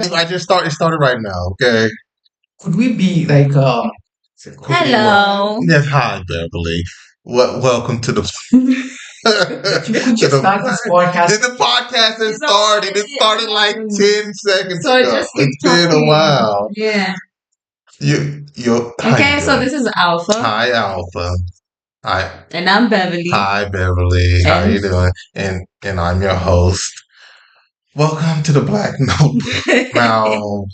I just started right now. Okay. Could we be like Hello. Yes. Hi, Beverly. Welcome to the could you start this podcast? The podcast has It's started. It already- started like 10 seconds So ago. just keep It's been a talking. while. Yeah. You. How you Okay, so doing? this is Alpha, Hi, Alpha. Hi. and I'm Beverly. Hi, Beverly. How And- you doing? And I'm your host. Welcome to the Black Notebook. Now,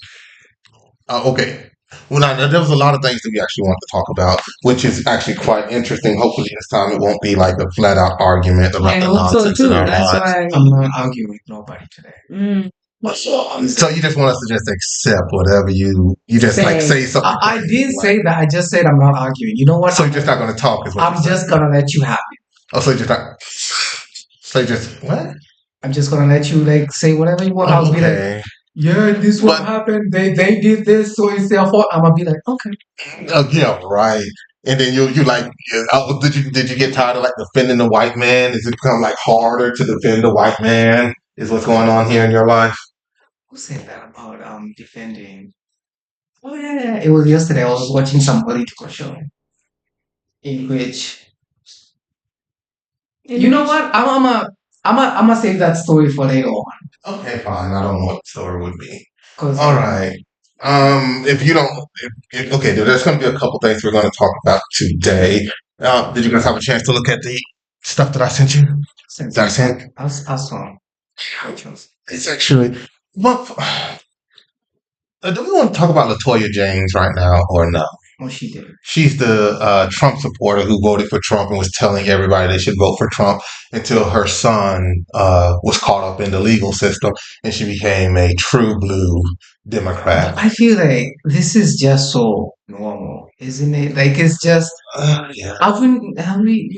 okay. Well, now, there was a lot of things that we actually want to talk about, which is actually quite interesting. Hopefully, this time it won't be like a flat out argument about I the hope so nonsense too. in our That's lives. why. I'm not arguing with nobody today. Mm. So you just want us to just accept whatever you just like Say. say something. I did say that. I just said I'm not arguing. You know what? So you're just not going to talk, is what I'm you're just saying. gonna let you have it. Oh, so you're just not. So you just what? I'm just gonna let you like say whatever you want. I'll be like, Okay. yeah, this what But- happened. They did this, so it's their fault. I'm gonna be like, okay. Yeah, right. And then you like, oh, did you get tired of like defending the white man? Has it become like harder to defend the white man? Is what's going on here in your life? Who said that about defending? Oh yeah. It was yesterday. I was watching some political show in which you know what? I'm gonna save that story for later on. Okay, fine. I don't know what the story would be. 'Cause, All right. If you don't, okay, there's going to be a couple things we're going to talk about today. Did you guys have a chance to look at the stuff that I sent you? since That I sent? I saw pictures. It's actually. Well, do we want to talk about LaToya James right now or no? What she did. She's the Trump supporter who voted for Trump and was telling everybody they should vote for Trump until her son was caught up in the legal system and she became a true blue Democrat. I feel like this is just so normal, isn't it? Like it's just Yeah,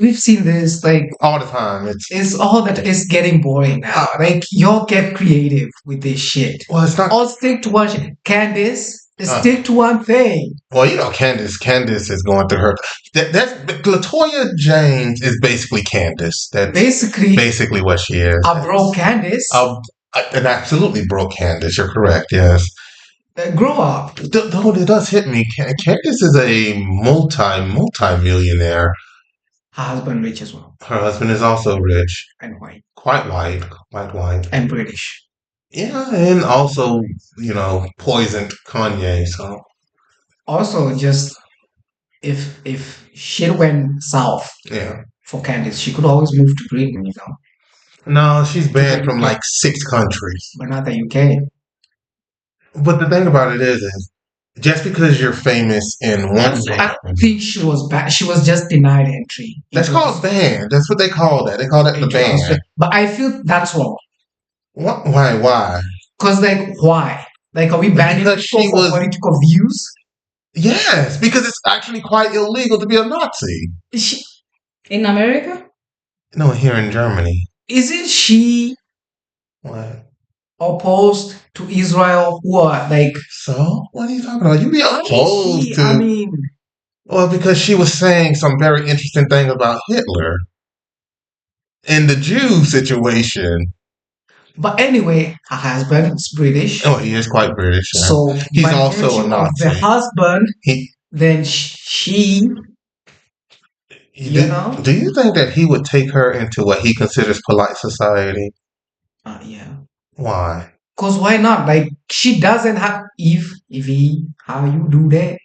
we've seen this like all the time. it's all that is getting boring now. Like y'all get creative with this shit. Well, it's not. Or stick to one Candice. Uh. Stick to one thing. Well, you know, Candace is going through her. That's LaToya James is basically Candace. That's Basically, basically what she is. a bro Candice. An absolutely broke Candace. You're correct. Yes. Grow up. Though it does hit me. Candace is a multi-millionaire. Her husband rich as well. Her husband is also rich, And white. quite white. And British. Yeah, and also, poisoned Kanye. So Also, just if shit went south yeah. for Candice, she could always move to Britain, you know, No, she's banned from like 6 countries. but not the UK. But the thing about it is just because you're famous in one I don't think she was bad. She was just denied entry. that's called ban. That's what they call that. They call that the ban. But I feel that's wrong. Why? Because like, why? Like, are we banning Because people she for was- political views? Yes, because it's actually quite illegal to be a Nazi. In America? No, here in Germany. Isn't she What? opposed to Israel? Who are like? So? What are you talking about? You be How is opposed she? to... I mean, Well, because she was saying some very interesting thing about Hitler and the Jew situation. but anyway, her husband is British. Oh, he is quite British. Yeah. So He's by also a virtue of Nazi. the husband, He- then she, you know? Do you think that he would take her into what he considers polite society? Yeah. Why? Cause why not? Like she doesn't have if he how you do that.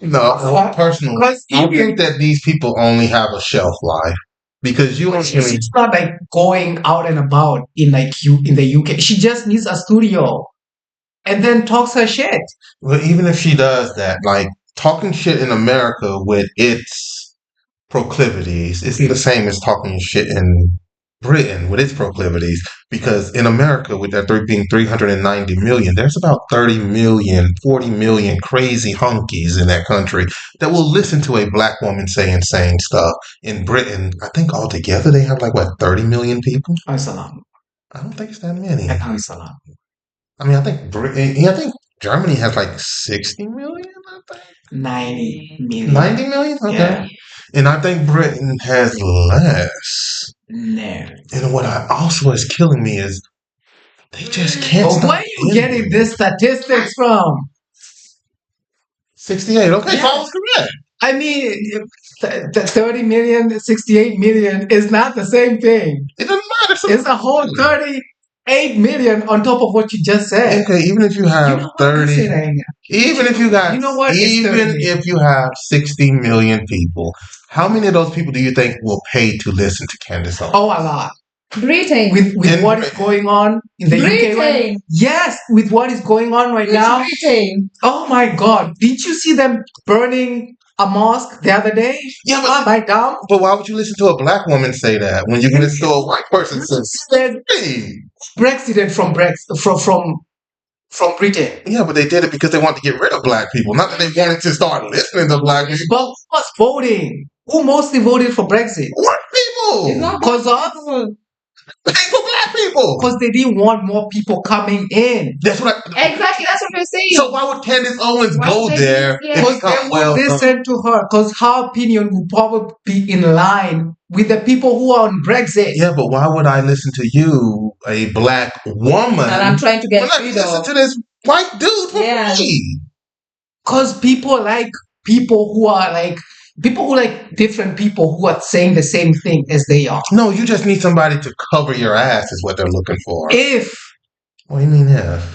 No, personally, Because I think that these people only have a shelf life because you don't really. she's not like going out and about in in the UK. She just needs a studio and then talks her shit. Well, even if she does that, like talking shit in America with its proclivities, it's the same as talking shit in Britain with its proclivities. Because in America, with there being 390 million, there's about 30 million, 40 million crazy honkies in that country that will listen to a black woman say insane stuff. In Britain, I think altogether they have like, what, 30 million people? It's a lot. I don't think it's that many. I know it's a lot. I mean, I think Germany has like 60 million, I think. 90 million. 90 million? Okay. Yeah. And I think Britain has less. No. And what I also is killing me is they just can't But stop where are you getting ending. this statistics from? 68. Okay, so I Yeah. was correct. I mean, the 30 million, 68 million is not the same thing. It doesn't matter. So It's a whole 38 million on top of what you just said. okay, even if you You have know what? I 30, say that again. even if you got, You know what? It's even 30. if you have 60 million people, how many of those people do you think will pay to listen to Candace Owens? Oh, a lot. Britain. With In what is Britain. going on in the UK right Britain. Yes, with what is going on right Which now. Britain? Oh my God. Did you see them burning a mosque the other day? Yeah, Oh my God. but why would you listen to a black woman say that when you can listen to a white person say, Said hey? Brexit from Britain. Yeah, but they did it because they wanted to get rid of black people, not that they wanted to start listening to black people. But who was voting? Who mostly voted for Brexit? White people! It's not Because black of people. Black people! because they didn't want more people coming in. That's what Exactly, that's what we're saying. So why would Candace Owens Why go would they there do- yeah. if Because it's they not would well done? listen to her. Because her opinion would probably be in line with the people who are on Brexit. Yeah, but why would I listen to you, a black woman, And I'm trying to when get I can rid listen of. to this white dude for Yeah. free? Because people like people who are like people who like different people who are saying the same thing as they are. No, you just need somebody to cover your ass is what they're looking for. If What do you mean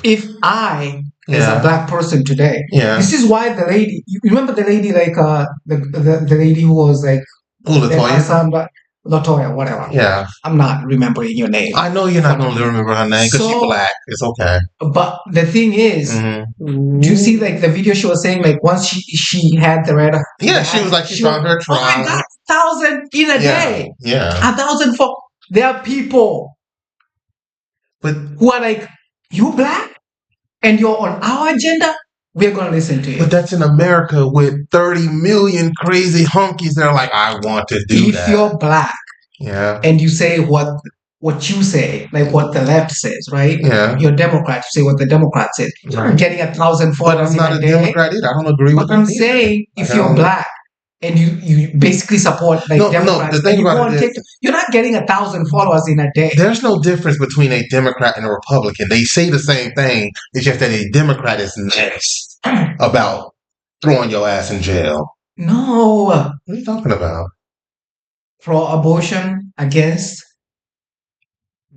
if? I as Yeah. a black person today, Yeah. this is why the lady. You remember the lady like the lady who was like Oh, Latoya? Latoya, whatever. Yeah. I'm not remembering your name. I know you're not going to remember her name because she's So- black. It's okay. But the thing is, Mhm. do you see like the video she was saying like once she had the red? Yeah, she was like, she found her Oh my tribe. God, 1,000 in a Yeah. day. Yeah. 1,000 for there are people But who are like, you black and you're on our agenda, we're gonna listen to you. But that's in America with 30 million crazy honkies that are like, I want to do If that. you're black Yeah. and you say what you say, like what the left says, right? Yeah. You're Democrat, you say what the Democrat says. You're Right. getting 1,000 But followers I'm not in a a day. Democrat either. I don't agree with But I'm them either. saying if I you're don't- black and you basically support like No, Democrats, the thing and you about go it on is- TikTok, you're not getting 1,000 followers in a day. There's no difference between a Democrat and a Republican. They say the same thing. It's just that a Democrat is nice about throwing your ass in jail. No, What are you talking about? pro-abortion, against.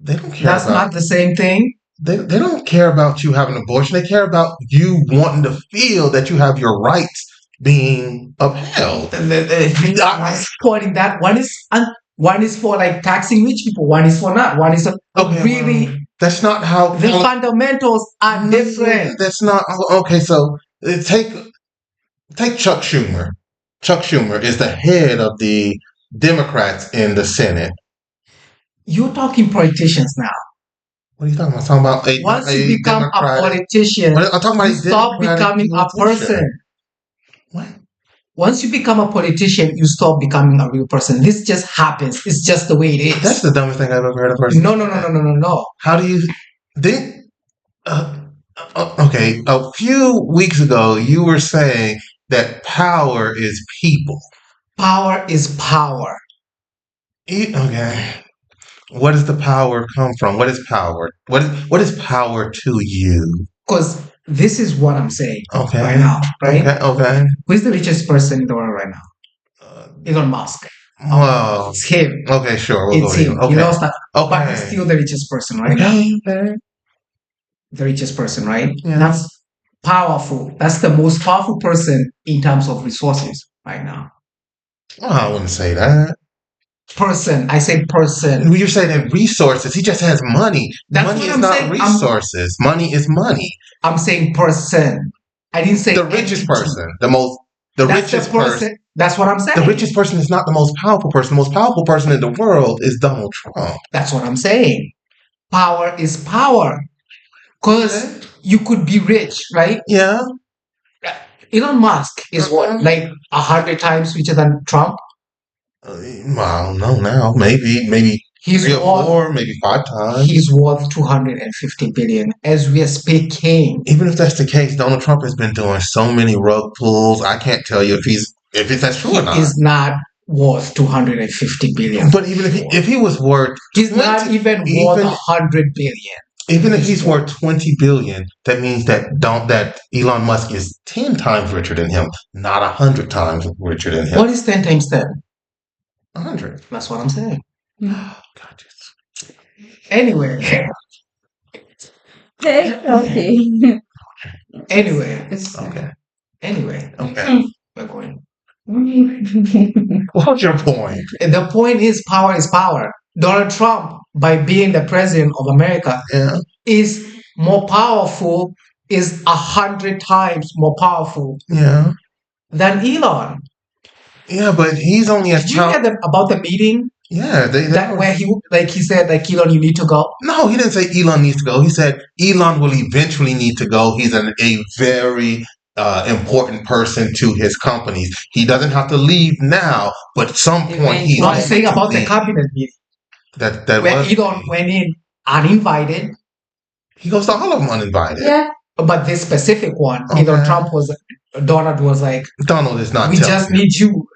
They don't care That's about not the same thing. they don't care about you having an abortion. They care about you wanting to feel that you have your rights being upheld. I'm supporting that. One is for like taxing rich people. One is for not. One is Okay, really. well, that's not how The fundamentals are different. That's not okay. So take Chuck Schumer. Chuck Schumer is the head of the Democrats in the Senate. You're talking politicians now. What are you talking about? I'm talking about Once you become a politician, I'm talking about you stop becoming a person. What? Once you become a politician, you stop becoming a real person. This just happens. It's just the way it is. That's the dumbest thing I've ever heard a person. No. How do you think? Okay, a few weeks ago, you were saying that power is people. Power is power. Okay. What does the power come from? What is power? What is power to you? Because this is what I'm saying Okay. right now, right? Okay. Who is the richest person in the world right now? Elon Musk. Well, It's him. okay, sure. We'll It's go him. with you. You know, stuff. Okay. But he's still the richest person right now. Okay. The richest person, right? Yeah. That's powerful. That's the most powerful person in terms of resources right now. Well, I wouldn't say that. Person. I say person. You're saying resources. He just has money. That's Money what is I'm not saying. resources. Money is money. I'm saying person. I didn't say The richest entity. person. The That's richest the person. That's what I'm saying. The richest person is not the most powerful person. The most powerful person in the world is Donald Trump. That's what I'm saying. Power is power. Because you could be rich, right? Yeah. Elon Musk is what, like 100 times richer than Trump? Well, I don't know now. Maybe He's 3 or worth 4, maybe 5 times. he's worth 250 billion as we are speaking. Even if that's the case, Donald Trump has been doing so many rug pulls. I can't tell you if that's true He or not. is not worth 250 billion. But even if he was worth He's not 20 even worth 100 billion. even if he's worth 20 billion, that means that Elon Musk is 10 times richer than him, not 100 times richer than him. What is 10 times 10? 100. That's what I'm saying. God, Anyway, Okay. anyway, okay. anyway, Okay. we're going. What's your point? The point is power is power. Donald Trump, by being the president of America, Yeah. is more powerful, is 100 times more powerful Yeah. than Elon. Yeah, but he's only as Did you hear about the meeting Yeah, that where he said Elon, you need to go? No, he didn't say Elon needs to go. He said Elon will eventually need to go. He's a very important person to his companies. He doesn't have to leave now, but at some point he's No, I'm going saying to about the leave. cabinet meeting That where was Elon went in uninvited, he goes to all of them uninvited. Yeah. but this specific one, Okay. Donald was like, Donald is not we telling just him. need you.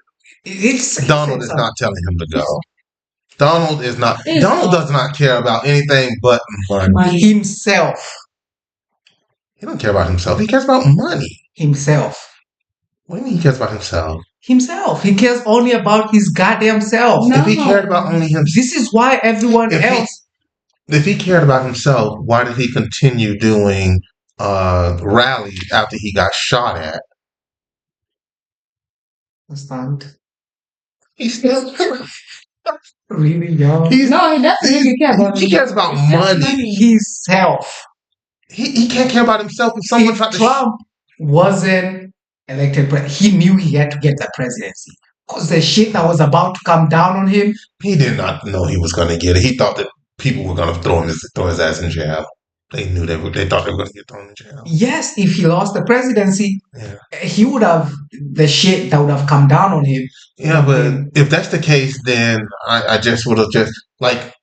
It's Donald is not telling him to go. Donald is not. It's Donald not. does not care about anything but money. himself. He don't care about himself. He cares about money. Himself. What do you mean he cares about himself? Himself. He cares only about his goddamn self. No. If he cared about only himself, This is why everyone else. if he cared about himself, why did he continue doing rallies after he got shot at? Understand? He's still Really young. No, he doesn't really care about he cares about It's just money. Himself. He can't care about himself if someone If tried to Trump wasn't elected president, he knew he had to get the presidency. Because the shit that was about to come down on him. He did not know he was going to get it. He thought that people were going to throw his ass in jail. They knew they thought they were going to get thrown in jail. Yes, if he lost the presidency, Yeah. he would have the shit that would have come down on him. Yeah, but if that's the case, then I just would have just like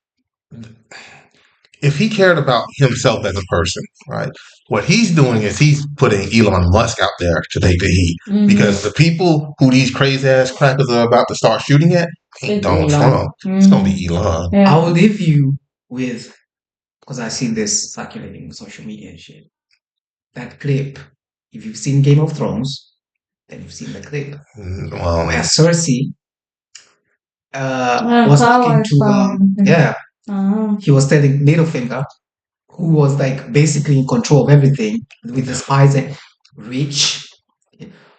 if he cared about himself as a person, right? What he's doing is he's putting Elon Musk out there to take the heat because the people who these crazy ass crackers are about to start shooting at ain't It's Donald Elon. Trump. It's gonna be Elon. Yeah. I will leave you with, because I've seen this circulating on social media and shit. That clip. If you've seen Game of Thrones, then you've seen the clip Well, where Cersei was talking to he was telling Littlefinger, who was like basically in control of everything with the spies and rich.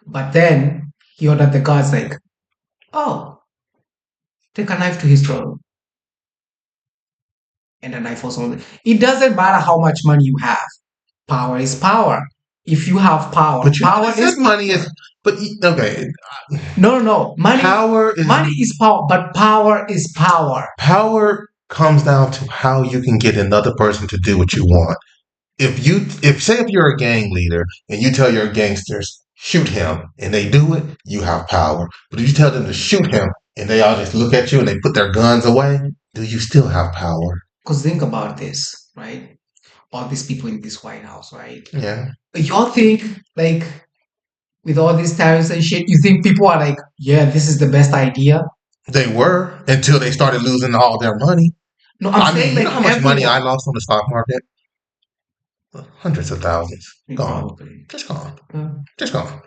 But then he ordered the guards like, oh, take a knife to his throat. And the knife was on. It doesn't matter how much money you have. Power is power. If you have power, but power is money is. But okay, no. Money money is power, but power is power. Power comes down to how you can get another person to do what you want. If you're a gang leader and you tell your gangsters shoot him and they do it, you have power. But if you tell them to shoot him and they all just look at you and they put their guns away, do you still have power? Because think about this, right? All these people in this White House, right? Yeah. Y'all think like with all these tariffs and shit, you think people are like, yeah, this is the best idea? They were until they started losing all their money. No, I'm saying you like know how much money I lost on the stock market? Hundreds of thousands. Gone. Just gone. Just gone.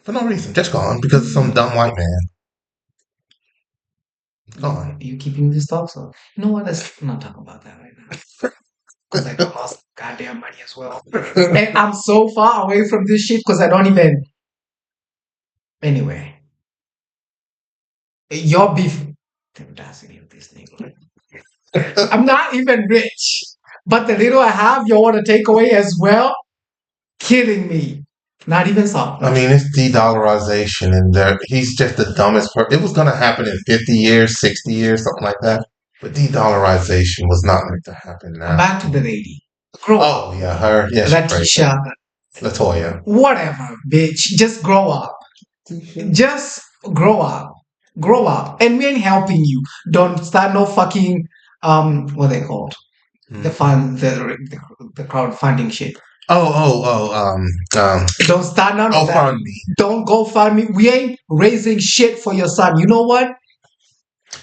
For no reason. Just gone because of some dumb white man. Gone. Are you keeping this stuff? So you know what? Let's not talk about that right now. Because I lost goddamn money as well. And I'm so far away from this shit because I don't even. Anyway. Your beef. The audacity of this nigga. I'm not even rich. But the little I have, you want to take away as well? Killing me. Not even soft. I mean, it's de-dollarization, and he's just the dumbest person. It was going to happen in 50 years, 60 years, something like that. But de-dollarization was not going to happen now. Back to the lady. Grow up. Oh, yeah, her. Yeah, Latisha. Latoya. Whatever, bitch. Just grow up. Just grow up. Grow up. And we ain't helping you. Don't start no fucking what they called? The fund the crowdfunding shit. Don't start none of that. Fund me. Don't go fund me. We ain't raising shit for your son. You know what?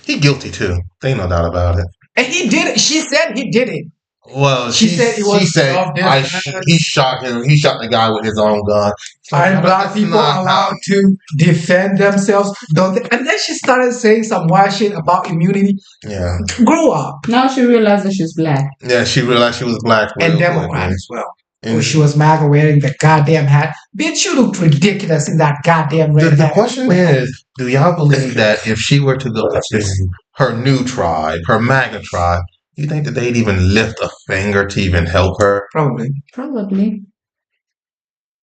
He guilty too. Ain't no doubt about it. And he did it. She said he did it. Well, She said it was he said he shot him. He shot the guy with his own gun. Are black people allowed to defend themselves? Don't they? And then she started saying some wild shit about immunity. Yeah. Grow up. Now she realized that she's black. Yeah, she realized she was black. And Democrat as well. And she was MAGA wearing the goddamn hat. Bitch, you looked ridiculous in that goddamn red hat. The question is, do y'all believe that if she were to go to her new tribe, her MAGA tribe, you think that they'd even lift a finger to even help her? Probably.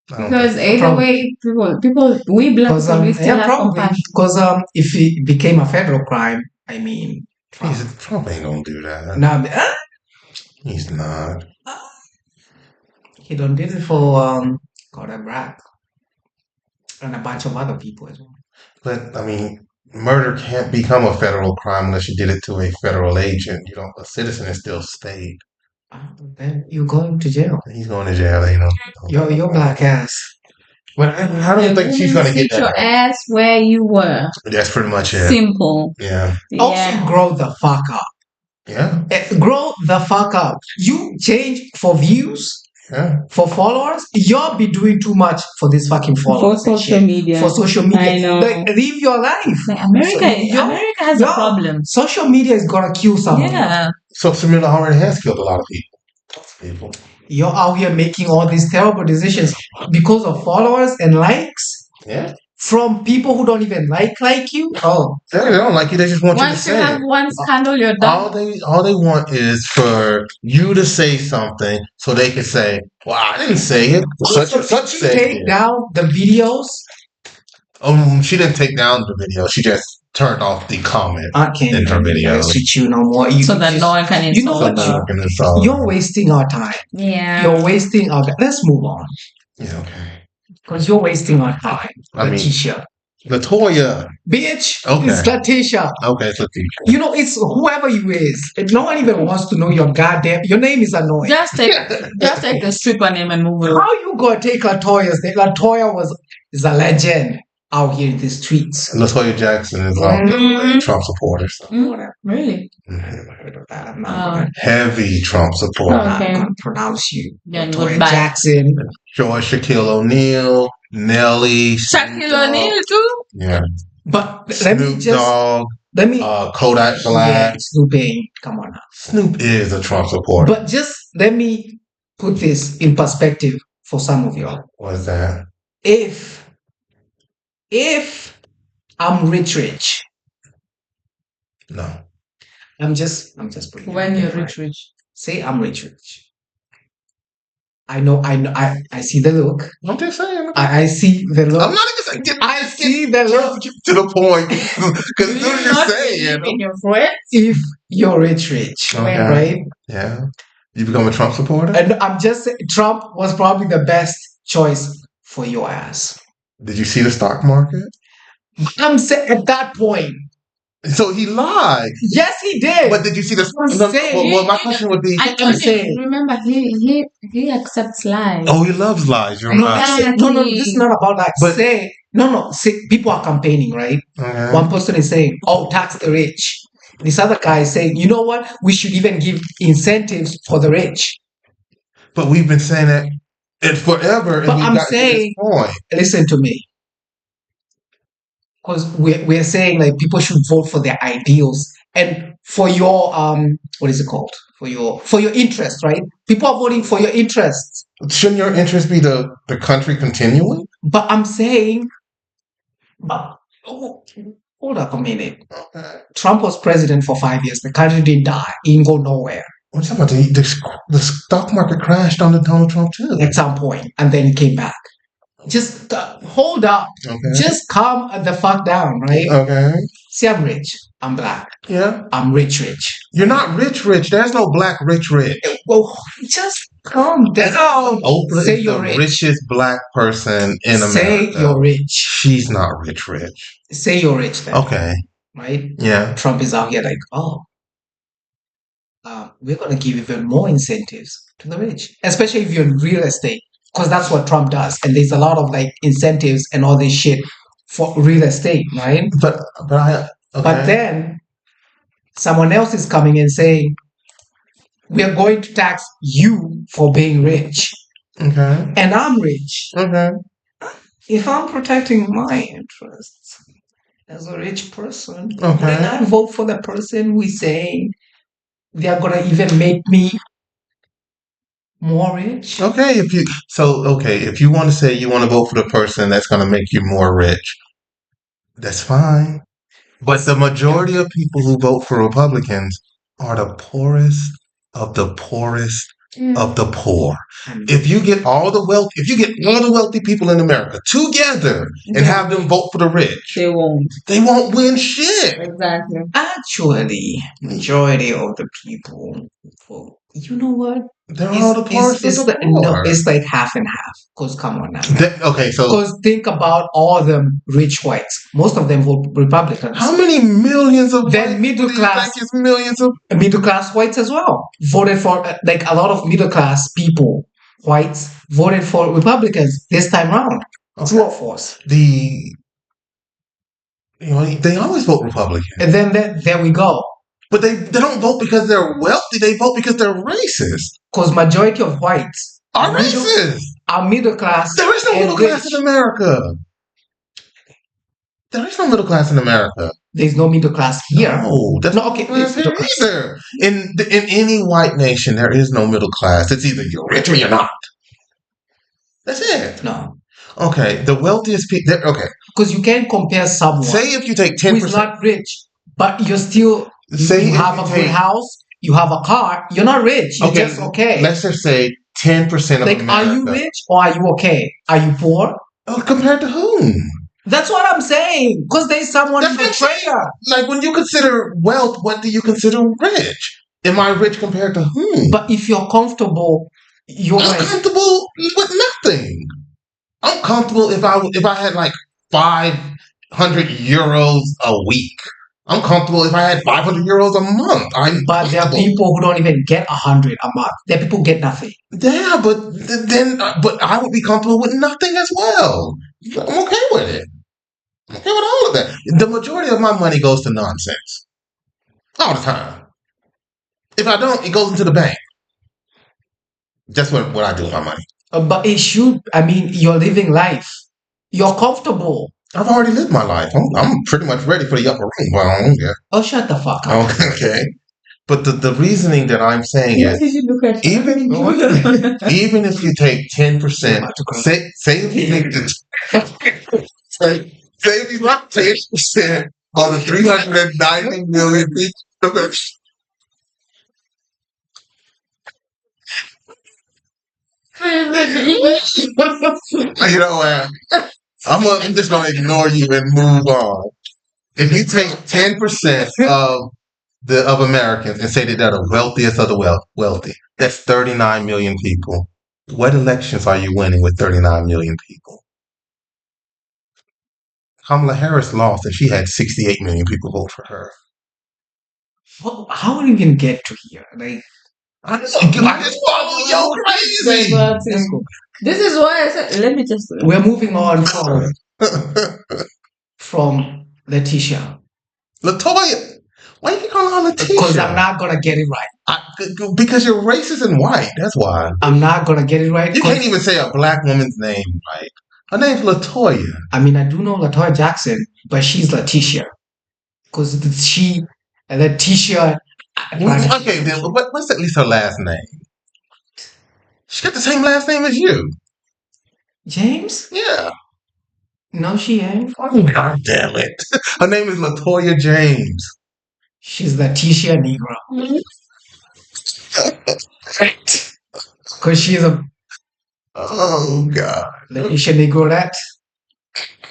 Because either way, people, we black people, we still have compassion. Because if it became a federal crime, I mean, Trump ain't gonna do that. No, he's not. He done did it for Gordon Brack and a bunch of other people as well. But I mean, murder can't become a federal crime unless you did it to a federal agent. You know, a citizen is still state. Then you're going to jail. He's going to jail. You know. Your black ass. But I don't think she's going to get that. Your ass where you were. That's pretty much it. Simple. Yeah. Also, grow the fuck up. Yeah. Grow the fuck up. You change for views. Yeah. For followers, you'll be doing too much for this fucking followers. For social media. For social media. I know. Like, live your life. Like America has a problem. Social media is gonna kill someone. Yeah. Social media already has killed a lot of people. You're out here making all these terrible decisions because of followers and likes. Yeah. From people who don't even like you. Oh, they don't like you. They just want you to say it. Once you have one scandal, you're done. All they want is for you to say something so they can say, "Well, I didn't say it. Such and such said it." Take down the videos. She didn't take down the video. She just turned off the comment in her video. You no more. So that no one can insult. You know what? You're wasting our time. Yeah. You're wasting our. Let's move on. Yeah. Okay. Because you're wasting our time. Letitia. Latoya. Bitch. Okay. It's Letitia. Okay, it's Letitia. You know, it's whoever you is. No one even wants to know your goddamn. Your name is annoying. Just take the stripper name and move on. How you gonna take Latoya's name? Latoya is a legend out here in the streets. Latoya Jackson is a Trump supporter. So. Really? Heavy Trump supporter. I'm not gonna pronounce you. Latoya Jackson. George Shaquille O'Neal. Nelly. Shaquille O'Neal too? Yeah. But Snoop Dogg. Kodak Black. Yeah, Snoop ain't. Come on now. Snoop is a Trump supporter. But just let me put this in perspective for some of y'all. What is that? If I'm rich. No. I'm just putting when you're rich. Say I'm rich. I know. I see the look. I'm just saying. I see the look. I'm not even saying. I see the look. To the point. Because as soon as you say it. If you're rich, okay. Right? Yeah. You become a Trump supporter? And I'm just saying, Trump was probably the best choice for your ass. Did you see the stock market? I'm saying at that point. So he lied. Yes, he did. But did you see the? Well, my question would be. I'm saying. Remember, he accepts lies. Oh, he loves lies. You're right. No. This is not about that. But say people are campaigning, right? Okay. One person is saying, "Oh, tax the rich." This other guy is saying, "You know what? We should even give incentives for the rich." But we've been saying that forever. But I'm saying, listen to me. Because we're saying like people should vote for their ideals and for your what is it called, for your interest, right? People are voting for your interests. Shouldn't your interest be the country continuing? But I'm saying, hold up a minute. Okay. Trump was president for 5 years. The country didn't die. He didn't go nowhere. What you talking about? The stock market crashed under Donald Trump too. At some point, and then he came back. Just hold up. Okay. Just calm the fuck down, right? Okay. See, I'm rich. I'm black. Yeah. I'm rich. You're not rich. There's no black rich. Well, just Calm down. Oprah Say is you're the rich. richest black person in Say America. you're rich. She's not rich. Say you're rich then. Okay. Right? Yeah. Trump is out here like, we're going to give even more incentives to the rich, especially if you're in real estate, because that's what Trump does. And there's a lot of like incentives and all this shit for real estate, right? But then someone else is coming and saying, we are going to tax you for being rich. Okay. And I'm rich. Okay. If I'm protecting my interests as a rich person, Okay. wouldn't I vote for the person who is saying they are gonna even make me more rich? Okay, if you want to say you want to vote for the person that's going to make you more rich, that's fine. But the majority of people who vote for Republicans are the poorest of the poorest of the poor. If you get all the wealthy people in America together and have them vote for the rich, They won't. They won't win shit. Exactly. Actually, majority of the people vote. You know what? They're all the poorest of the poor. No, it's like half and half. Because come on now. Okay, so because think about all them rich whites. Most of them vote Republicans. How many millions of then middle class millions of middle class whites as well voted for like a lot of middle class people whites voted for Republicans this time round. Okay. True or false? They always vote Republican. And then there we go. But they don't vote because they're wealthy. They vote because they're racist. Because majority of whites are racist. Are middle class. There is no middle class in America. There is no middle class in America. There's no middle class here. No, that's no okay. There's here either. In any white nation, there is no middle class. It's either you're rich or you're not. That's it. No. Okay, the wealthiest people. Okay, because you can't compare someone. Say if you take 10%, who's not rich, but you're still. You have a good house. You have a car. You're not rich. You're just okay. Let's just say 10% of like, America. Are you rich or are you okay? Are you poor? Compared to whom? That's what I'm saying. Because there's someone in the trailer. Like when you consider wealth, what do you consider rich? Am I rich compared to whom? But if you're comfortable, I'm comfortable with nothing. I'm comfortable if I had like 500 euros a week. I'm comfortable if I had 500 euros a month. But there are people who don't even get 100 a month. There are people who get nothing. Yeah, but I would be comfortable with nothing as well. I'm okay with it. I'm okay with all of that. The majority of my money goes to nonsense. All the time. If I don't, it goes into the bank. That's what I do with my money. But it should, you're living life. You're comfortable. I've already lived my life. I'm pretty much ready for the upper room. Well, yeah. Oh, shut the fuck up. Okay. But the reasoning that I'm saying is, even if you take 10%, say if you take say if you take 10% on the 390 million people. You know what? I'm just gonna ignore you and move on. If you take 10% of Americans and say that they're the wealthiest of the wealthy, that's 39 million people. What elections are you winning with 39 million people? Kamala Harris lost and she had 68 million people vote for her. Well, how do you even get to here? Like, I just follow yo crazy. This is why I said, let me just. We're moving on from Letitia. Latoya. Why you calling her Letitia? Because I'm not going to get it right. Because you're racist and white. That's why. I'm not going to get it right. You can't even say a black woman's name right. Her name's Latoya. I do know Latoya Jackson, but she's Letitia. Because Letitia. Okay, then what's at least her last name? She got the same last name as you. James? Yeah. No, she ain't. Oh, God damn it. Her name is Latoya James. She's Letitia Negro. Because she's a... Oh, God. Letitia Negro, that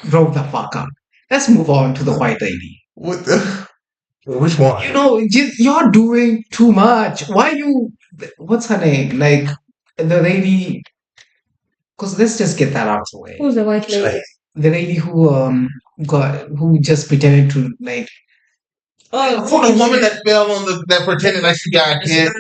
broke the fuck up. Let's move on to the white lady. What the... Which one? You're doing too much. Why you... What's her name? Like... the lady, because let's just get that out of the way. Who's the white lady? The lady who just pretended to like. For the woman that fell on that pretended like she got hit.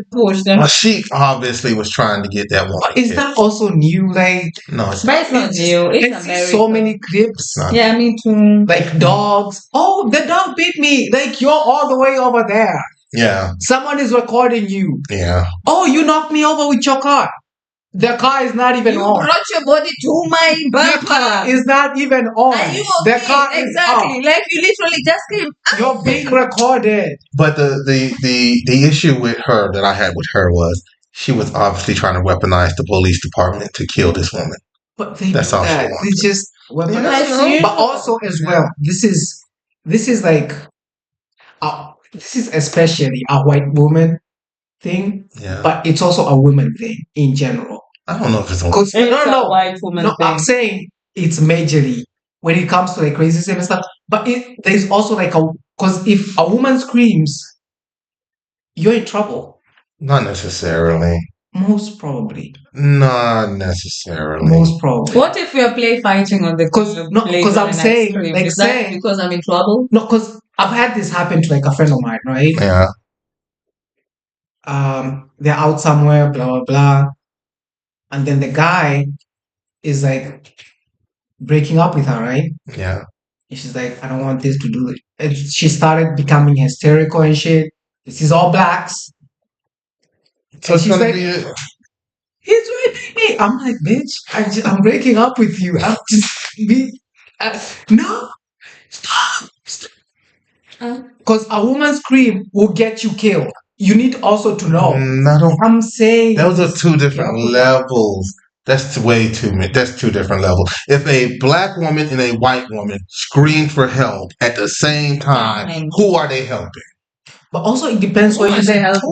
She obviously was trying to get that woman. Is that also new? Like, no, it's not new. It's American. So many clips. Yeah, me too. Like dogs. Oh, the dog bit me. Like, you're all the way over there. Yeah. Someone is recording you. Yeah. Oh, you knocked me over with your car. The car is not even on. You brought your body to my bumper. The car is not even on. Are you okay? The car exactly. Like you literally just came. You're being recorded. But the issue with her that I had with her was she was obviously trying to weaponize the police department to kill this woman. But that's all that. She wanted. They just weaponize. But also as well, this is like this is especially a white woman thing. Yeah. But it's also a woman thing in general. I don't know if it's a white woman thing. I'm saying it's majorly when it comes to like racism and stuff. But there's also like because if a woman screams, you're in trouble. Not necessarily. Most probably. Not necessarily. Most probably. What if we are play fighting on the because I'm saying like saying because I'm in trouble? No, because I've had this happen to like a friend of mine, right? Yeah. They're out somewhere, blah blah blah. And then the guy is like breaking up with her, right? Yeah. And she's like, I don't want this to do it. And she started becoming hysterical and shit. This is all blacks. So and she's like, he's raping me. I'm like, bitch, I'm breaking up with you. I'm just no, stop. Because a woman's scream will get you killed. You need also to know. I'm saying those are two different levels. That's way too many. That's two different levels. If a black woman and a white woman scream for help at the same time, who are they helping? But also it depends what they help.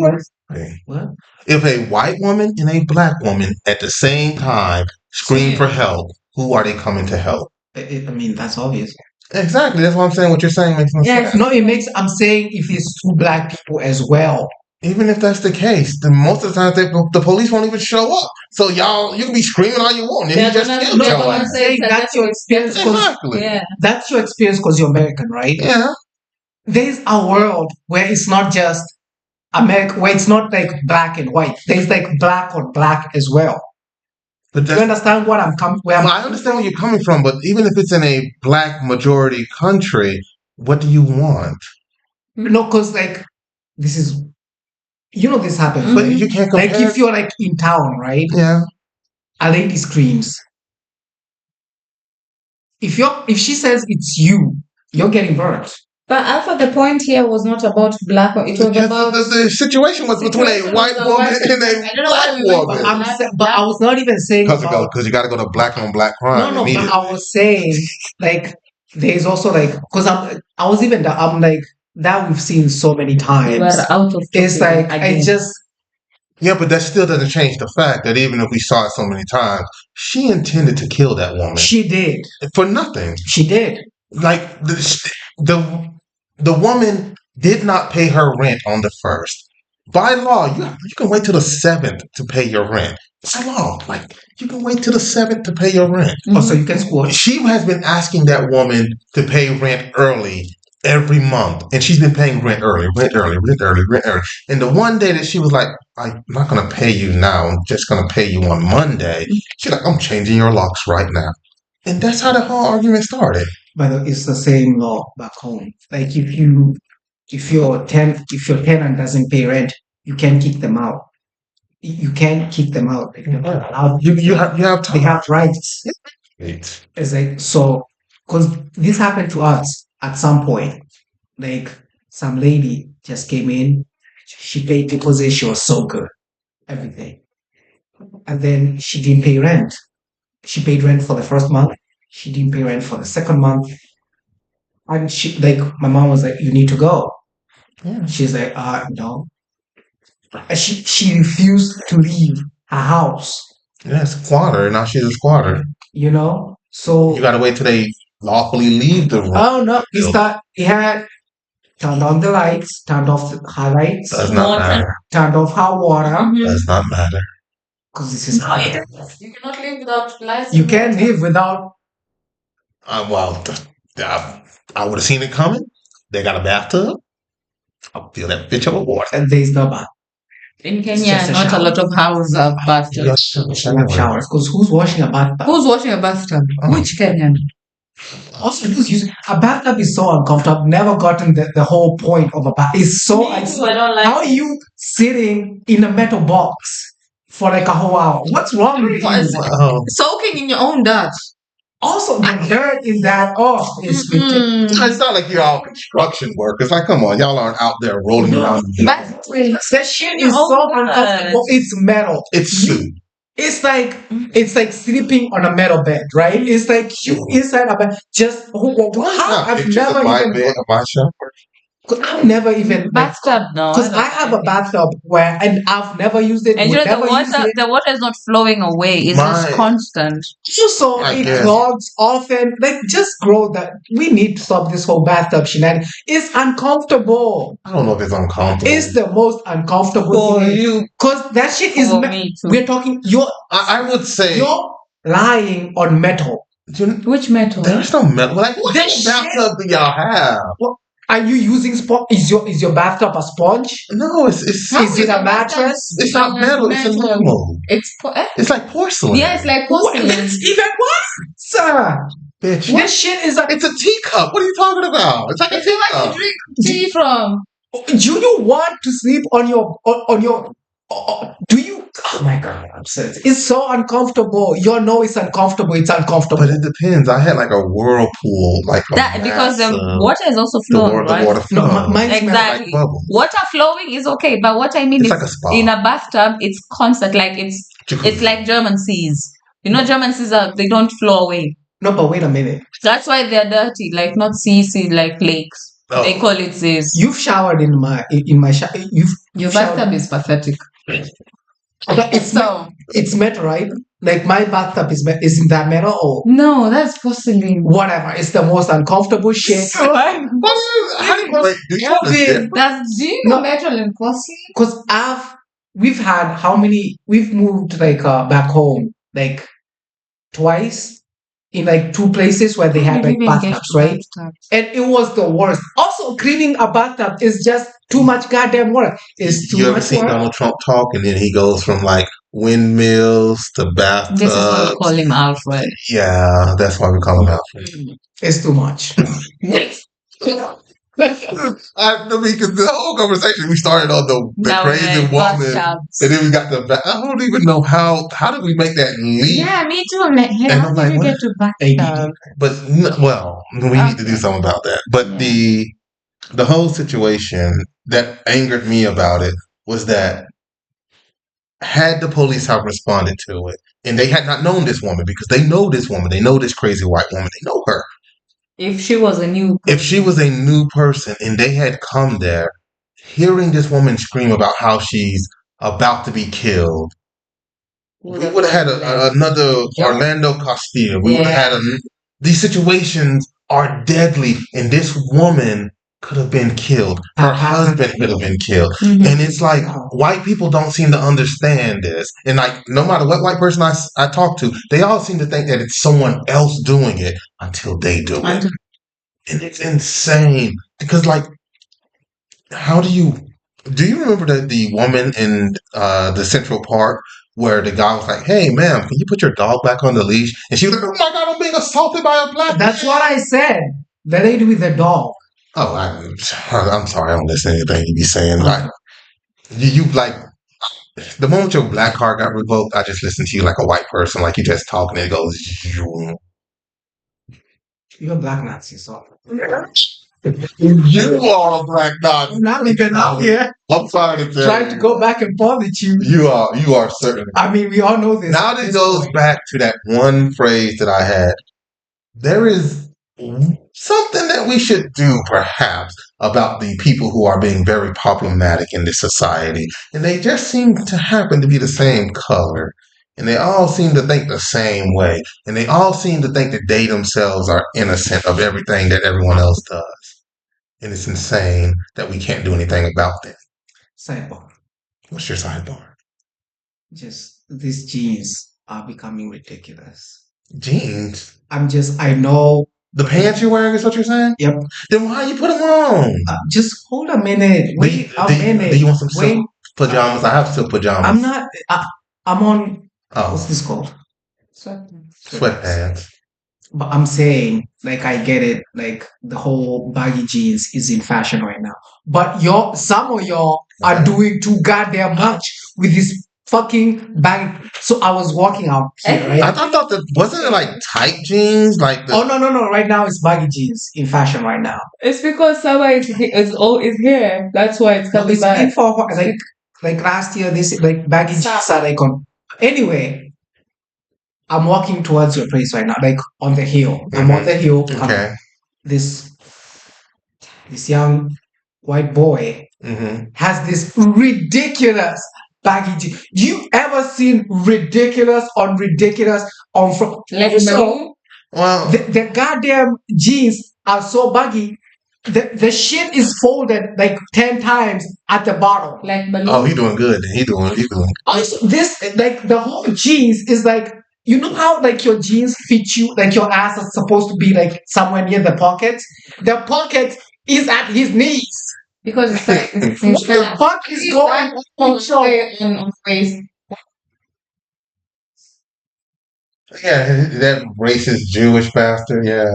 What? If a white woman and a black woman at the same time scream for help, who are they coming to help? I mean, that's obvious. Exactly. That's what I'm saying. What you're saying makes no sense. No, it makes. I'm saying if it's two black people as well. Even if that's the case, most of the time the police won't even show up. So you can be screaming all you want. And you just kill I'm saying that's your experience. Exactly. That's your experience because you're American, right? Yeah. There's a world where it's not just America, where it's not like black and white. There's like black on black as well. But do you understand what I'm coming? I understand where you're coming from, but even if it's in a black majority country, what do you want? No, because like this is. This happens. Mm-hmm. But you can't compare. Like if you're like in town, right? Yeah. A lady screams. If she says it's you, you're getting burnt. But Alpha, the point here was not about black. It was about the situation was between a white woman and a black woman. But I was not even saying because you got to go to black on black crime. No, but I was saying like there's also like because I'm like. That we've seen so many times. We're out of it's like again. I just but that still doesn't change the fact that even if we saw it so many times, she intended to kill that woman. She did for nothing. She did. Like the woman did not pay her rent on the 1st. By law, you can wait till the 7th to pay your rent. By law, like you can wait till the 7th to pay your rent. Oh, so you can score. She has been asking that woman to pay rent early. Every month, and she's been paying rent early. And the one day that she was like, I'm not going to pay you now, I'm just going to pay you on Monday. She's like, I'm changing your locks right now. And that's how the whole argument started. But it's the same law back home. Like if your tenant doesn't pay rent, you can't kick them out. You can't kick them out. Like, you have they have rights. Right. It's like so because this happened to us. At some point, like some lady just came in, she paid deposit, she was so good, everything. And then she didn't pay rent. She paid rent for the first month. She didn't pay rent for the second month. And she, like, my mom was like, you need to go. Yeah. She's like, no. And she refused to leave her house. Yeah, it's a squatter. Now she's a squatter. So you gotta wait till they lawfully leave the room. Oh no! He had turned on the lights, turned off her lights. Does not matter. Turned off her water. Does not matter. Because this is how it is. You cannot live without lights. You can't live without. I would have seen it coming. They got a bathtub. I'll fill that bitch up with water. And there is no bath. In Kenya, not a lot of houses have bathtubs. Showers. Because who's washing a bathtub? Who's washing a bathtub? Which Kenyan? Also, a bathtub is so uncomfortable. I've never gotten the whole point of a bath. It's so. I don't like how are you sitting in a metal box for like a whole hour? What's wrong with you? Soaking in your own dirt. Also, the dirt is that it's ridiculous. It's not like you're all construction workers. Like, come on, y'all aren't out there rolling around. That shit is so uncomfortable. It's metal. It's soup. It's like sleeping on a metal bed, right? It's like you inside a bed. Just I've never even bathtub. No, because I have a bathtub and I've never used it. And the water is not flowing away. It's just constant. So it clogs often. Like, just grow that. We need to stop this whole bathtub shenanigans. It's uncomfortable. I don't know if it's uncomfortable. It's the most uncomfortable for you. Because that shit is. We're talking. I would say you're lying on metal. Which metal? There's no metal. Like, what bathtub do y'all have? Are you using sponge? Is your bathtub a sponge? No, it's is it a mattress? It's not metal. It's aluminum. It's like porcelain. Yeah, it's like porcelain. It's even worse. Bitch, this shit is it's a teacup. What are you talking about? It's like a teacup. Where you drink tea from? Do you want to sleep on your? Do you? Oh my god, I'm serious. It's so uncomfortable. You know it's uncomfortable. It's uncomfortable. But it depends. I had like a whirlpool, like because the water is also flowing, right? The water flows. No, exactly. Like water flowing is okay, but what I mean is, like in a bathtub, it's constant. Like it's like German seas. You know, German seas they don't flow away. No, but wait a minute. That's why they're dirty. Like not seas, like lakes. Oh. They call it seas. You've showered in my shower. Your bathtub is pathetic. It's metal, right? Like my bathtub isn't that metal or no? That's porcelain. Whatever. It's the most uncomfortable shit. Do you know metal and porcelain? Because we've moved like back home like twice in like two places where they had like bathtubs, right? And it was the worst. Also, cleaning a bathtub is just too much goddamn work. It's too much work. You ever seen Donald Trump talk, and then he goes from like windmills to bathtubs? This is why we call him Alfred. Yeah, that's why we call him Alfred. It's too much. Because the whole conversation we started on the crazy woman, and then we got I don't even know how did we make that leap? Yeah, me too. I'm like, how did you get to bathtub? But we need to do something about that. But the whole situation that angered me about it was that had the police have responded to it, and they had not known this woman, because they know this woman, they know this crazy white woman, they know her. If she was a new person and they had come there hearing this woman scream about how she's about to be killed, we would have had another Orlando Castillo. We would have had these situations are deadly, and this woman could have been killed. Her husband could have been killed. Mm-hmm. And it's like, white people don't seem to understand this. And like, no matter what white person I talk to, they all seem to think that it's someone else doing it until they do it. And it's insane. Because like, do you remember the woman in the Central Park where the guy was like, "Hey, ma'am, can you put your dog back on the leash?" And she was like, "Oh my God, I'm being assaulted by a black man." That's what I said. The lady with the dog. Oh, I'm sorry. I don't listen to anything you be saying. Like, you like the moment your black card got revoked, I just listened to you like a white person, like you just talking and it goes. You're a black Nazi, so. You are a black Nazi. I'm not even out here. I'm sorry to tell trying to go back and forth with you. You are certainly. I mean, we all know this. Now that goes back to that one phrase that I had. There is something that we should do, perhaps, about the people who are being very problematic in this society. And they just seem to happen to be the same color. And they all seem to think the same way. And they all seem to think that they themselves are innocent of everything that everyone else does. And it's insane that we can't do anything about that. Sidebar. What's your sidebar? just these jeans are becoming ridiculous. Jeans? I know. The pants you're wearing is what you're saying? Yep. Then why you put them on? Just hold a minute. Wait a minute. Do you want some silk pajamas? I have silk pajamas. I'm not. I'm on. What's this called? Sweatpants. But I'm saying, like, I get it. Like, the whole baggy jeans is in fashion right now. But some of y'all are doing too goddamn much with this fucking baggy. So I was walking out here, right? I thought that wasn't it like tight jeans, like the. Oh no! Right now it's baggy jeans in fashion right now. It's because summer is here. That's why it's coming back. Like last year, this like baggy jeans are like on. Anyway, I'm walking towards your place right now, like on the hill. Mm-hmm. I'm on the hill. Okay. This young white boy has this ridiculous baggy jeans. Do you ever seen ridiculous on from? Well, the goddamn jeans are so baggy. The shit is folded like 10 times at the bottom. Like balloon. Oh, he doing good. He doing. Also, this like the whole jeans is like. You know how like your jeans fit you, like your ass is supposed to be like somewhere near the pockets? The pocket is at his knees. Because it's like what the fuck is going on face? Yeah, that racist Jewish bastard, yeah.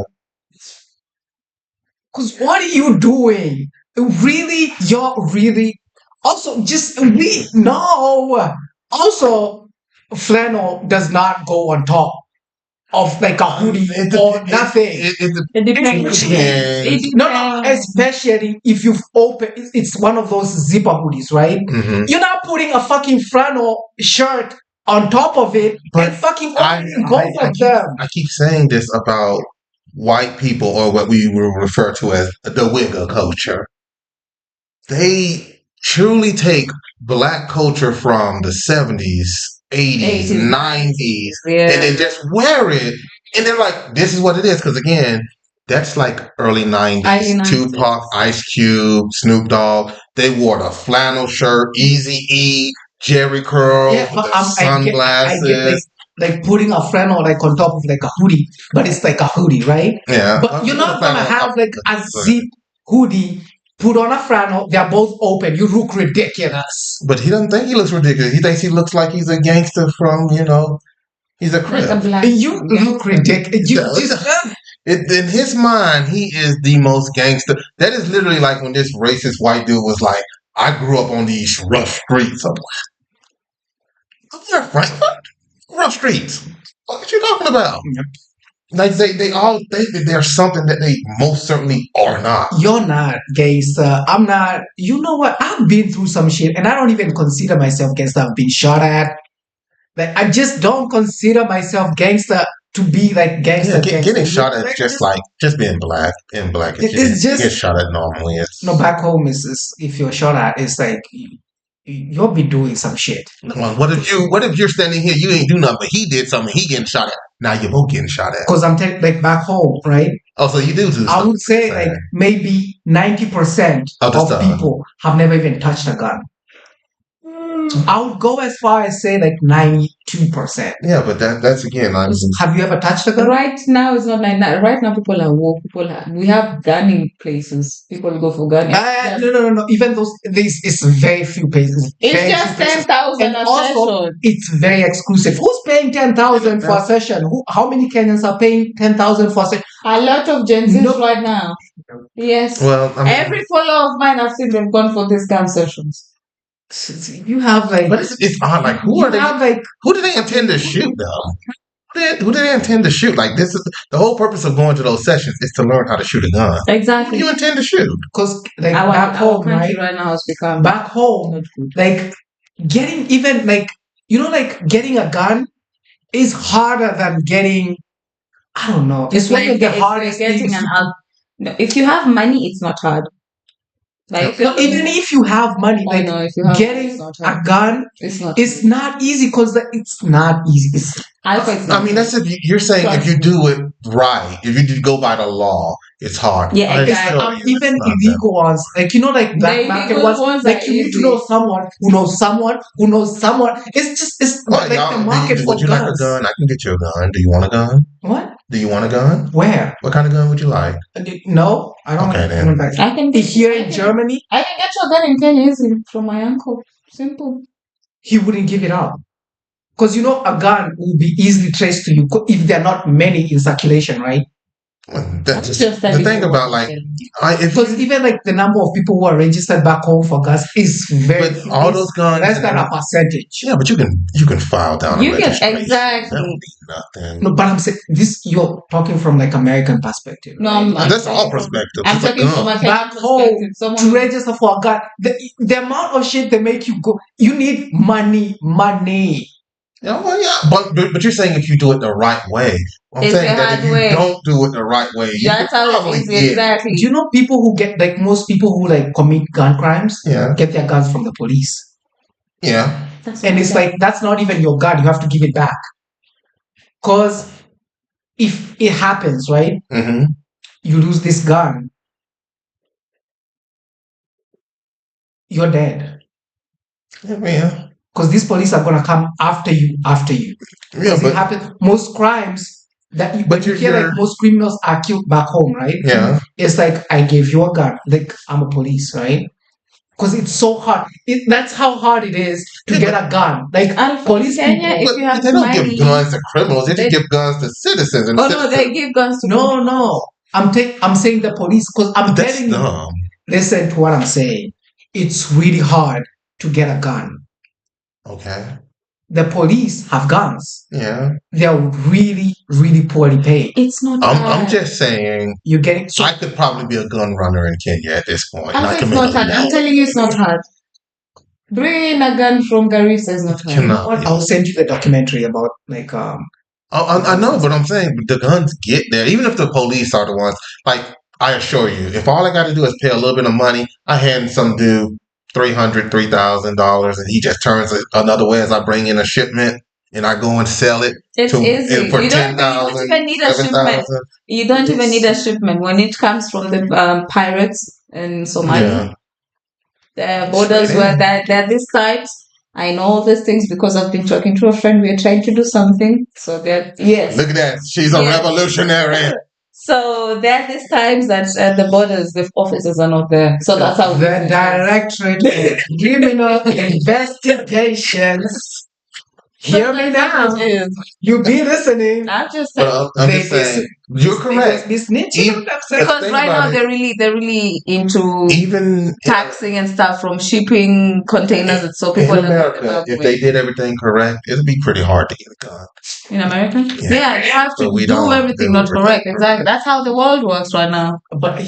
Because what are you doing? Really? You're really also no. Also, flannel does not go on top of like a hoodie or nothing. It depends. No, especially if you've opened. It's one of those zipper hoodies, right? Mm-hmm. You're not putting a fucking flannel shirt on top of it and fucking opening both of them. I keep saying this about white people, or what we will refer to as the wigger culture. They truly take black culture from the 70s, 80s, 90s, and then just wear it. And they're like, this is what it is. Because again, that's like early 90s. Tupac, Ice Cube, Snoop Dogg. They wore the flannel shirt, Eazy-E, Jerry curls, sunglasses. I get like putting a flannel like on top of like a hoodie, but it's like a hoodie, right? Yeah. But you're not gonna have like a zip hoodie. Put on a flannel, they're both open. You look ridiculous. But he doesn't think he looks ridiculous. He thinks he looks like he's a gangster from, he's a crip. You look ridiculous. In his mind, he is the most gangster. That is literally like when this racist white dude was like, I grew up on these rough streets. I'm like, Frankfurt? Rough streets. What are you talking about? Like they all think that they're something that they most certainly are not. You're not gangster. I'm not. You know what? I've been through some shit, and I don't even consider myself gangster. I've been shot at. Like I just don't consider myself gangster to be like gangster. Yeah, getting shot at is just being black in black. It's just get shot at normally. No, back home is if you're shot at, it's like. You'll be doing some shit. Well, what if you're standing here, you ain't do nothing, but he did something, he getting shot at. Now you're both getting shot at. Because I'm like back home, right? Oh, so you do I would say like maybe 90% of people have never even touched a gun. I would go as far as say like 92%. Yeah, but that's again. Have you ever touched a gun? Right now, it's not like that. Right now, people are woke. We have gunning places. People go for gunning. No. Even those, it's very few places. It's just 10,000 a session. It's very exclusive. Who's paying 10,000 for a session? How many Kenyans are paying 10,000 for a session? A lot of Gen Zs right now. Yes. Well, every follower of mine, I've seen them gone for these gun sessions. You have like, but it's odd. Like, who are they? Who do they intend to shoot though? Who do they intend to shoot? Like, this is the whole purpose of going to those sessions is to learn how to shoot a gun. Exactly. Who do you intend to shoot? Because like back home, right now has become back home, like getting even like like getting a gun is harder than getting. I don't know. It's one of the hardest things. If you have money, it's not hard. Like even if you have money, like getting a gun, it's not easy because it's not easy. I mean, that's if you're saying if you do it right, if you go by the law, it's hard. Yeah, exactly. Even illegal ones, like like black market ones, like you need to know someone who knows someone who knows someone. It's like the market for would you guns. Like a gun? I can get you a gun. Do you want a gun? What? Do you want a gun? Where? What kind of gun would you like? No, I don't. Okay, then. I can here in Germany. I can get you a gun in Kenya easily from my uncle. Simple. He wouldn't give it up. Because a gun will be easily traced to you if there are not many in circulation, right? That's just the thing about because even like the number of people who are registered back home for guns is very but all those guns less than a percentage. Yeah, but you can file down. You can exactly. That would be nothing. No, but I'm saying this. You're talking from like American perspective. No, right? That's all perspective. I'm talking from a back home to register for a gun. The amount of shit they make you go. You need money. Yeah, well, yeah, but you're saying if you do it the right way. I'm saying that if you don't do it the right way, that's how it is exactly. Do you know people who get like most people who like commit gun crimes? Yeah. Get their guns from the police. Yeah. And it's like that's not even your gun. You have to give it back. Because if it happens, right? Mm-hmm. You lose this gun, you're dead. Yeah. Because these police are gonna come after you. Yeah, but it happens. Most crimes that you hear like most criminals are killed back home, right? Yeah. It's like I gave you a gun, like I'm a police, right? Because it's so hard. That's how hard it is to get a gun. Like police Kenya, people, if you have they don't money, give guns to criminals. They just give guns to citizens. And no, they give guns to. No. I'm saying the police because I'm telling you. Listen to what I'm saying. It's really hard to get a gun. Okay. The police have guns. Yeah. They're really, really poorly paid. It's not. I'm just saying. You get. I could probably be a gun runner in Kenya at this point. It's not hard. I'm telling you, it's not hard. Bringing a gun from Garissa is not hard. I'll send you the documentary about like. I know, but I'm saying the guns get there. Even if the police are the ones, like I assure you, if all I got to do is pay a little bit of money, I hand some dude $3,000, and he just turns it another way as I bring in a shipment and I go and sell it. It's easy. For you don't even need a shipment. You don't even need a shipment when it comes from the pirates in Somalia. Yeah. The borders where they're these types. I know all these things because I've been talking to a friend. We're trying to do something. So yes. Look at that. She's a revolutionary. So there are these times that the borders, the officers are not there. So that's how the Directorate of Criminal Investigations. Hear me now. You be listening. I'm just saying. I'm just saying. You're correct. Because right now they're really into even taxing and stuff from shipping containers. So people in America, if they did everything correct, it'd be pretty hard to get a gun. In America? Yeah, you have to do everything not correct. Exactly. That's how the world works right now. But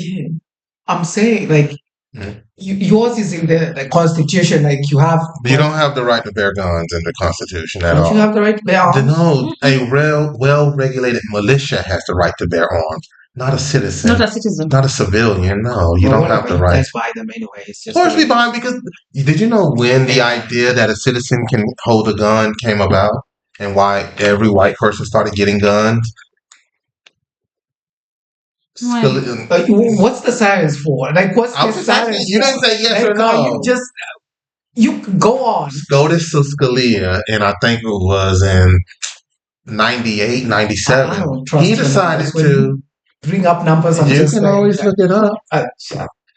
I'm saying like yours is in the Constitution. Like you have. You don't have the right to bear guns in the Constitution at all. Don't you have the right to bear arms? No, a well-regulated militia has the right to bear arms. Not a citizen. Not a citizen. Not a civilian. No, you don't have the right. Let's buy them anyway. Of course we buy them because did you know when the idea that a citizen can hold a gun came about and why every white person started getting guns? What's the science for? Like, what's the science? You didn't say yes or no. You go on. SCOTUS Scalia, and I think it was in 98, 97. He decided to bring up numbers. You can always look it up.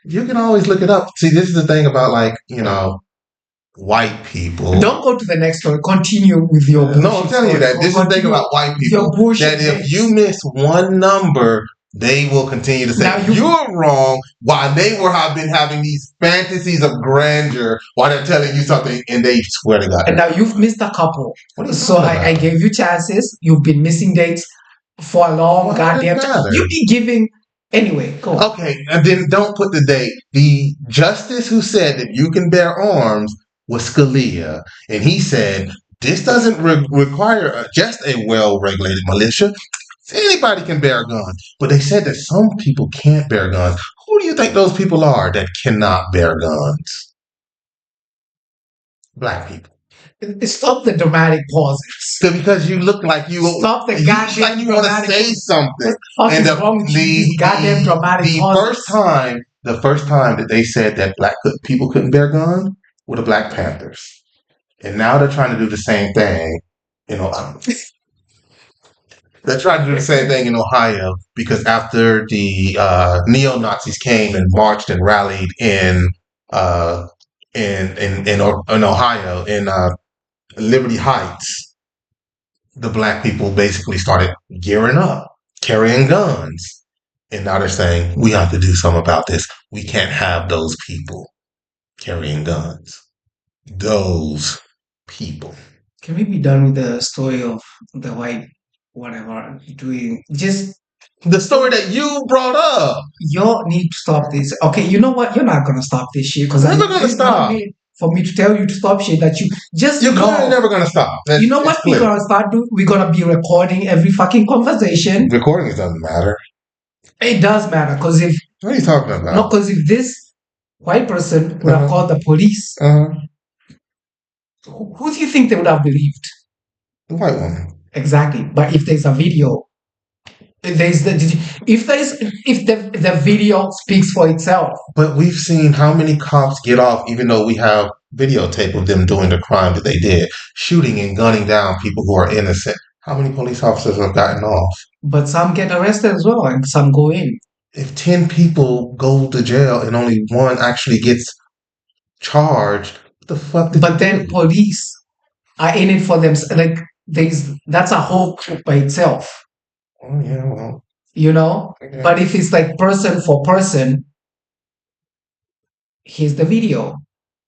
You can always look it up. See, this is the thing about white people. Don't go to the next one. Continue with your bullshit. No, I'm telling you that. This is the thing about white people. That if you miss one number, they will continue to say you're wrong while they have been having these fantasies of grandeur while they're telling you something and they swear to God. And now you've missed a couple. So I gave you chances. You've been missing dates for a long goddamn time. You be giving. Anyway, go on. Okay, and then don't put the date. The justice who said that you can bear arms was Scalia. And he said, this doesn't require just a well-regulated militia. Anybody can bear a gun. But they said that some people can't bear guns. Who do you think those people are that cannot bear guns? Black people. Stop the dramatic pauses. Because you look like you stop the goddamn like you want to say something. What the fuck is wrong with you? These goddamn dramatic pauses. The first time that they said that black people couldn't bear guns were the Black Panthers, and now they're trying to do the same thing. They're trying to do the same thing in Ohio because after the neo-Nazis came and marched and rallied in Ohio in Liberty Heights, the black people basically started gearing up, carrying guns. And now they're saying, we have to do something about this. We can't have those people carrying guns. Those people. Can we be done with the story of the white whatever doing? Just the story that you brought up. You need to stop this. Okay, you know what? You're not gonna stop this shit because I'm never gonna stop. For me to tell you to stop shit that you just you're never gonna stop. You know what we're gonna start doing? We're gonna be recording every fucking conversation. Recording it doesn't matter. It does matter because if what are you talking about? No, because if this white person would have called the police, who do you think they would have believed? The white woman. Exactly. But if there's a video, if the video speaks for itself. But we've seen how many cops get off, even though we have videotape of them doing the crime that they did, shooting and gunning down people who are innocent. How many police officers have gotten off? But some get arrested as well, and some go in. If 10 people go to jail and only one actually gets charged, what the fuck? But then police are in it for them. Like that's a whole by itself. Oh yeah, well, Yeah. But if it's like person for person, here's the video.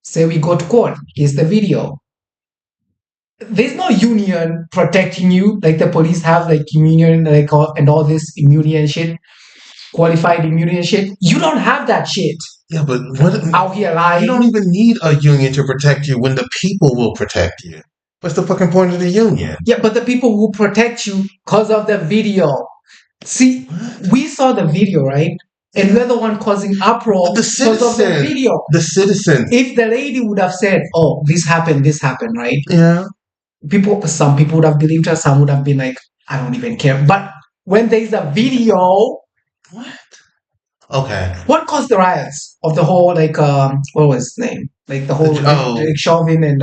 Say we go to court, here's the video. There's no union protecting you like the police have, like union, and all this immunity and shit, qualified immunity and shit. You don't have that shit. Yeah, but out here lying. You don't even need a union to protect you when the people will protect you. What's the fucking point of the union? Yeah, but the people will protect you because of the video. See, we saw the video, right? And we're the one causing uproar because of the video. The citizens. If the lady would have said, "Oh, this happened," right? Yeah. Some people would have believed her. Some would have been like, "I don't even care." But when there's a video, what? Okay. What caused the riots of the whole what was his name? Like the whole Derek Chauvin and.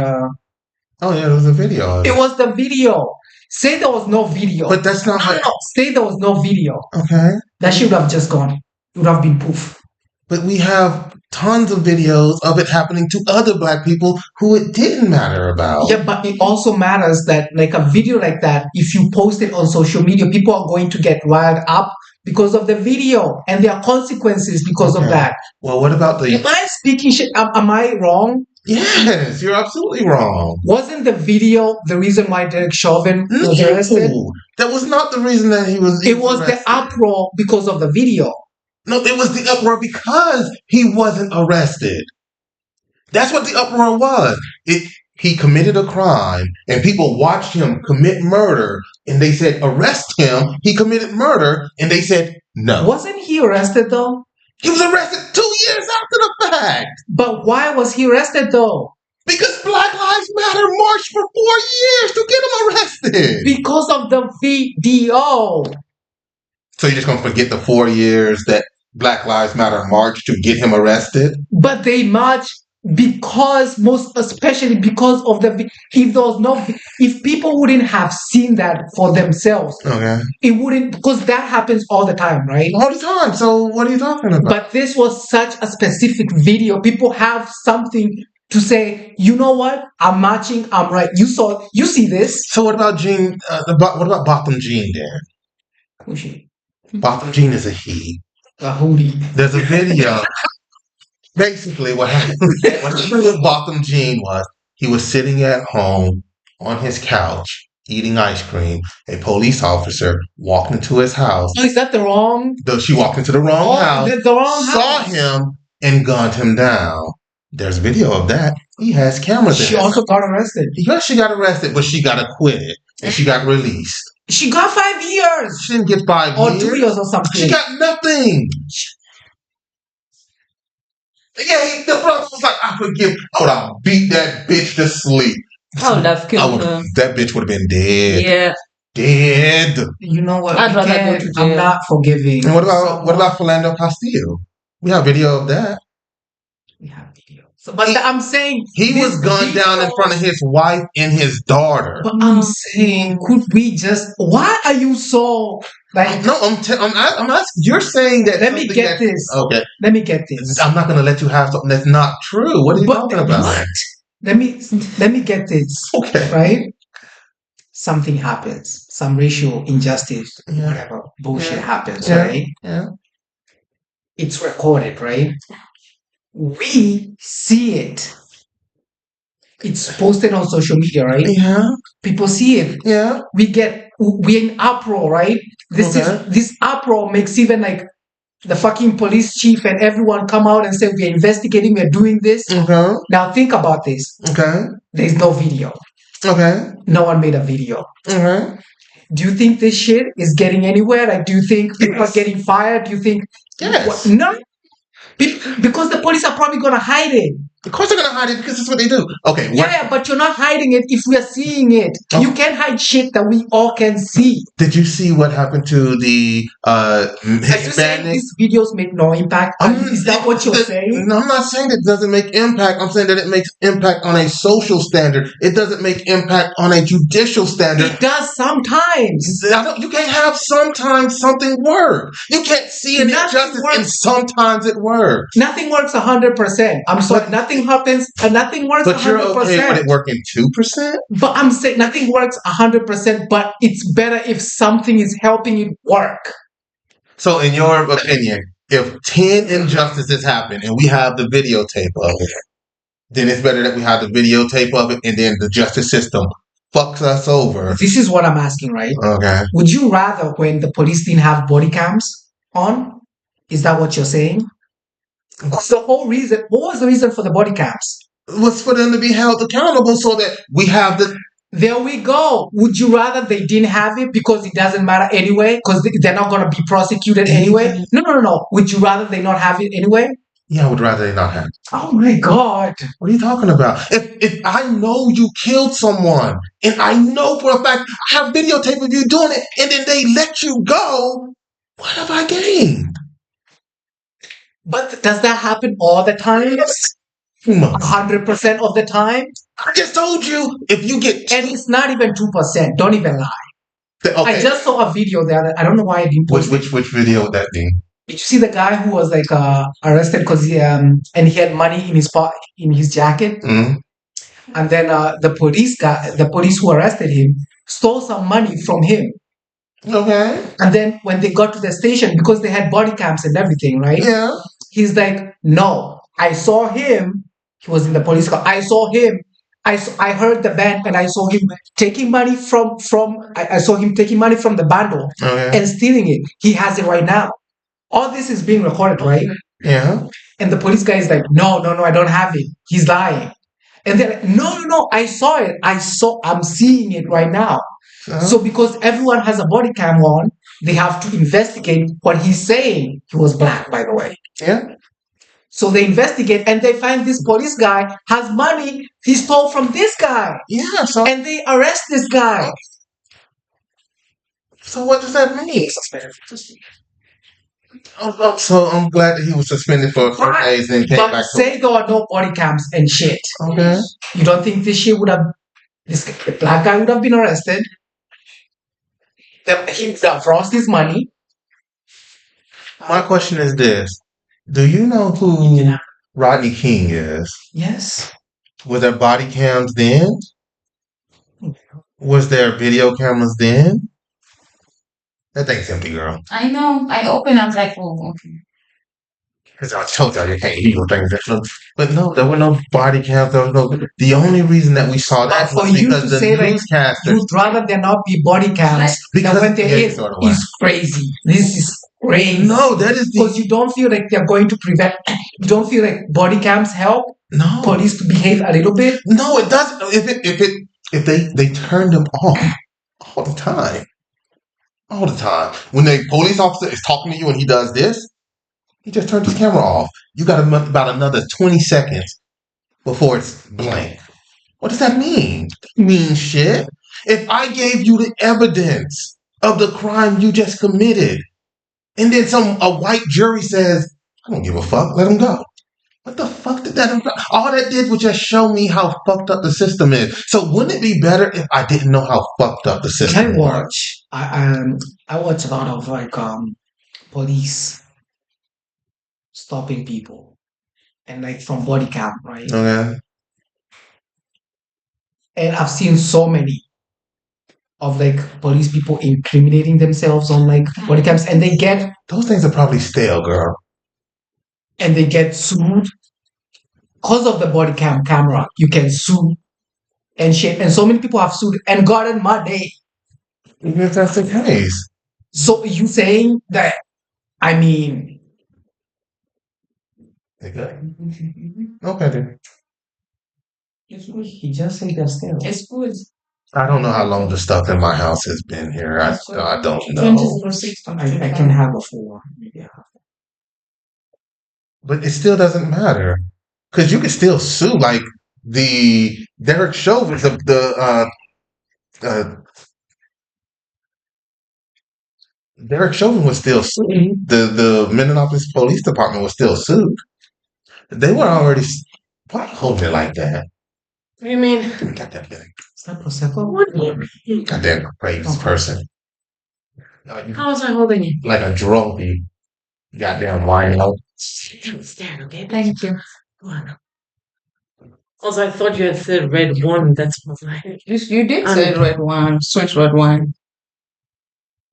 Oh yeah, there was a video. It was the video. Say there was no video. But that's not how... No. Say there was no video. Okay. That should have just gone. It would have been poof. But we have tons of videos of it happening to other black people who it didn't matter about. Yeah, but it also matters that like a video like that, if you post it on social media, people are going to get riled up because of the video, and there are consequences because of that. Well, what about the... Am I speaking shit? Am I wrong? Yes, you're absolutely wrong. Wasn't the video the reason why Derek Chauvin was arrested? That was not the reason that he was It was arrested. The uproar because of the video. No, it was the uproar because he wasn't arrested. That's what the uproar was. He committed a crime, and people watched him commit murder, and they said, arrest him. He committed murder, and they said, no. Wasn't he arrested, though? He was arrested 2 years after the fact. But why was he arrested, though? Because Black Lives Matter marched for 4 years to get him arrested. Because of the video. So you're just going to forget the 4 years that Black Lives Matter marched to get him arrested? But they marched because, most especially because of the... If people wouldn't have seen that for themselves, it wouldn't... Because that happens all the time, right? All the time. So what are you talking about? But this was such a specific video. People have something to say, you know what? I'm marching. I'm right. You see this. So what about Jean? What about Botham Jean then? Who's she? Botham Jean is a he. A hoodie. There's a video. Basically, what happened with Botham Jean was he was sitting at home on his couch eating ice cream. A police officer walked into his house. Oh, is that the wrong? She walked into the wrong house. The wrong saw house. him and gunned him down. There's video of that. He has cameras. She also got arrested. Yes, she got arrested, but she got acquitted and she got released. She got 5 years. She didn't get 5 or years. 2 years or something. She got nothing. Yeah, the brother was like, I forgive. I would have beat that bitch to sleep. I would have killed her. That bitch would have been dead. Yeah. Dead. You know what? I'd rather go to jail. I'm not forgiving. And what about Philando Castillo? We have video of that. We have video. So, but I'm saying he was gunned down in front of his wife and his daughter. But I'm saying, could we just? Why are you so like? No, I'm asking. You're saying that. Let me get this. Okay. Let me get this. I'm not going to let you have something that's not true. What are you talking about? What? Let me get this. Okay. Right. Something happens. Some racial injustice, whatever bullshit happens. Right. Yeah. It's recorded, right? We see it. It's posted on social media, right? Yeah. People see it. Yeah. We're in uproar, right? This uproar makes even like the fucking police chief and everyone come out and say we're investigating, we're doing this. Okay. Now think about this. Okay. There's no video. Okay. No one made a video. Okay. Do you think this shit is getting anywhere? Like, do you think people are getting fired? Do you think? Yes. No. Because the police are probably going to hide it. Of course they're going to hide it because that's what they do. Okay. Yeah, but you're not hiding it if we are seeing it. Oh. You can't hide shit that we all can see. Did you see what happened to the Hispanic? Are you saying these videos make no impact? Is that what you're saying? No, I'm not saying it doesn't make impact. I'm saying that it makes impact on a social standard. It doesn't make impact on a judicial standard. It does sometimes. You can't have sometimes something work. You can't see an injustice and sometimes it works. Nothing works 100%. I'm sorry, nothing happens and nothing works 100%. But you're okay with it working 2%? But I'm saying nothing works 100%, but it's better if something is helping it work. So in your opinion, if 10 injustices happen and we have the videotape of it, then it's better that we have the videotape of it and then the justice system fucks us over. This is what I'm asking, right? Okay. Would you rather when the police didn't have body cams on? Is that what you're saying? What's the whole reason? What was the reason for the body cams? It was for them to be held accountable so that we have the... There we go. Would you rather they didn't have it because it doesn't matter anyway? Because they're not going to be prosecuted anyway? No. Would you rather they not have it anyway? Yeah, I would rather they not have it. Oh my God. What are you talking about? If I know you killed someone and I know for a fact I have videotape of you doing it and then they let you go, what have I gained? But does that happen all the time? 100% of the time? I just told you, if you get... And it's not even 2%. Don't even lie. Okay. I just saw a video there. I don't know why I didn't post it. Which video would that be? Did you see the guy who was like arrested because he and he had money in his jacket? Mm-hmm. And then the police who arrested him stole some money from him. Okay. And then when they got to the station, because they had body cams and everything, right? Yeah. He's like, no, I saw him. He was in the police car. I saw him. I heard the band and I saw him taking money I saw him taking money from the bundle and stealing it. He has it right now. All this is being recorded, right? Yeah. And the police guy is like, no, I don't have it. He's lying. And they're like, no, I saw it. I'm seeing it right now. So because everyone has a body cam on, they have to investigate what he's saying. He was black, by the way. Yeah. So they investigate and they find this police guy has money he stole from this guy. Yeah. And they arrest this guy. So what does that mean? So I'm glad that he was suspended for 4 days and came back. Say there are no body cams and shit. Okay. You don't think this black guy would have been arrested? He would have lost his money. My question is this. Do you know who Rodney King is? Yes. Was there body cams then? Was there video cameras then? That thing's empty, girl. I know. I opened. I was like, oh, okay. Because I told you can't use things. But no, there were no body cams. There was no. The only reason that we saw that was because the newscasters. You'd rather there not be body cams because when there is crazy. This is crazy. No, that is because you don't feel like they're going to prevent. You don't feel like body cams help. No. Police to behave a little bit. No, it doesn't. If they turn them off all the time. All the time. When the police officer is talking to you and he does this, he just turned his camera off. You got about another 20 seconds before it's blank. What does that mean? It means shit. If I gave you the evidence of the crime you just committed, and then a white jury says, I don't give a fuck, let him go. What the fuck did that imply? All that did was just show me how fucked up the system is. So wouldn't it be better if I didn't know how fucked up the system was? I watch a lot of police stopping people and from body cam, right? Okay. And I've seen so many of police people incriminating themselves on body cams, and those things are probably stale, girl. And they get sued because of the body camera. You can sue and shit, and so many people have sued and gotten money. Even if that's the case. So you saying that? I mean, okay, then. It's good. He just said that's stale. It's good. I don't know how long the stuff in my house has been here. I don't know. I can have a 4. Yeah. But it still doesn't matter. Because you can still sue. Like the Derek Chauvin, Derek Chauvin was still sued. The Minneapolis Police Department was still sued. They were already. Why hold it like that? What do you mean? Got that feeling. Is that Prosecco? Goddamn crazy person. How was I holding you? Like a drunkey. Goddamn wino. Stand, okay? Thank you. Go on. Also, I thought you had said red one. That's what I. You did say red wine, Swiss red wine.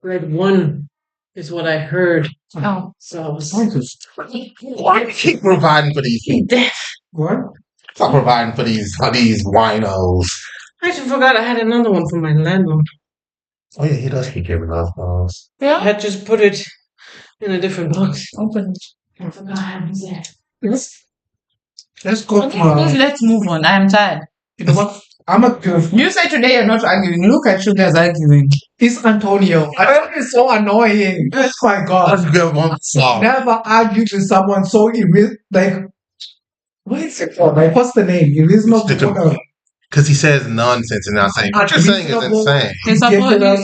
Red one is what I heard. Oh. So I was. Why do you keep providing for these people? What? Stop providing for these winos. I actually forgot I had another one for my landlord. Oh yeah, he does keep giving us those. Yeah. I had just put it in a different box. Open it. I forgot I was there. Yes. Let's go. Please, let's move on. I'm tired. You know what? I'm a good. You say today you're not arguing. Look at you guys arguing. It's Antonio. Antonio is so annoying. Oh my God. Let's get one song. Never argued with someone so what is it called? What's the name? Irreasonable. Because he says nonsense and not saying what you're saying is insane.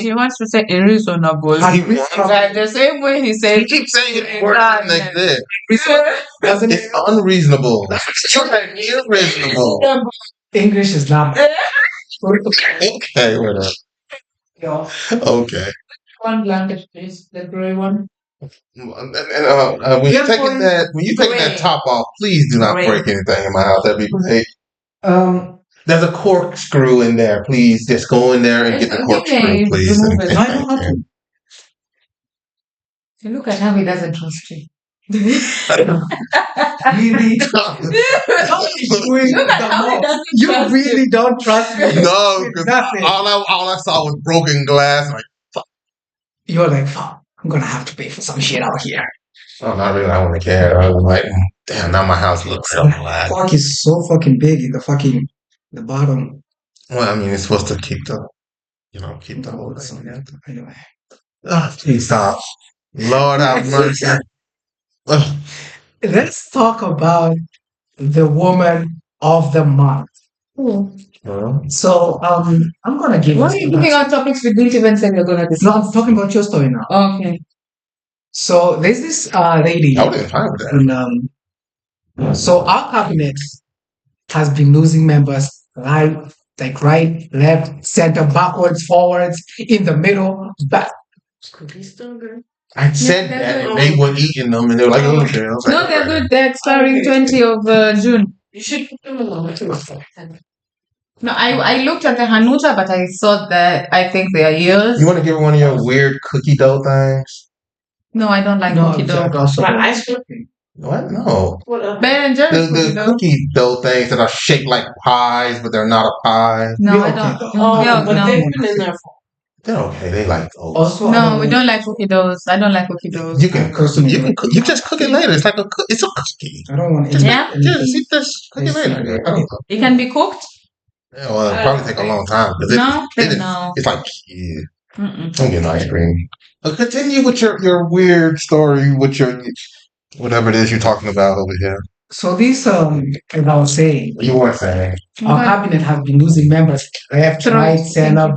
He wants to say unreasonable. Like the same way he says. He keeps saying it worse than like this. It's unreasonable. You're irreasonable. English is not. Okay, whatever. Yeah. Okay. One blanket, please. The gray one. When you're taking that top off, please do not break anything in my house. That'd be great. There's a corkscrew in there. Please just go in there and get the corkscrew, please. You look at how he doesn't trust you. Really? You really don't trust me. No, because all I saw was broken glass. Like, you're like, fuck, I'm gonna have to pay for some shit out here. Oh, not really. I wouldn't care. I was like, damn, now my house looks so black. Fuck is so fucking big in the bottom. Well, I mean, it's supposed to keep the whole thing. Anyway. Please stop. Lord have mercy. Let's talk about the woman of the month. So, I'm gonna give. Why are you picking out topics we didn't even say we're gonna discuss? No, I'm talking about your story now. Okay. So there's this lady. I didn't find that. So our cabinet has been losing members right, left, center, backwards, forwards, in the middle, back. Cookies still good? I said that and they were eating them and they were like, oh, okay. No, they're good. They're expiring 20 of June. You should put them along. No, I looked at the Hanuta, but I thought that I think they are yours. You want to give her one of your weird cookie dough things? No, I don't like cookie dough. Ice cream? What? No. Ben and Jerry's the cookie dough things that are shaped like pies, but they're not a pie. No, I don't. But they've been in there for. They're okay. They like those. Also, no, we don't like cookie doughs. I don't like cookie doughs. You can cook. You just cook it later. It's like it's a cookie. I don't want to. Just cook it later. It can be cooked. Yeah, well, it'll probably take a long time. No. It's like I'm getting ice cream. Continue with your weird story with your whatever it is you're talking about over here. So this, as I was saying, You were saying our cabinet have been losing members left, right, center.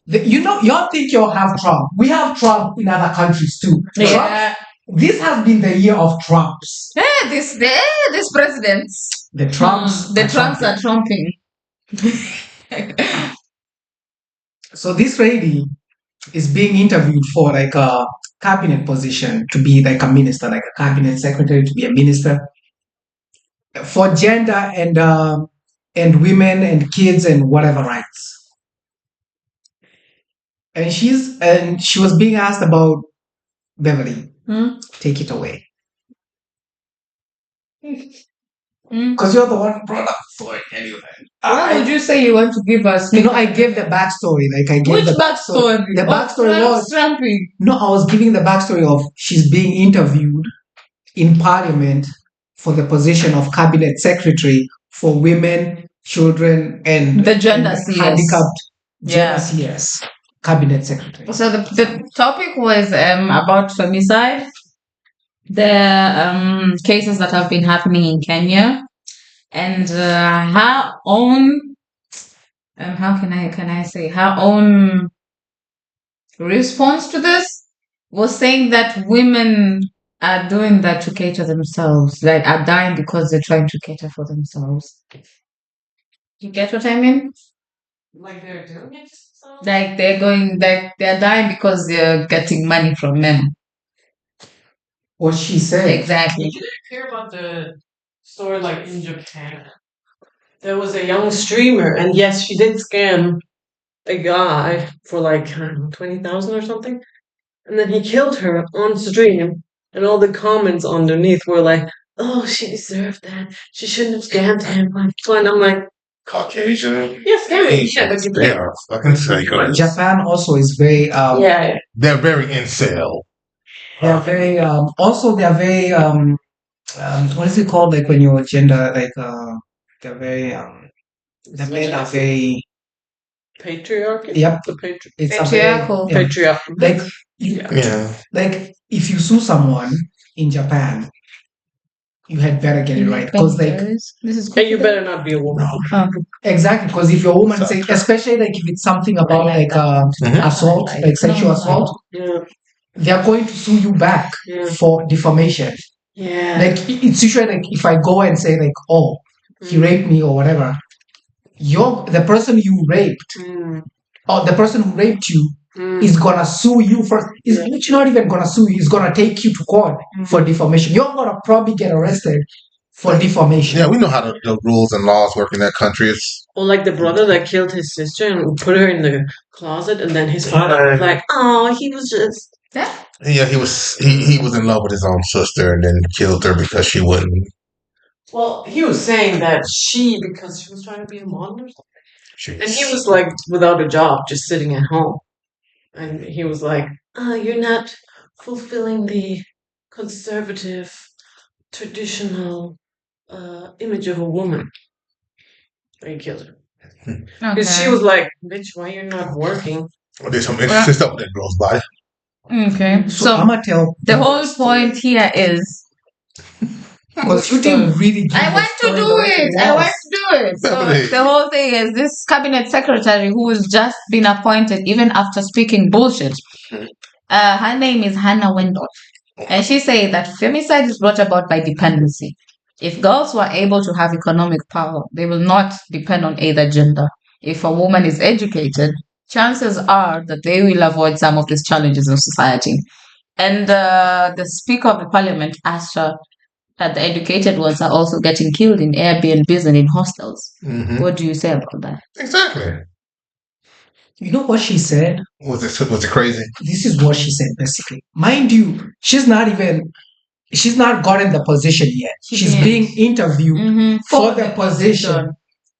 Y'all think y'all have Trump. We have Trump in other countries too. Yeah. This has been the year of Trumps. Yeah, this presidents. The Trumps. The Trumps are trumping. So this lady is being interviewed for like a cabinet position to be like a minister, like a cabinet secretary to be a minister for gender and women and kids and whatever rights. And she was being asked about Beverly. Take it away. Because you're the one who brought up the story anyway. Why would you say you want to give us? I gave the backstory. Like I gave Which backstory? The backstory was Trumping. No, I was giving the backstory of she's being interviewed in Parliament for the position of cabinet secretary for women, children, and the gender CS. Handicapped gender CS cabinet secretary. So the topic was about femicide. The cases that have been happening in Kenya, and her own how can I say her own response to this was saying that women are doing that to cater themselves, like are dying because they're trying to cater for themselves. You get what I mean? Like they're doing it? Like they're dying because they're getting money from men. What she said. Exactly. Did you hear about the story like in Japan? There was a young streamer, and yes, she did scam a guy for like 20,000 or something, and then he killed her on stream, and all the comments underneath were like, "Oh, she deserved that. She shouldn't have scammed him." And I'm like, Caucasian. yes, scamming. Yeah, but They are fucking psychos. Japan also is very yeah. They're very incel. They're very also they're very what is it called, like when you're gender, like they're very the men are very patriarchal. Yep. It's patriarchal. Patriarchal. Like Yeah. Like if you sue someone in Japan, you had better get it right, because like this is and you better not be a woman. Exactly, because if you're a woman, say, especially like if it's something about like assault, like sexual assault, they're going to sue you back for defamation. Yeah. Like it's usually like if I go and say like, oh, he raped me or whatever, the person you raped or the person who raped you is gonna sue you first. He's not even gonna sue you. He's gonna take you to court for defamation. You're gonna probably get arrested for defamation. Yeah, we know how the rules and laws work in that country. It's or like the brother that killed his sister and put her in the closet, and then his father was like, "Oh, he was just." Yeah, he was in love with his own sister and then killed her because she wouldn't. Well, he was saying that because she was trying to be a model or something, and he was like without a job, just sitting at home, and he was like, "You're not fulfilling the conservative, traditional image of a woman." And he killed her. Because she was like, "Bitch, why you're not working?" Well, there's some interesting stuff that girls buy. Okay, so I'm gonna tell the whole point here is because you didn't really. I want to do it. So the whole thing is this cabinet secretary who has just been appointed, even after speaking bullshit. Her name is Hannah Wendell, and she said that femicide is brought about by dependency. If girls were able to have economic power, they will not depend on either gender. If a woman is educated, chances are that they will avoid some of these challenges in society. And the Speaker of the Parliament asked her that the educated ones are also getting killed in Airbnbs and in hostels. What do you say about that? Exactly. You know what she said? Was it crazy? This is what she said, basically. Mind you, she's not gotten the position yet. She's being interviewed for the position.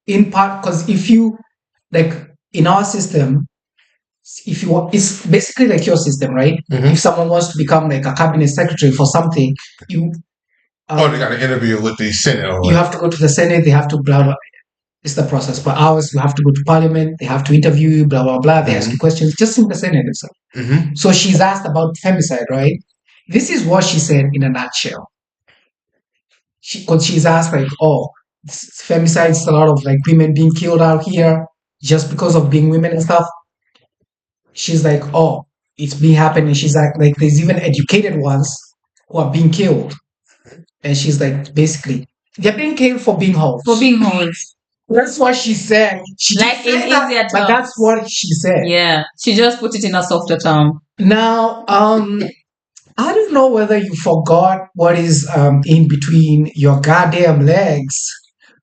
In part, because if you, like, in our system, it's basically like your system, right? If someone wants to become like a cabinet secretary for something, they got an interview with the Senate. You have to go to the Senate. They have to blah blah. It's the process. For ours, you have to go to parliament, they have to interview you, blah, blah, blah. They ask you questions, just in the Senate itself. So she's asked about femicide, right? This is what she said in a nutshell. Because she's asked, like, oh, femicide is a lot of like women being killed out here just because of being women and stuff. She's like, oh, it's been happening. She's like there's even educated ones who are being killed. And she's like, basically, they're being killed for being hoes. For being hoes. That's what she said. She like in that, easier terms. But that's what she said. Yeah. She just put it in a softer term. Now, I don't know whether you forgot what is in between your goddamn legs.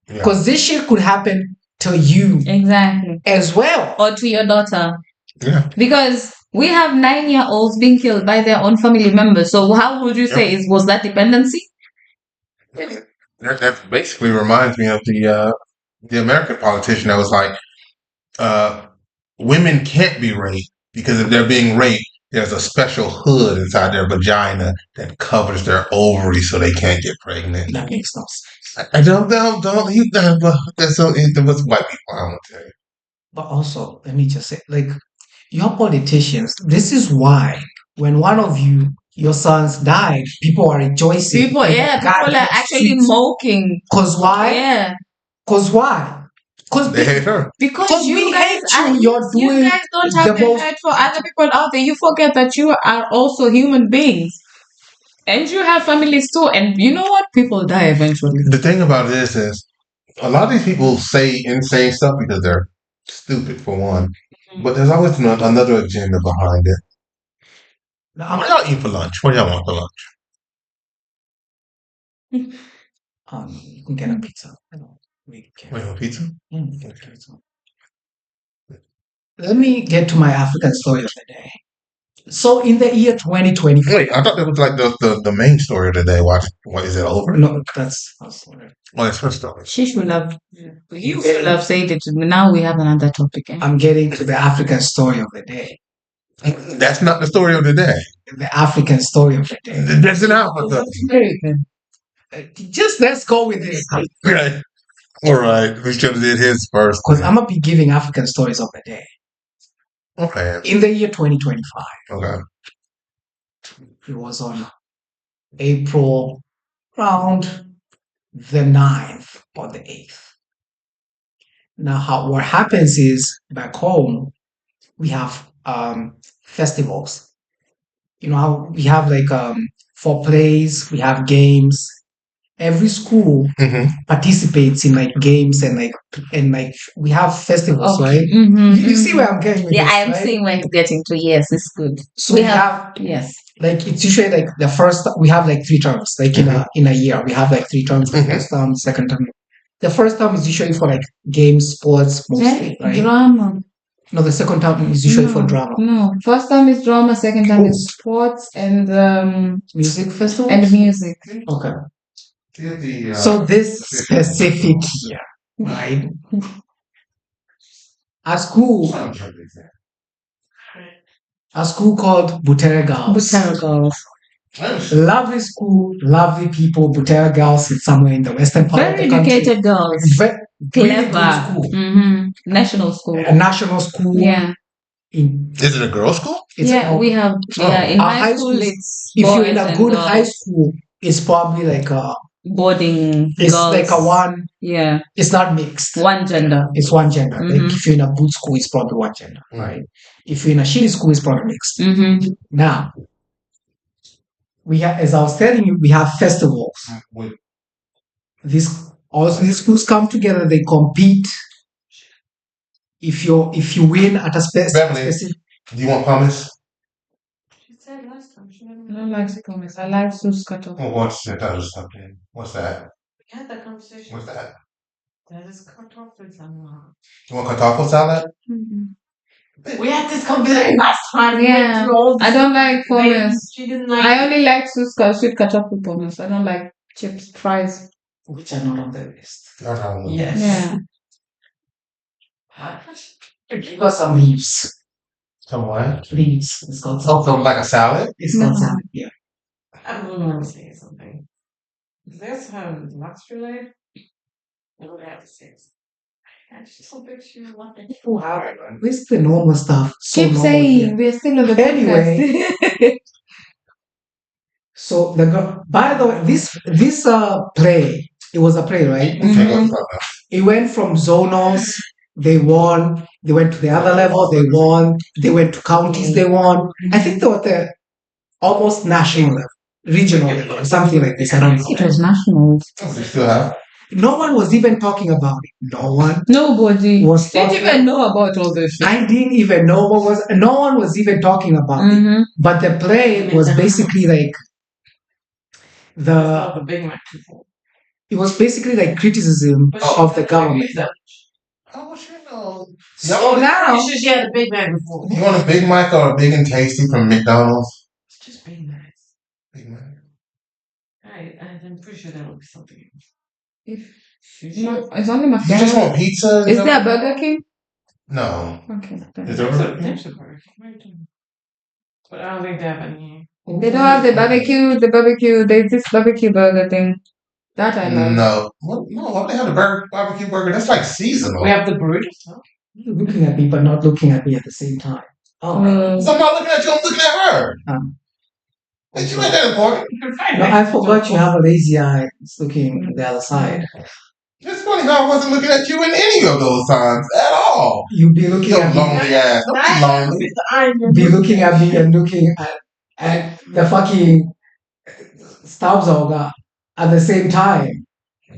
Because this shit could happen to you. Exactly. As well. Or to your daughter. Yeah. Because we have 9-year-olds being killed by their own family members. So how would you say was that dependency? That basically reminds me of the American politician that was like, women can't be raped because if they're being raped, there's a special hood inside their vagina that covers their ovaries so they can't get pregnant. That makes no sense. I don't you that's so it was white people, I don't tell you. But also, let me just say, like, your politicians, this is why when one of your sons died, people are rejoicing. People are actually mocking. Cause why? Yeah. Cause why? Because they hate her. Because you guys don't have the hate for other people out there. You forget that you are also human beings. And you have families too. And you know what? People die eventually. The thing about this is a lot of these people say insane stuff because they're stupid for one. But there's always another agenda behind it. What y'all eat for lunch? What y'all want for lunch? You can get a pizza. Wait, a pizza? Let me get to my African story of the day. So in the year 2024. Wait, I thought that was like the main story of the day. What is it over? No, that's her story. Oh, that's her story. You should have said it. Now we have another topic. I'm getting to the African story of the day. That's not the story of the day. The African story of the day. That's an Africa. Just let's go with it. Okay. All right. We should have did his first. Because I'm going to be giving African stories of the day. Okay. In the year 2025. Okay. It was on April around the 9th or the 8th. Now, what happens is back home, we have festivals. You know how we have like for plays, we have games. Every school participates in like games and like we have festivals, right? You see where I'm getting with this, I'm right? Seeing where you're getting to. Yes, it's good. So we have yes. Like it's usually like the first we have like 3 terms. Like in a year, we have like 3 terms. The first term, second term. The first term is usually for like games, sports, mostly, right? Drama. No, the second term is usually for drama. No, first term is drama, second term is sports and music festival and music. Okay. So this specific year, right? A school called Butere Girls. Butere Girls. Lovely school, lovely people. Butere Girls is somewhere in the western part of the country. Very educated girls. Clever school. National school. A national school. Yeah. Is it a girls' school? We have. In high school, it's if you're in a good high school, it's probably like a boarding. It's girls. like a one. Yeah. It's not mixed. One gender. It's one gender. Like if you're in a good school, it's probably one gender, right? If you're in a shitty school, it's probably mixed. Now, we have, as I was telling you, we have festivals. These schools come together. They compete. If you win at a specific. Do you want pumice? She said last time she don't like pumice. I like sauce cutoff. Oh, what's that other stuff then? What's that? We had that conversation. What's that? That is kartoffel salad. You want kartoffel salad? We had this conversation last time. Yeah. I don't like pumice. She didn't like. I only like sweet cutoffel pumice. I don't like chips, fries. Which are not on the list. Not on the Yes. Yeah. Give us some leaves. Some what? Leaves. It's called something like a salad? It's called salad, yeah. I want to say something. Is there some luxury life? I would have to say Where's the normal stuff? So Keep normal saying here. we're still on the Anyway. podcast. So the girl, by the way, this play, it was a play, right? It went from zonals, they won. They went to the other level, they won. They went to counties, they won. I think they were the almost national level, regional level, or something like this. I don't know. It was national. Oh, they still have. No one was even talking about it. No one. Nobody was didn't talking. even know about all this shit. I didn't even know what was. No one was even talking about it. But the play was basically like the Big Mac. it was basically like criticism of the government. Oh, you know. So now she had a Big Mac before. You want a Big Mac or a Big and Tasty from McDonald's? It's just Big Macs. Big Mac. I'm pretty sure that will be something else. It's only You just want pizza? Is there a Burger King? No. Okay. Is there a Burger King? There's a Burger King. But I don't think they have any. They don't have the barbecue. There's this barbecue burger thing. That I love. No. No, they have the barbecue burger. That's like seasonal. We have the burritos. You're looking at me, but not looking at me at the same time. Oh. So I'm not looking at you, I'm looking at her. But you ain't that important. No, I forgot you have a lazy eye. It's looking at the other side. It's funny how I wasn't looking at you in any of those times at all. You be looking Your at lonely me. ass. Don't be lonely. Be looking at me and looking at the fucking Staubsauger at the same time.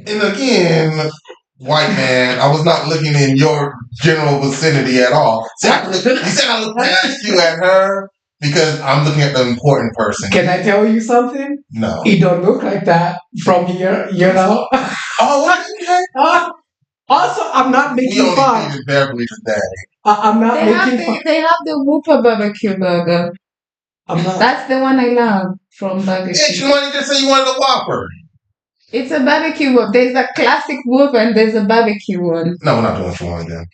And again, white man, I was not looking in your general vicinity at all. See, you said I looked past you at her because I'm looking at the important person. Can I tell you something? No. It don't look like that from here, you know? Oh, what did you say? Also, I'm not making fun. We only Beverly today. I'm not making fun. They have the Whopper barbecue burger. I'm not. That's the one I love from Burger Yeah, King. you wanted to say you wanted a Whopper. It's a barbecue one. There's a classic Whopper and there's a barbecue one. No, we're not doing what you want then.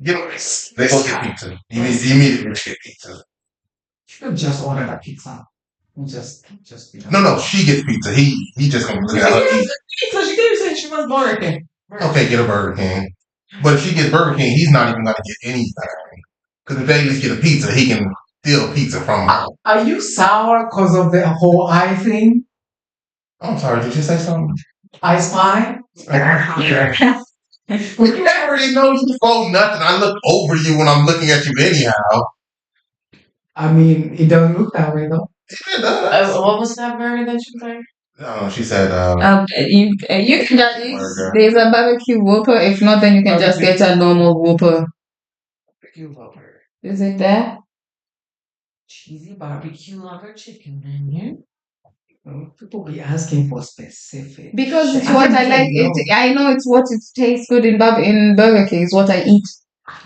Get away. They go get pizza. You immediately get pizza. You could just order a pizza. Just No, she gets pizza. He just gonna look at her eat. So she keeps saying she wants Burger King. Okay, get a Burger King. But if she gets Burger King, he's not even gonna get anything. Because if they at least get a pizza, he can steal pizza from her. Are you sour because of the whole eye thing? I'm sorry, did you say something? I spy? You already know you fold nothing. I look over you when I'm looking at you anyhow. I mean, it doesn't look that way though. It does. What was that burger that you like? No, she said, You can just eat. There's a barbecue Whopper. If not, then you can just get a normal Whopper. Barbecue Whopper. Is it there? Cheesy barbecue Whopper chicken menu. People be asking for specific. Because it's what I like. I know it's what it tastes good in Burger King. It's what I eat.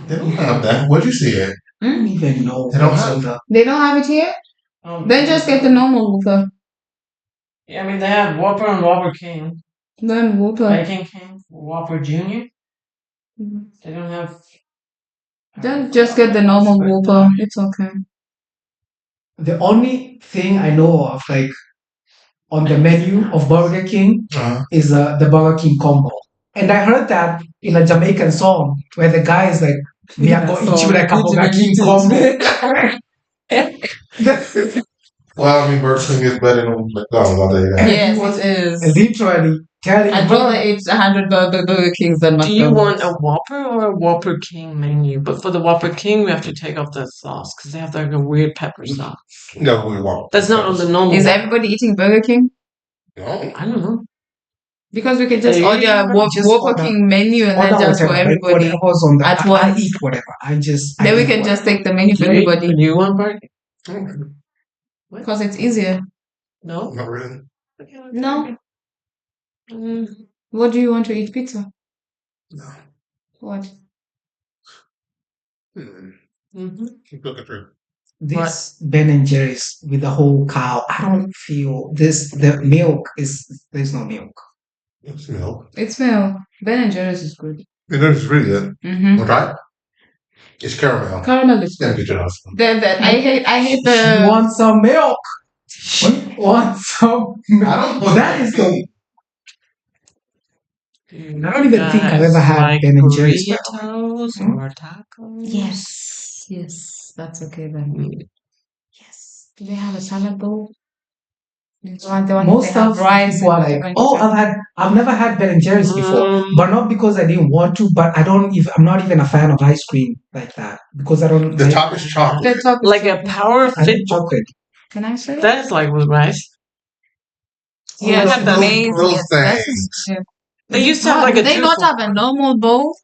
they don't have that. Where'd you see it? I don't even know. They don't have that. They don't have it here? Then just get the normal Whopper. Yeah, I mean, they have Whopper and Whopper King. Then Whopper. Bacon King, Whopper Jr. They don't have. Then just get the normal Whopper. It's okay. The only thing I know of, like, on the menu of Burger King is the Burger King combo. And I heard that in a Jamaican song where the guy is like, "We are going to eat you like a Burger King combo." Well, I mean, Burger King is better than McDonald's, I'll tell you that. Yes, it is. Literally telling I'd rather eat 100 Burger Kings than McDonald's. Do you want a Whopper or a Whopper King menu? But for the Whopper King, we have to take off the sauce because they have like a weird pepper sauce. No, we won't. That's not on the normal. Is everybody eating Burger King? No. I don't know. Because we can just order a Whopper King menu and then just for everybody at once. I eat whatever. Then we can just take the menu for everybody. Do you want Burger King? Because it's easier. No? Not really. No. What do you want to eat? Pizza? No. What? Keep looking through. This Ben and Jerry's with the whole cow, I don't feel this. The milk there's no milk. It's milk. It's milk. Ben and Jerry's is good. It is really good. Mm-hmm. Right? It's caramel. Caramel is Yeah, good. good job. I hate the. She wants some milk. She wants some milk. I don't. That is the. I don't even think I've ever had like Ben and Jerry's. burritos or tacos. Yes, that's okay then. Yes. Do they have a salad bowl? Most of rice people are like, oh, I've never had Ben and Jerry's before, but not because I didn't want to, but I'm not even a fan of ice cream like that because I don't. The top is chocolate. Like a power I fit. like chocolate. Can I say That is like with rice. Yeah, I had that. Those things. They used to have like do a they not two-for- have a normal bowl?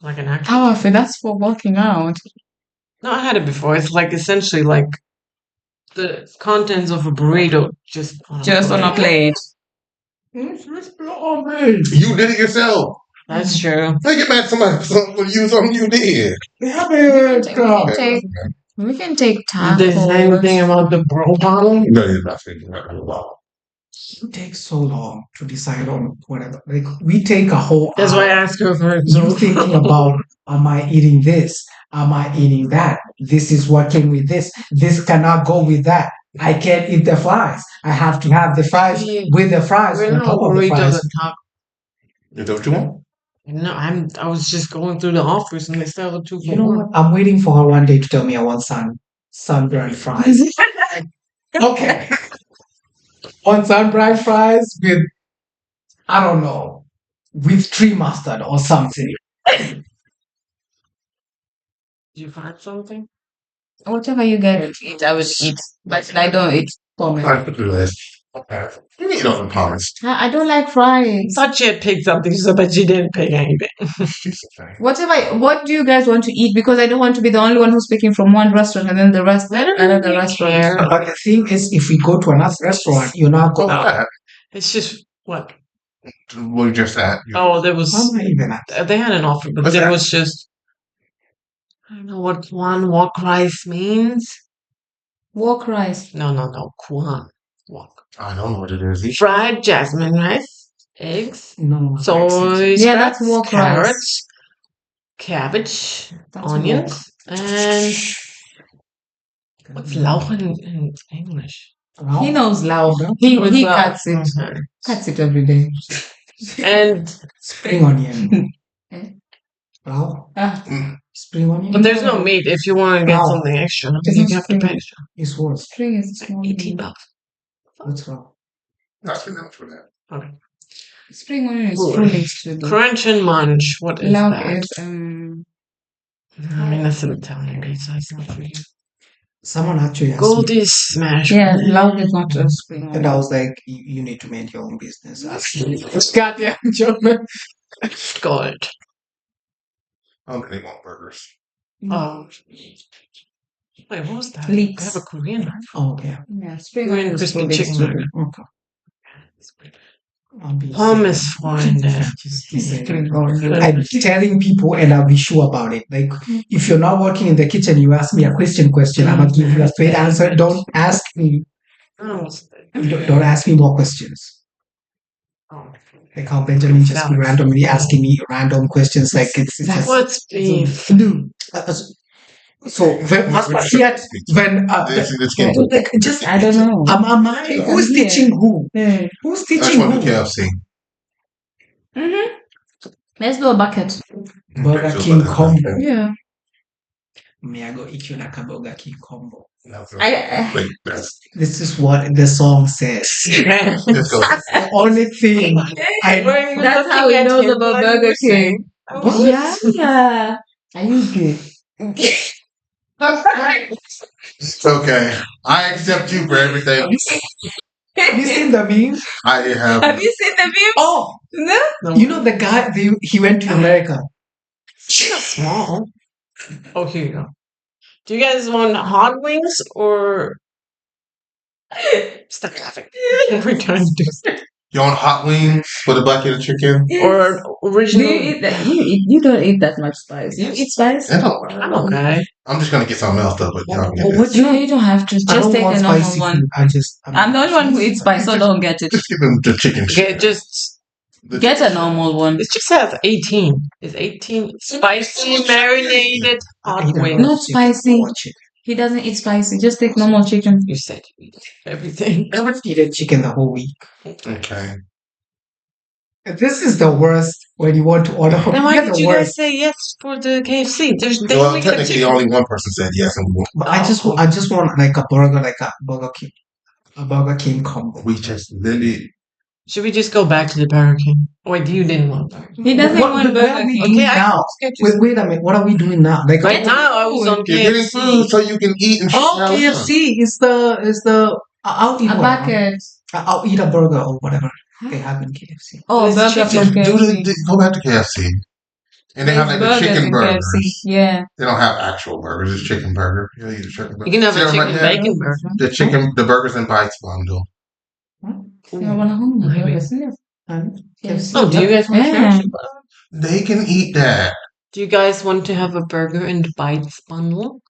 like an actual. Power fit, that's for working out. No, I had it before. It's like essentially like the contents of a burrito just on a plate. You did it yourself. That's true. I get mad at somebody for you something you did. We can take Did they say anything tacos. about the bro bottle? No, you're not saying that. You take so long to decide on whatever. Like we take a whole That's why I hour. asked her for You thinking about, am I eating this? Am I eating that? This is working with this. This cannot go with that. I can't eat the fries. I have to have the fries with the fries We're on not top of the burritos fries. and tacos. Is that what you want? No, I was just going through the offers and they still have a two for You know one. what? I'm waiting for her one day to tell me I want sun-dried fries. Okay. Want sun-dried fries with, I don't know, with tree mustard or something. Did you find something? Whatever you get to eat, I would eat. But I don't eat pommes. I put the list. Okay. You eat all the pommes. I don't like fries. Thought she had picked something, but she didn't pick anything. What do you guys want to eat? Because I don't want to be the only one who's picking from one restaurant and then the rest another restaurant. But the thing is, if we go to another restaurant, you're not going to. It's just what? We just at. Oh, there was. How am I even at? They had an offer, but What's there that? was just. I don't know what Kwan wok rice means. Wok rice. No. Kwan wok. I don't know what it is. Fried jasmine rice, eggs, No. soy Yeah, that's scraps, wok carrots, rice. cabbage, That's onions, and what's lauch in English? He knows Lao. What's He lauch? cuts it. Okay. Cuts it every day. And Spring onion. Eh? Wow. Mm. Spring onion. but there's no meat if you want to get Wow. something extra. Isn't You have to pay spring- extra. It's what? String is small. $18. What's wrong? Not too much for that. Okay. Spring onion is Good. truly stupid. Crunch and munch. What is Lao that? is I mean, that's an Italian pizza. It's not for you. Someone actually asked me, Goldie smash. yeah, Lao is not a spring onion. and I was like, you need to mind your own business. Goddamn German. Gold. I don't think they want burgers. Oh. Wait, what was that? Leeks. I have a Korean one. Oh, okay. Yeah, spring Korean onion is crispy truly chicken stupid. nugget. Okay. I'll be Hummus saying- Freunde. I'm telling people and I'll be sure about it. Like, if you're not working in the kitchen, you ask me a question, I'm gonna give you a straight answer. Don't ask me. Don't ask me more questions. Like how Benjamin just be randomly asking me random questions. Like it's just, What's beef? no. So when like, just I don't know. am I who's teaching who? Yeah. Who's I just teaching want the who? KFC. Let's do a bucket. Burger King combo. Yeah. May I go eat you like a Burger King combo? Wait, that's This is what the song says. let's go. That's the only thing I know. That's how he knows about Burger King. What? Yeah. Are you good? It's okay. I accept you for everything. Have you seen the meme? I have. Have you seen the meme? Oh, No. you know the guy. He went to America. She's small. Oh, here you go. Do you guys want hot wings or stop laughing? We're trying to do You want hot wings with a bucket of chicken? or Do original. you eat that? You don't eat that much spice. You eat spice? I don't. I'm okay. I'm just gonna get something else though, but y'all can get What this. No, you don't have to. I Just don't take want a normal spicy one. food. I'm the only one who eats spice, so don't get it. Just give them the chicken. Okay, just Get a normal one. it just says 18. Is 18 spicy marinated hot wings? Not spicy. He doesn't eat spicy. Just take normal chicken. You said you eat everything. I haven't eaten chicken the whole week. Okay. This is the worst when you want to order. Then why You're did the you worst. guys say yes for the KFC? They Well, only got technically, chicken. only one person said yes, and But I just want like a burger, like a Burger King combo. we just literally. Should we just go back to the Burger King? Wait, you didn't want Burger King. He doesn't What want are Burger we King. doing now? Wait a minute. What are we doing now? Like Right now, I was on You're getting food KFC. so you can eat and shit. Oh, KFC is the I'll eat A one. bucket. I'll eat a burger or whatever they have in KFC. Oh, It's burger chicken. from KFC. Go back to KFC. And they have like the There's chicken in burgers. KFC. Yeah. They don't have actual burgers. It's chicken burger. You eat a chicken burger. You can have See a that chicken right there? bacon burger. The burgers and bites bundle. Oh, do you guys want to share? They can eat that. Do you guys want to have a burger and bites bundle?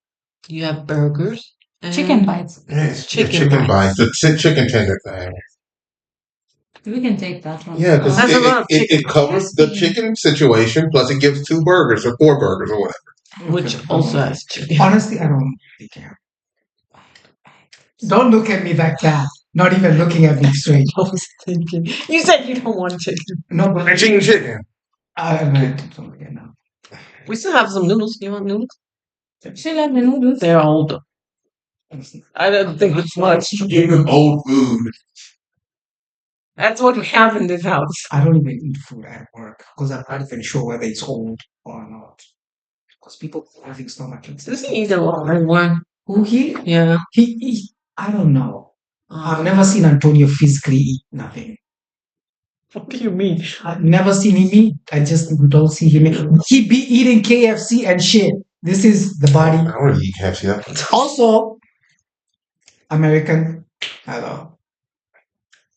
You have burgers and Chicken bites. Yes, Chicken bites. The chicken tender thing. We can take that one. Yeah, because That's a lot of chicken. it covers the chicken situation, plus it gives 2 burgers or 4 burgers or whatever. which also has chicken. Honestly, I don't really care. Don't look at me like that. Not even looking at me straight. I was thinking. You said you don't want chicken. No, but Chicken. I meant something now. We still have some noodles. Do you want noodles? She like the noodles. They're old. I don't think it's much. Even old food. That's what we have in this house. I don't even eat food at work because I'm not even sure whether it's old or not. Because people having stomach aches. Does he eat a lot of one? Who he? Yeah. I don't know. I've never seen Antonio physically eat nothing. What do you mean? I've never seen him eat. I just don't see him eat. He be eating KFC and shit. This is the body. I don't really eat KFC. Also, American. Hello.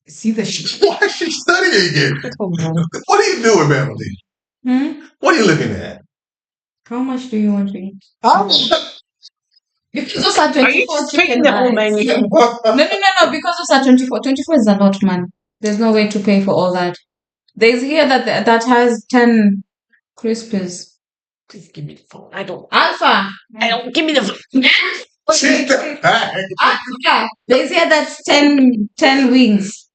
See the shit. Why is she studying again? What are you doing, Melody? What are you looking at? How much do you want to eat? Oh. Because those are Are you 24 just picking chicken the whole bites. menu? No. Because those are 24. 24 is a lot, man. There's no way to pay for all that. There's here that has 10 crispies. Please give me the phone. I don't. Alpha. I don't. Give me the phone. Alpha. There's here that's 10 wings.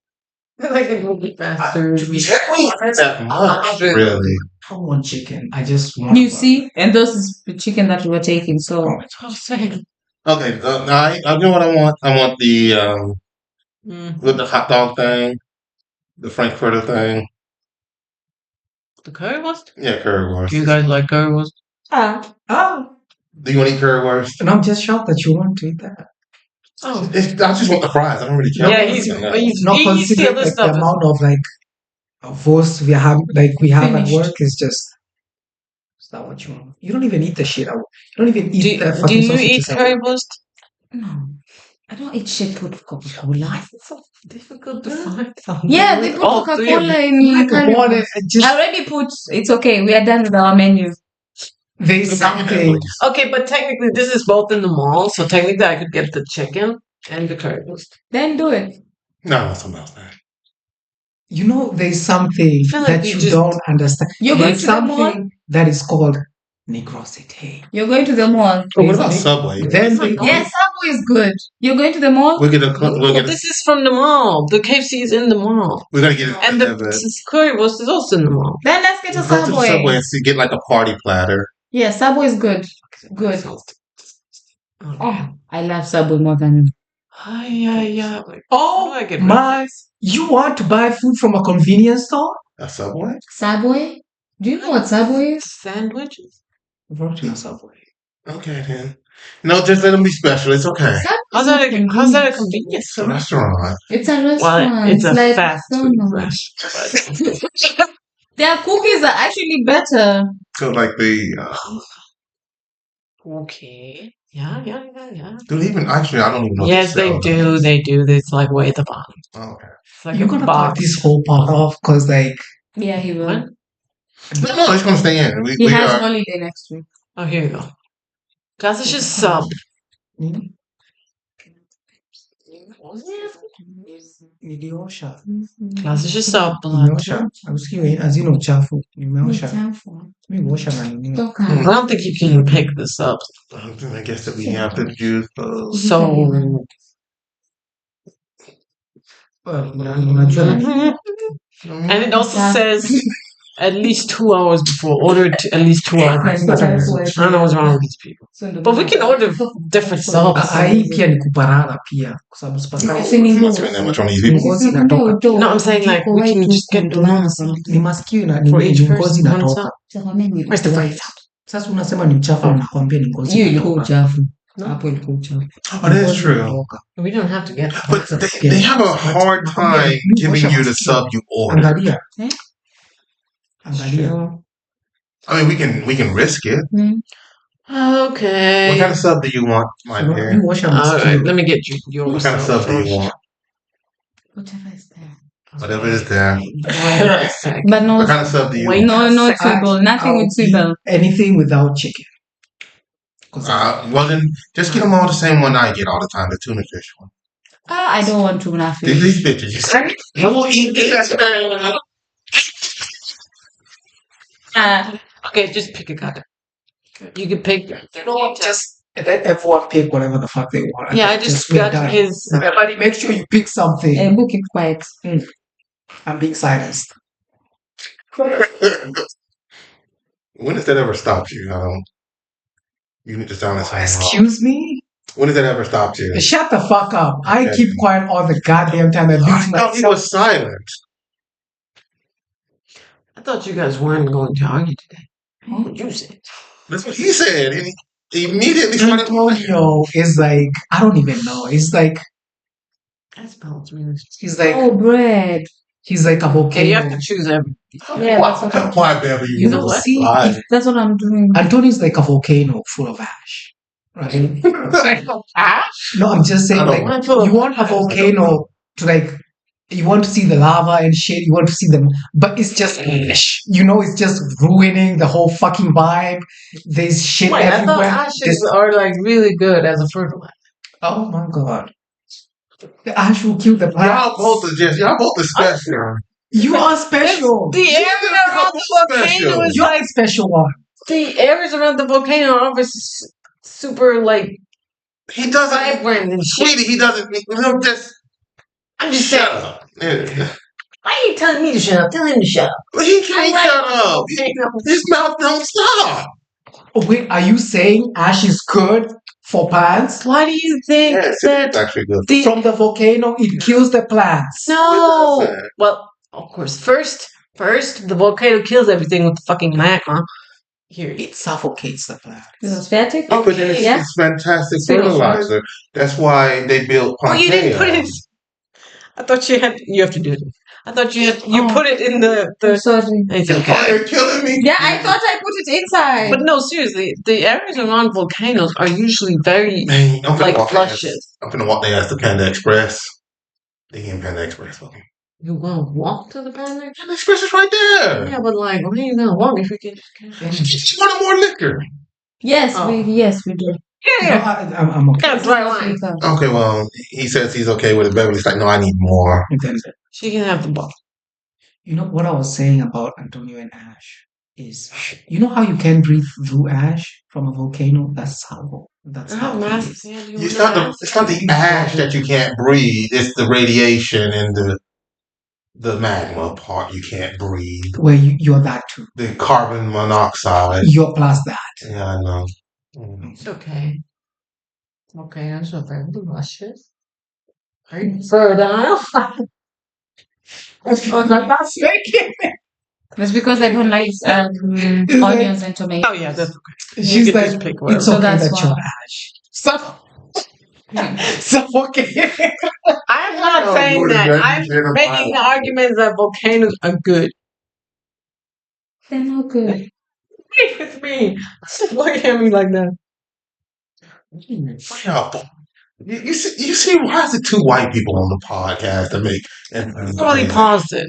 Like a movie faster. That much, really? I don't want chicken. I just want. You see? And those is the chicken that we were taking. So That's what I'm saying. Okay, I know what I want. I want the with the hot dog thing, the Frankfurter thing. The currywurst? Yeah, currywurst. Do you guys like currywurst? Do you want to eat currywurst? And I'm just shocked that you want to eat that. Oh. I just want the fries. I don't really care. Yeah, about he's anything else. Not he considering still like, stuff the amount of like wurst we have at work is just. Is that what you want? You don't even eat the shit. You don't even eat the Do fucking you eat sausages at work. currywurst? no. I don't eat shit with Coca-Cola. It's so difficult to find something. Yeah, they put All three of Coca-Cola them. in I curry. want it. I already put. It's okay. We are done with our menu. There's something. Okay, but technically this is both in the mall, so technically I could get the chicken and the currywurst. Then do it. No, that's something else. Man. You know, there's something I feel like that you you just- don't understand. You're going There's to the mall. something that is called negrosity. You're going to the mall. Oh, what about Subway? Then Yes, Subway is good. You're going to the mall. We'll get a. This is from the mall. The KFC is in the mall. We're gonna get it. And the currywurst is also in the mall. Then let's get a Go to the Subway. Subway and get like a party platter. Yeah, Subway is good. Good. Oh, I love Subway more than Yeah. oh I get my! You want to buy food from a convenience store? A Subway? Subway. Do you know what Subway is? Sandwiches? I've worked in a Subway. Okay then. No, just let them be special. It's okay. How's that a convenience It's a store? restaurant. It's a restaurant. Well, it's a like fast food McDonald's. restaurant. Their cookies are actually better. So like the. Okay. Yeah. Do they even actually? I don't even know. Yes, they do. They do. It's like way at the bottom. Oh, okay. It's like You're a gonna box. cut this whole part off because like Yeah, he will. What? No, it's gonna stay in. He has holiday next week. Oh, here you go. Klassische Sub. niliosha. Klassische Sub. Nimeosha. Usiwe hazina uchafu. Nimeosha. Mimi huosha na nini? I don't think you can pick this up. I guess that we have to use those. So And it also says at least 2 hours before. Order at least 2 hours. I don't know what's wrong with these people. But we can order different subs. Hii pia ni kuparara pia kwa sababu sipataka Spending that much on these people. ngozi inatoka. No, I'm saying like we can just get the normal subs. Ni masikio na For each ni person, ngozi one inatoka. Where's the fries? Sasa unasema ni mchafu na nakwambia ni ngozi Hiyo ilikuwa inatoka. uchafu. No. Hapo ilikuwa uchafu. Oh, that is true. We don't have to get But they have a hard time giving you the sub you order. Angalia. Eh? Angalia. I mean, we can risk it. Okay. What kind of sub do you want, my dear? You wash All masikio. right, let me get you your What kind of sub do you want? Whatever is there. Whatever is there. But no, What kind of sub do you Wait. want? no Twible. Nothing with Twible. Anything without chicken. 'Cause Well, then just get them all the same one I get all the time, the tuna fish one. I don't want tuna fish. These bitches, you say, I will eat this. Okay, just pick a cut. You can pick. you know what? Just let everyone pick whatever the fuck they want. Yeah, I just we're got done. his. Everybody, make sure you pick something. Book it quiet. I'm being silenced. When does that ever stop you? I don't. You need to sound the same. Excuse me? When does that ever stop you? Shut the fuck up. I Okay. keep quiet all the goddamn time. I I do thought he myself. was silent. I thought you guys weren't going to argue today. What would you say? That's what he said. And he immediately started Antonio is like, I don't even know. He's like, That spells me. he's like, Oh, bread. he's like a Okay, you have volcano. to choose every. Yeah, that's what I'm, Why, Beverly? You know, what? see, Why? that's what I'm doing. Antonio's like a volcano full of ash. Right? Ash? No, I'm just saying, I don't like, want- you want a volcano to like, you want to see the lava and shit, you want to see them, but it's just ash. You know, it's just ruining the whole fucking vibe. There's shit Wait, I thought everywhere. ashes are like really good as a fertilizer. Oh my god. The ash will kill the Y'all plants. both are special. You are special. The area around the volcano is You're like the special one. the areas around the volcano are super like He doesn't. vibrant and shit. Sweetie, he doesn't. Just I'm just shut saying. up. Yeah. Why are you telling me to shut up? Tell him to shut up. He can't I like shut up. volcanoes. His mouth don't stop. Oh, wait, are you saying ash is good for plants? Why do you think Yes, that it's actually good. the From the volcano, it kills the plants. no? It doesn't. Well, of course, first the volcano kills everything with the fucking magma. Here, It suffocates the plants. Is it fertig? But then it's, Yeah. it's fantastic So- fertilizer. That's why they built Oh, you didn't put it. Pompeii. I thought you had. You have to do it. I thought you Oh. put it in I'm the. sorry. It's Oh, okay. you're killing me. Yeah, I thought I put it inside. But no, seriously, the areas around volcanoes are usually very Man, I'm finna like walk their ass- flushes. I'm finna walk their ass to Panda Express. They in Panda Express. Okay. You want to walk to the panda? Panda Express is right there. Yeah, but like, where are you gonna walk if you can just? She wanted more liquor. yes, Oh. we do. No, Yeah, I'm okay. yeah, dry line. Okay, well, he says he's okay with it. Beverly's like, no, I need more. Then, She can have the ball. you know what I was saying about Antonio and ash is, you know how you can breathe through ash from a volcano? That's how. That's how. It is. It's not the ash that you can't breathe. It's the radiation and the magma part you can't breathe. Where you're that too. The carbon monoxide. You're plus that. Yeah, I know. Mm. It's okay. Okay, I'm so very luscious. Very fertile. I'm not saying. That's because I don't like onions and tomatoes. Oh yeah, that's okay. She's You can like, just pick one. it's So okay that's that you're why. ash. Suffocate. I'm not Oh, saying Lord, that. imagine I'm saying a making the Bible. argument that volcanoes are good. They're not good. It's me. Look at me like that. Wow. You see, why is it two white people on the podcast to make? Somebody paused it.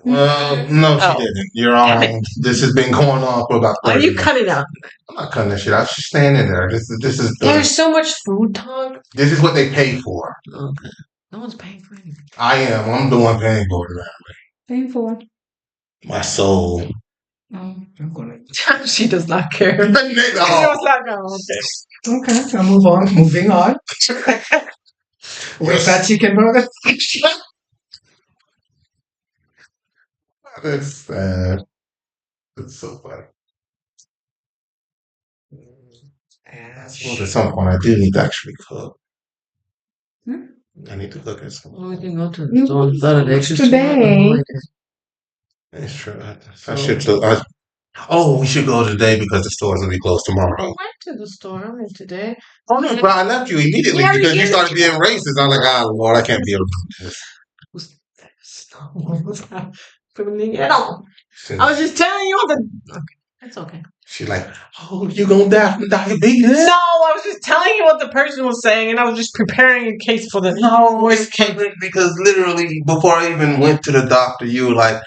Well, no, she Oh. didn't. You're Damn on. This has been going on for about 30 Why you minutes. cut it out? I'm not cutting this shit out. She's staying in there. This is There's so much food talk. this is what they pay for. Okay. No one's paying for anything. I am. I'm the one paying for it. Painful. My soul. Um, I'm gonna. She does not care. Oh. She was like, oh, okay. Okay, I'll move on. Moving on. Where's that chicken burger? That's sad. It's so funny. Well, at some point, I do need to actually cook. I need to cook at some point. Well, we can go to the store Saturday. Today. It's true. I should. We should go today because the store's gonna be closed tomorrow. I went to the store. I went today. Oh no, but I left you immediately because you started being racist. I'm like, oh Lord, I can't be able to do this. I was just telling you okay, it's okay. She's like, oh, you gonna die from diabetes? No, I was just telling you what the person was saying, and I was just preparing a case for the worst case because literally before I even went to the doctor, you were like,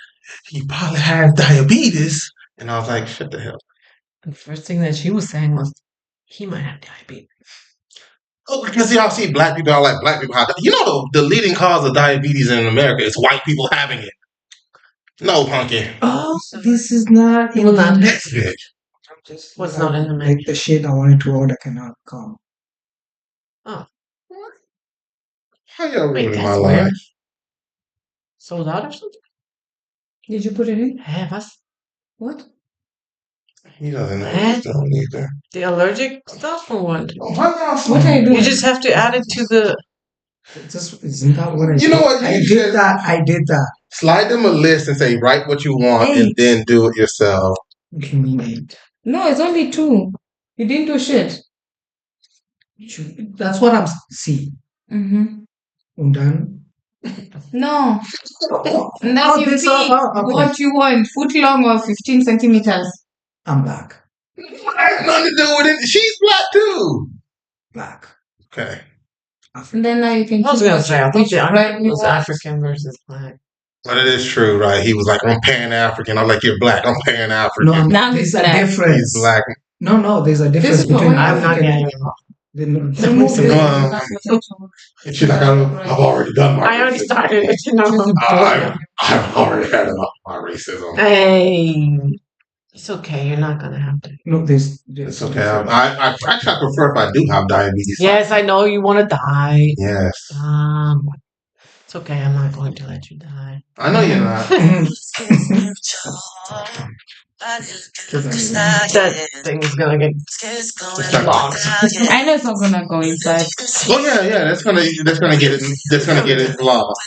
he probably has diabetes, and I was like, shut the hell. And the first thing that she was saying was, he might have diabetes. Oh, because y'all see black people, all like black people have. You know the leading cause of diabetes in America is white people having it. No, Punky. Oh, this is not in the Next bitch. What's not in the menu? Like the shit I wanted to order cannot come. Oh. How y'all ruining my that's life? weird. Sold out or something? Did you put it in? What? He doesn't know he's doing either. The allergic stuff or what? What are you doing? You just have to add it to the. Isn't that what I did? You know what? I did that. I did that. Slide them a list and say, write what you want and then do it yourself. Give me 8. No, it's only 2. You didn't do shit. That's what I'm seeing. Done. No. Now you pick what you want. Foot long or 15 centimeters. I'm black. I have nothing to do with it. She's black too. Black. Okay. And then now you can. I was gonna say, I think it was African versus black. But it is true, right? He was like, I'm Pan-African. I'm like, you're black. I'm Pan-African. No, now there's he's a difference. He's black. No, there's a difference between African and and she's like, I've already done my I already started it, you know. I've already had enough of my racism. Hey, it's okay. You're not gonna have to. No, it's okay. I actually prefer if I do have diabetes. Yes, I know you want to die. Yes. It's okay. I'm not going to let you die. I know you're not. That thing is gonna get lost. I know it's not gonna go inside. Oh yeah, that's gonna get it lost.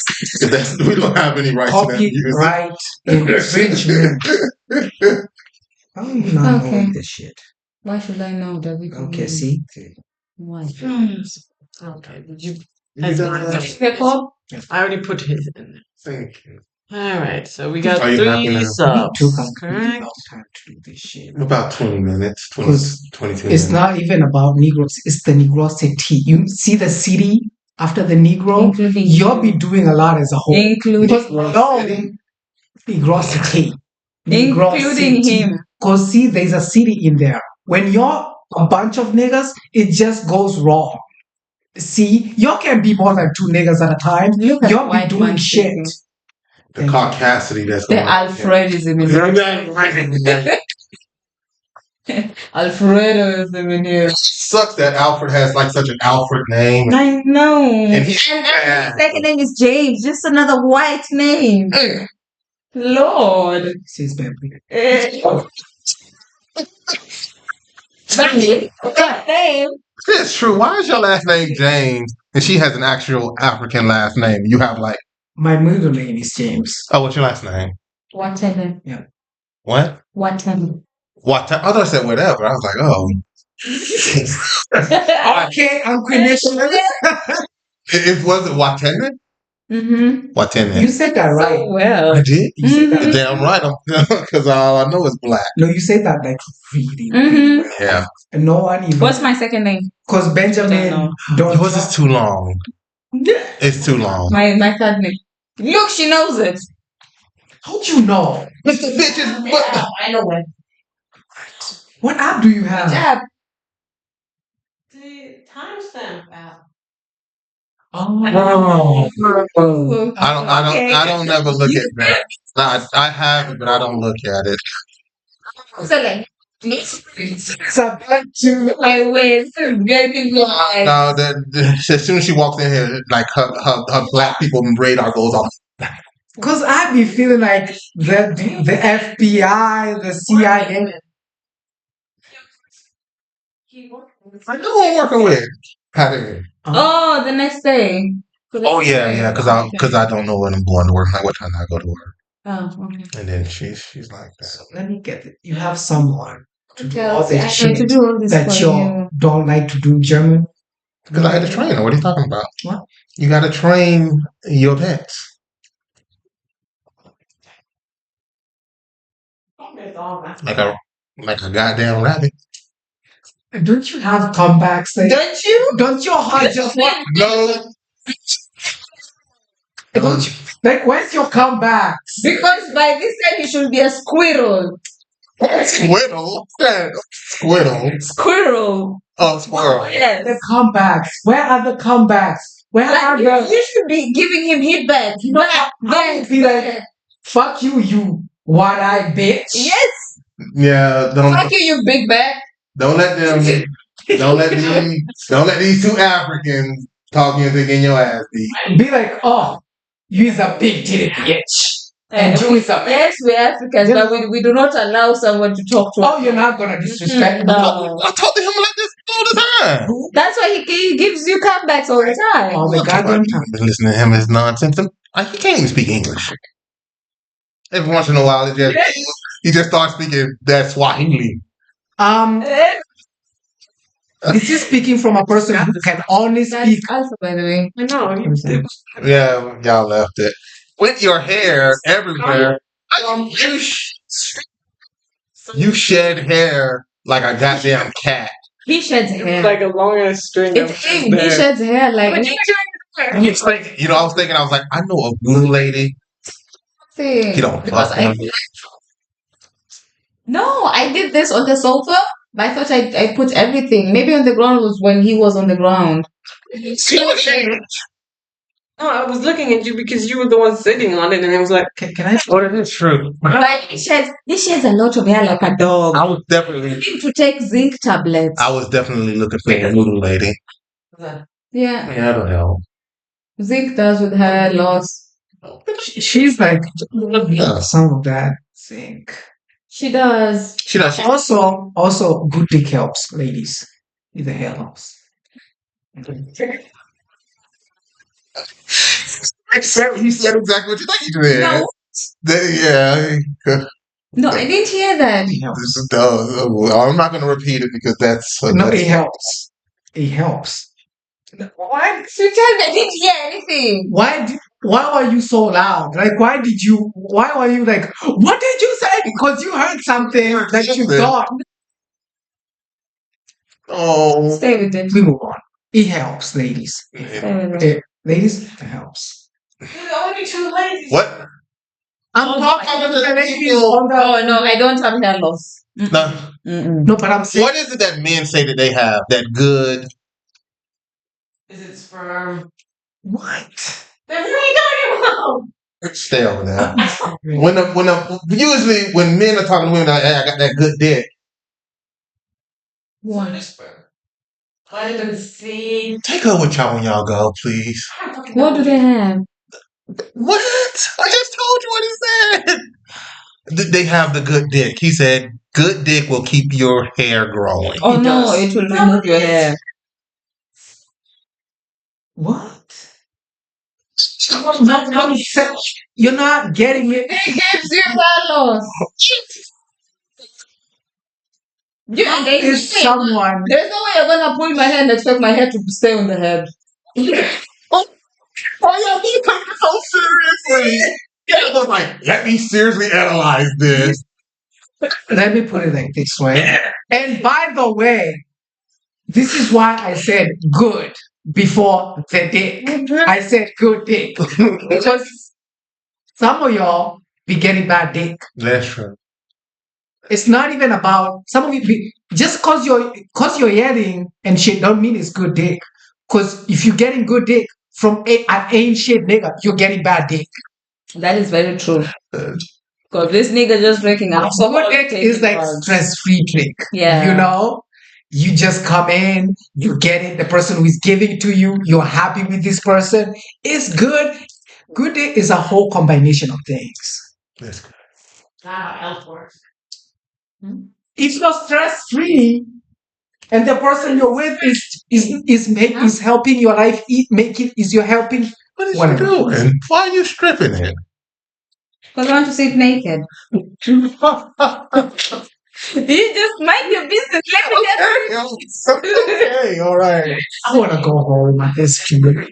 We don't have any rights to that music. Right infringement. I'm not knowing this shit. Why should I know that we can? Okay, see. Why? Okay, did you? Pepper? I already put his in there. Thank you. All right, so we got Are you happy 3 now? subs. Took a Correct. long time to do this shit. About 20 minutes. 22 It's minutes. not even about Negroes. It's the Negrosity. You see the city after the Negro? Including You'll be doing a lot as a whole. Including Negrosity. Including him. Because see, there's a city in there. When you're a bunch of niggas, it just goes wrong. See, you can be more than 2 niggas at a time. You'll be doing shit. The caucasity that's the Alfredism in here. Alfredism in here. Sucks that Alfred has like such an Alfred name. I know. And his second name is James. Just another white name. Lord. Says baby. That name. It's true. Why is your last name James and she has an actual African last name? You have like. My middle name is James. Oh, what's your last name? Whatever. Yeah. What? Whatever. What? I thought I said whatever. I was like, oh. Okay, I'm Quenisha. Was it Watene? Watene. You said that right. So well. I did? You said that Damn right. Because all I know is black. No, you said that like really. Yeah. And no one even. What's my second name? Because Benjamin. Yours is too long. It's too long. My third name. Look, she knows it. How'd you know? Mr. Bitches. Yeah, I know it. What app do you have? App. The timestamp app. Oh. I don't never look at that. I have it, but I don't look at it. So like, Subject to I went very blind. No, as soon as she walks in here, like her black people radar goes off. Because I be feeling like the FBI, the CIA. I know who I'm working with. How did Oh, the next day. Oh yeah, because I don't know when I'm going to work. Like what time I go to work. Oh, okay. And then she's like that. So let me get it. You have someone to do Okay, all this shit to do all this that for you you. don't like to do German. Because I had to train her. What are you talking about? What? You got to train your pets. Like a goddamn rabbit. Don't you have comebacks? Like, Don't you? don't your heart just want? No. Don't you, like, where's your comebacks? Because by this time you should be a squirrel. Squirrel? Squirrel. Squirrel. Oh, squirrel. Yes. The comebacks. Where are the comebacks? Where are the? You should be giving him hit back. I would be like, fuck you, you one-eyed bitch. Yes. Yeah. Fuck you, you big back. Don't let them. Don't let these two Africans talk you into getting your ass beat. Be like, oh, you is a big titty bitch. And you is a man. Yes, we're Africans, but we do not allow someone to talk to us. Oh, you're not gonna disrespect me. No. I talk to him like this all the time. That's why he gives you comebacks all the time. All the goddamn time. I've been listening to him his nonsense. He can't even speak English. Every once in a while, he just starts speaking that Swahili. This is speaking from a person who can only speak. Also, by the way. I know. Yeah, y'all left it. With your hair everywhere. You shed hair like a goddamn cat. He sheds hair. Like a long ass string. It's him. He sheds hair like. You know, I was like, I know a blue lady. You don't fuck him. No, I did this on the sofa. But I thought I put everything. Maybe on the ground was when he was on the ground. No, I was looking at you because you were the one sitting on it, and I was like, Can I? What is true? But he sheds a lot of hair like a dog. I was definitely. You need to take zinc tablets. I was definitely looking for a blue lady. Yeah. Yeah, I don't know. Zinc does with hair loss. She's like some of that zinc. She does. She does. Also, good dick helps, ladies. With the hair loss. He said exactly what you think he did. No. Yeah. No, I didn't hear that. This is I'm not going to repeat it because that's. No, it helps. It helps. Why? You tell me I didn't hear anything. Why were you so loud? Like, why were you like, what did you say? Because you heard something that you thought. Oh. Stay with it. We move on. It helps, ladies. Stay with it. Ladies, it helps. you're the only two ladies. What? I'm talking about the ladies on the. Oh no, I don't have hair loss. No. No, but I'm saying. What is it that men say that they have? That good. Is it sperm? What? Then what are you talking about? Stay over there. Usually when men are talking to women, I got that good dick. What is sperm? Vitamin C. Take her with y'all when y'all go, please. What do they have? What? I just told you what he said. They have the good dick. He said, good dick will keep your hair growing. Oh no, it will remove your hair. What? You're not getting it. It gives you hair loss. There's someone. There's no way I'm gonna pull my hair and expect my hair to stay on the head. Why y'all keep taking it so seriously? Yeah, I was like, let me seriously analyze this. Let me put it like this way. And by the way, this is why I said good before the dick. I said good dick. Because some of y'all be getting bad dick. That's true. It's not even about some of you just cause you're yelling and shit don't mean it's good dick. Cause if you're getting good dick from an ain't shit nigga, you're getting bad dick. That is very true. Cause this nigga just drinking alcohol. Good dick is like stress-free drink. Yeah. You know? You just come in, you get it, the person who is giving it to you, you're happy with this person. It's good. Good dick is a whole combination of things. That's good. Elsewhere. If you're stress free, and the person you're with is helping your life is you're helping. What is you doing? Why are you stripping it? Because I want to see it naked. You just mind your business. Okay, all right. I want to go home at this point.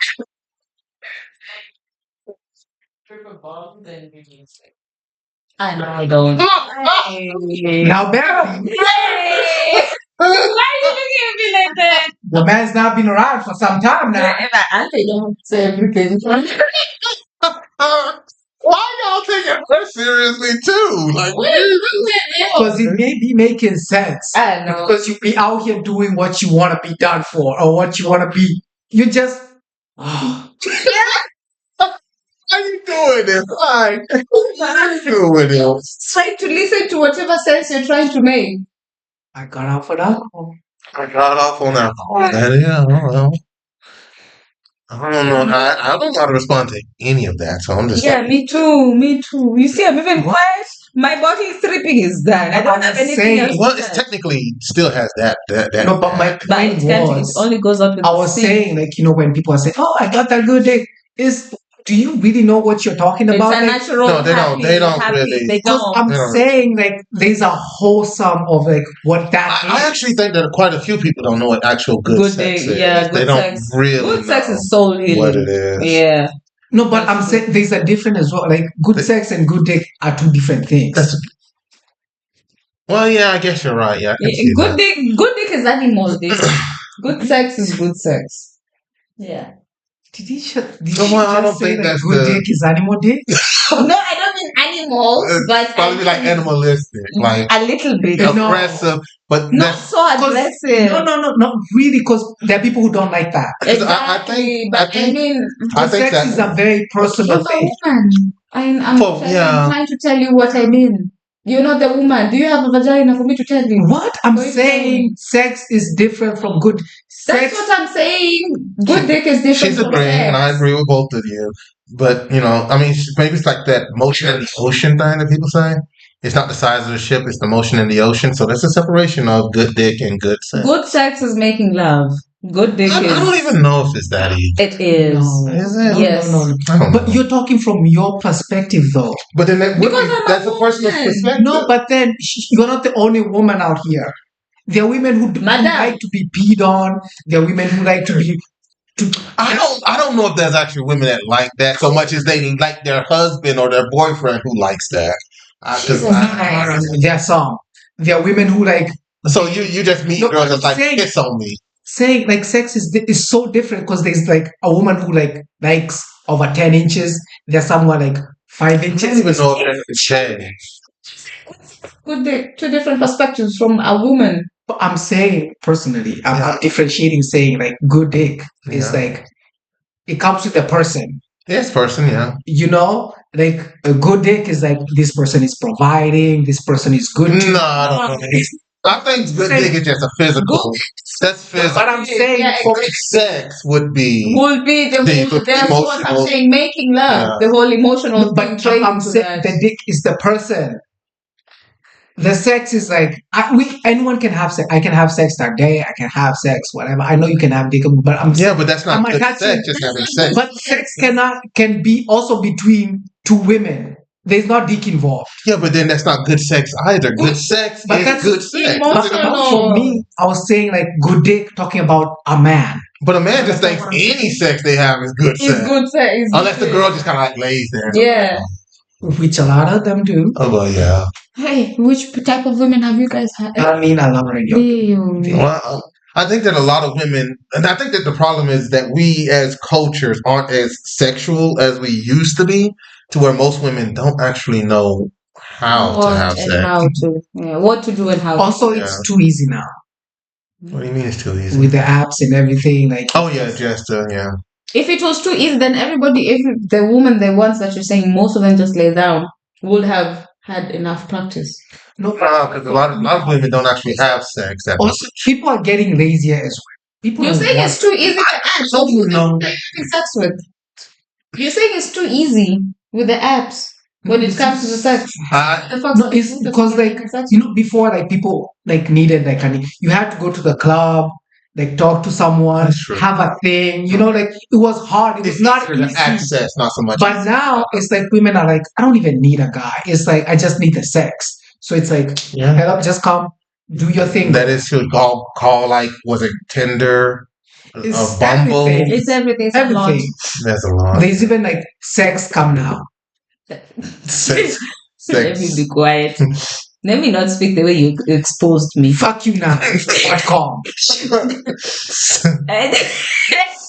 I know I don't. Now, Barry. Why are you looking at me like that? The man's not been around for some time now. I don't say everything. Why y'all taking her seriously too? Like, because it may be making sense. I know. Because you be out here doing what you want to be done for, or what you want to be. You just. How you doing this? Why? What you doing this? Try to listen to whatever sense you're trying to make. I got off on alcohol. I got off on alcohol. Yeah, I don't know. I don't know how to respond to any of that, so I'm just. Yeah, me too. You see, I'm even quiet. My body is stripping is done. I don't have anything else. Well, it's technically still has that. No, but my point was, it only goes up with I was saying, like, when people are saying, "Oh, I got that good dick," do you really know what you're talking about? It's a natural. No, they don't really. Because I'm saying, like, there's a wholesome of like what that is. I actually think that quite a few people don't know what actual good sex is. Yeah, they don't really. Good sex is soul healing. What it is. Yeah. No, but I'm saying there's a difference as well. Like, good sex and good dick are two different things. Well, yeah, I guess you're right. Yeah, good dick is animal dick. Good sex is good sex. Yeah. Did you just I don't think that's good dick is animal dick? No, I don't mean animals, but probably like animalistic, like a little bit aggressive, but not so aggressive. No, not really, because there are people who don't like that. Exactly, I think sex is a very personal thing. I'm trying to tell you what I mean. You're not the woman. Do you have a vagina for me to tell you? What? I'm saying sex is different from good sex. That's what I'm saying. Good dick is different. She's agreeing, and I agree with both of you. But, I mean, maybe it's like that motion in the ocean thing that people say. It's not the size of the ship, it's the motion in the ocean. So that's a separation of good dick and good sex. Good sex is making love. Good dick is... I don't even know if it's that easy. It is. No, is it? Yes. No. But you're talking from your perspective, though. But then that's a personal perspective. No, but then you're not the only woman out here. There are women who like to be peed on. There are women who like to be... I don't know if there's actually women that like that so much as they like their husband or their boyfriend who likes that. There are some. There are women who like... So you just meet girls that's like, kiss on me. Saying like sex is so different because there's like a woman who like likes over 10 inches. There's someone like 5 inches. I don't even know if that's changed. Good dick, two different perspectives from a woman. But I'm saying personally, I'm differentiating, saying like good dick is like it comes with the person. Yes, person, yeah. Like a good dick is like this person is providing, this person is good. No, I don't know. I think good dick is just a physical. That's physical. But I'm saying sex would be that's what I'm saying. Making love, the whole emotional. But I'm saying the dick is the person. The sex is like anyone can have sex. I can have sex that day. I can have sex, whatever. I know you can have dick, but but that's not good sex. Just having sex. But sex can be also between two women. There's not dick involved. Yeah, but then that's not good sex either. Good sex is good sex. For me, I was saying like good dick, talking about a man. But a man just thinks any sex they have is good sex. It's good sex. Unless the girl just kind of like lays there. Yeah. Which a lot of them do. Oh, well, yeah. Hey, which type of women have you guys had? I mean, a lot of them. Well, I think that a lot of women, and I think that the problem is that we as cultures aren't as sexual as we used to be, to where most women don't actually know how to have sex. What to do and how. Also, it's too easy now. What do you mean it's too easy? With the apps and everything, like. Oh yeah, just yeah. If it was too easy, then if the woman, the ones that you're saying, most of them just lay down, would have had enough practice. No, because a lot of women don't actually have sex. Also, people are getting lazier as well. You're saying it's too easy to ask. So you know. Sex with. You're saying it's too easy with the apps when it comes to the sex. No, it's because before people needed you had to go to the club, talk to someone, have a thing. It was hard. It was not easy. Access, not so much. But now it's women are I don't even need a guy. It's I just need the sex. So it's hello, just come, do your thing. That is to call was it Tinder? It's Bumble. Everything. It's everything. There's a lot. There's even sex come now. Sex. Let me be quiet. Let me not speak the way you exposed me. Fuck you now. .com.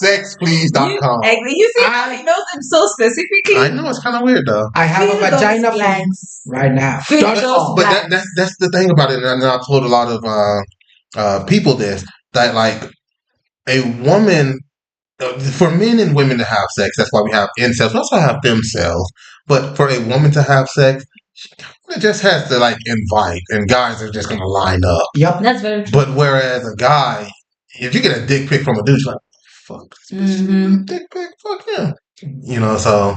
Sexplease.com. You see how he knows them so specifically? I know, it's kind of weird though. I have a vagina right now. But that's the thing about it, and I've told a lot of people this, that a woman, for men and women to have sex, that's why we have incels. We also have themselves. But for a woman to have sex, it just has to invite, and guys are just gonna line up. Yep, that's very true. But whereas a guy, if you get a dick pic from a dude, you're like, fuck this bitch, dick pic, fuck him. So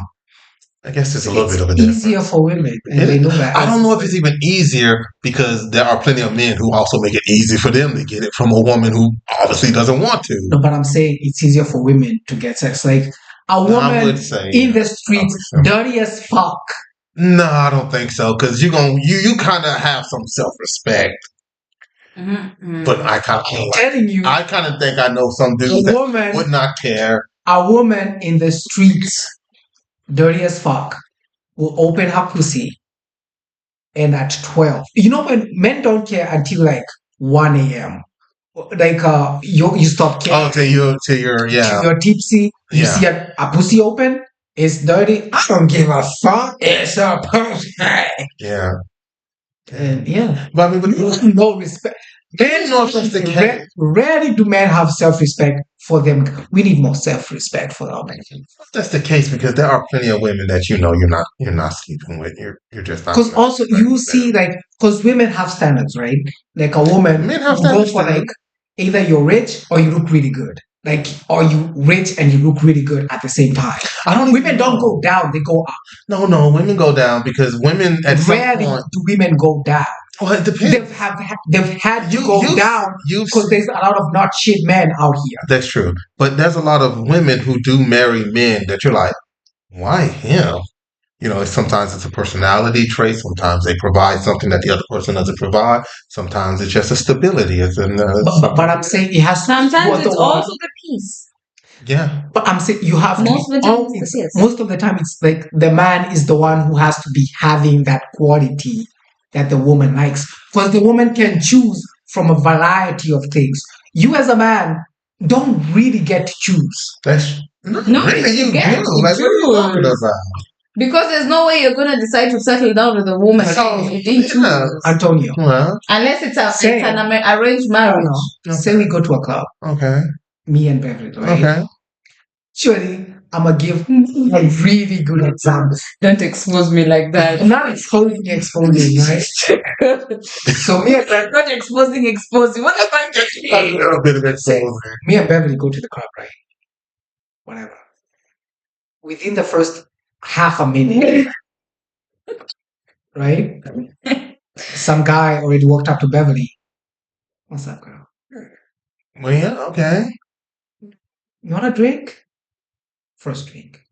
I guess it's a little bit of a difference. Easier for women, and they know that. I don't know if it's even easier because there are plenty of men who also make it easy for them to get it from a woman who obviously doesn't want to. No, but I'm saying it's easier for women to get sex. A woman in the streets, dirty as fuck. No, I don't think so. Because you kind of have some self-respect. Mm-hmm. But I kind of think I know some dudes that would not care. A woman in the streets, dirty as fuck, will open her pussy, and at 12, when men don't care until 1 a.m. You stop caring. Oh, till you're tipsy. You see a pussy open, it's dirty. I don't give a fuck. It's a pussy. Yeah. And but I mean, no respect. Rarely do men have self-respect for them. We need more self-respect for our men. That's the case because there are plenty of women that you're not sleeping with. You're just not. Because also you see because women have standards, right? A woman go for either you're rich or you look really good. Or you rich and you look really good at the same time. Women don't go down; they go up. No, women go down because women at rarely some point do women go down. Well, it depends. They've had to go down because there's a lot of not shit men out here. That's true, but there's a lot of women who do marry men that you're like, why him? Sometimes it's a personality trait. Sometimes they provide something that the other person doesn't provide. Sometimes it's just a stability. But I'm saying it has. Sometimes it's also the peace. Yeah. But I'm saying you have most of the time it's the man is the one who has to be having that quality that the woman likes, because the woman can choose from a variety of things. You as a man don't really get to choose. No, really, you get to choose. What are you talking about? Because there's no way you're going to decide to settle down with a woman if you didn't choose. Antonio. Well, unless it's an arranged marriage. No. Okay. Say we go to a club. Okay. Me and Beverly, right? Okay. Surely, I'm going to give a really good example. Don't expose me like that. Not exposing, right? So me and Beverly... Not exposing. What the fuck is a little bit of exposing. Me and Beverly go to the club, right? Whatever. Within the first half a minute, right? Some guy already walked up to Beverly. What's up, girl? Well, yeah, okay. You want a drink? First drink.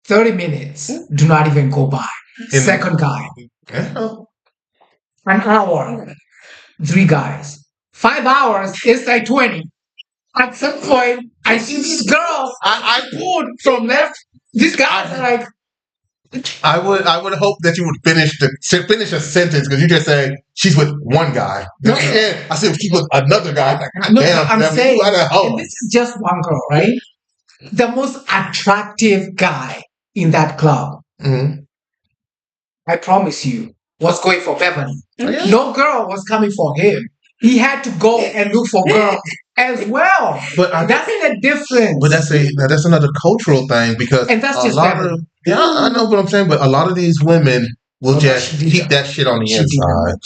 30 minutes. Do not even go by. Second guy. Yeah. An hour. 3 guys. 5 hours. It's 20. At some point, I see these girls. I pulled from left. These guys are I would hope that you would finish a sentence because you just say she's with one guy. No. I said she's with another guy. I'm saying this is just one girl, right? The most attractive guy in that club. Mm-hmm. I promise you, was going for Beverly. Mm-hmm. No girl was coming for him. He had to go and look for girls as well. But that's the difference. But that's another cultural thing because and that's just I know what I'm saying. But a lot of these women will just keep that shit on the inside.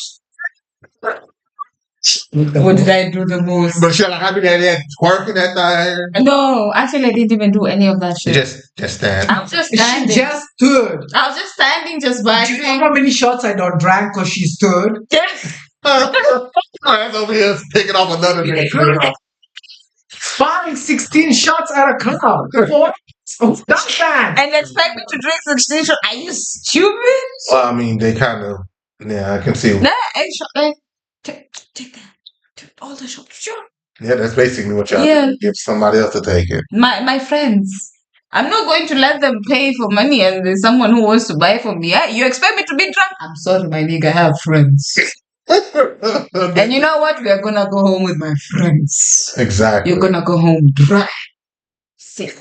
What did I do the most? But you're like, I mean, that twerking at the No, actually, I didn't even do any of that shit. Just stand. I was just She standing. just stood. I was just standing, just Do you vibing. know how many shots I don't drank because she stood? Yes. That's over here picking off another nigga. Buying 16 shots at a club. What? Who does that? And expect me to drink 16 shots? Are you stupid? Well, I mean, they kind of, yeah, I can see. No, take that. Take all the shots. Sure. Yeah, that's basically what y'all do. Give somebody else to take it. My friends. I'm not going to let them pay for money and there's someone who wants to buy for me. Yeah? You expect me to be drunk? I'm sorry, my nigga, I have friends. And you know what? We are gonna go home with my friends. Exactly. You're gonna go home dry. Sick.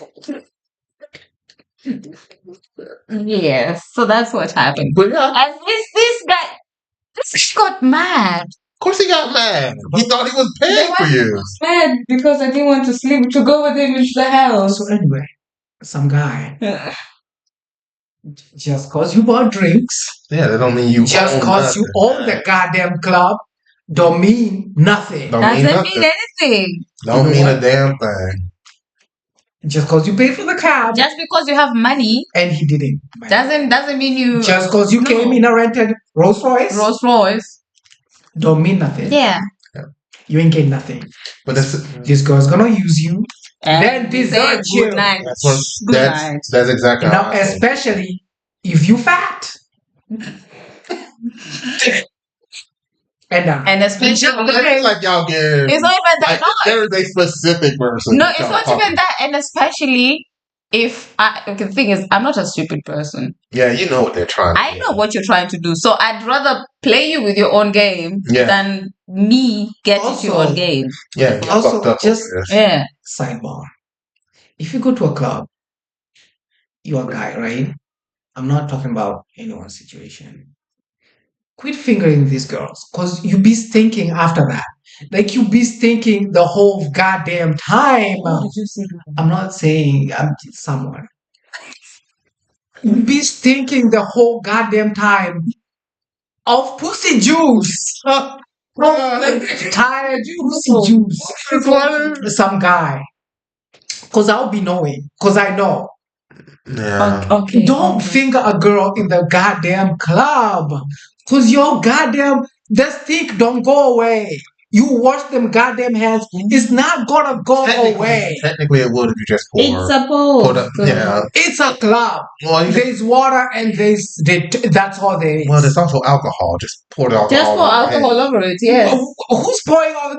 Yes, so that's what happened. But yeah, And this guy got mad. Of course he got mad. He thought he was paying for you. Mad because I didn't want to go with him into the house. So anyway, some guy, just cause you bought drinks, Yeah, that don't mean you. just cause you own the goddamn club, don't mean nothing. Doesn't mean anything. Don't mean a damn thing. Just cause you paid for the cab, Just because you have money and he didn't. doesn't mean you. Just cause you came in a rented Rolls Royce, don't mean nothing. Yeah. You ain't getting nothing. But that's This girl's gonna use you, And then desert say you. good night. Good night. That's exactly Now, how I feel. especially if you fat. And especially It's like y'all get. it's not even that. Like, there is a specific person. No, it's not even that. And especially if the thing is, I'm not a stupid person. Yeah, you know what they're trying to do. I know what you're trying to do. So I'd rather play you with your own game than me get into your own game. Yeah, you Also, fucked up just over this. Yeah. sidebar. If you go to a club, you're a guy, right? I'm not talking about anyone's situation. Quit fingering these girls, because you be stinking after that. Like you be stinking the whole goddamn time. What did you say? I'm not saying I'm someone. You be stinking the whole goddamn time of pussy juice. Tired pussy juice. Some guy. Because I'll be knowing. Because I know. Yeah. Okay. Don't finger a girl in the goddamn club. Because your goddamn, the stink don't go away. You wash them goddamn hands, it's not gonna go away. Technically, it would if you just pour. It's supposed. Yeah. It's a club. Well, there's water and that's all there is. Well, there's also alcohol. Just pour the alcohol. Just pour alcohol over it, yes. Who's pouring all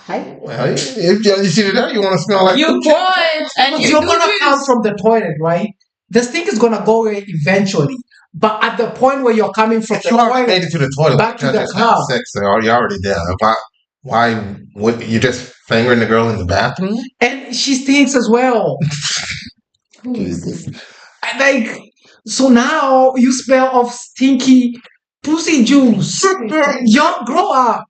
Well, if you see that, you want to smell like you pour it and you're gonna come from the toilet, right? The stink is gonna go away eventually. But at the point where you're coming from the toilet, made it to the toilet, back to the club, sex, you're already there. Why would you just fingering the girl in the bathroom? And she stinks as well. Who is this? Like, so now you smell of stinky pussy juice. Y'all grow up.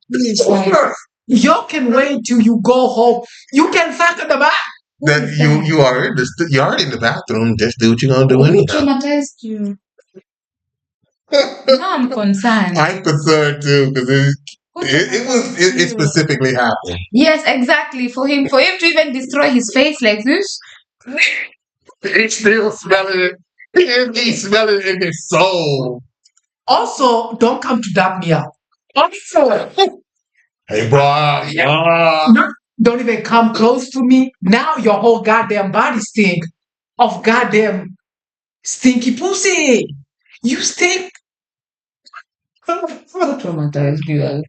Y'all can wait till you go home. You can fuck in the back. That you are you're already in the bathroom. Just do what you're gonna do anyhow. Who traumatized you? Now I'm concerned. I'm concerned too because it specifically happened. Yes, exactly. For him to even destroy his face like this. He's still smelling it. He's smelling it in his soul. Also, don't come to dap me up. Also, hey, bro. Don't even come close to me. Now your whole goddamn body stink of goddamn stinky pussy. You stink. Who traumatized you?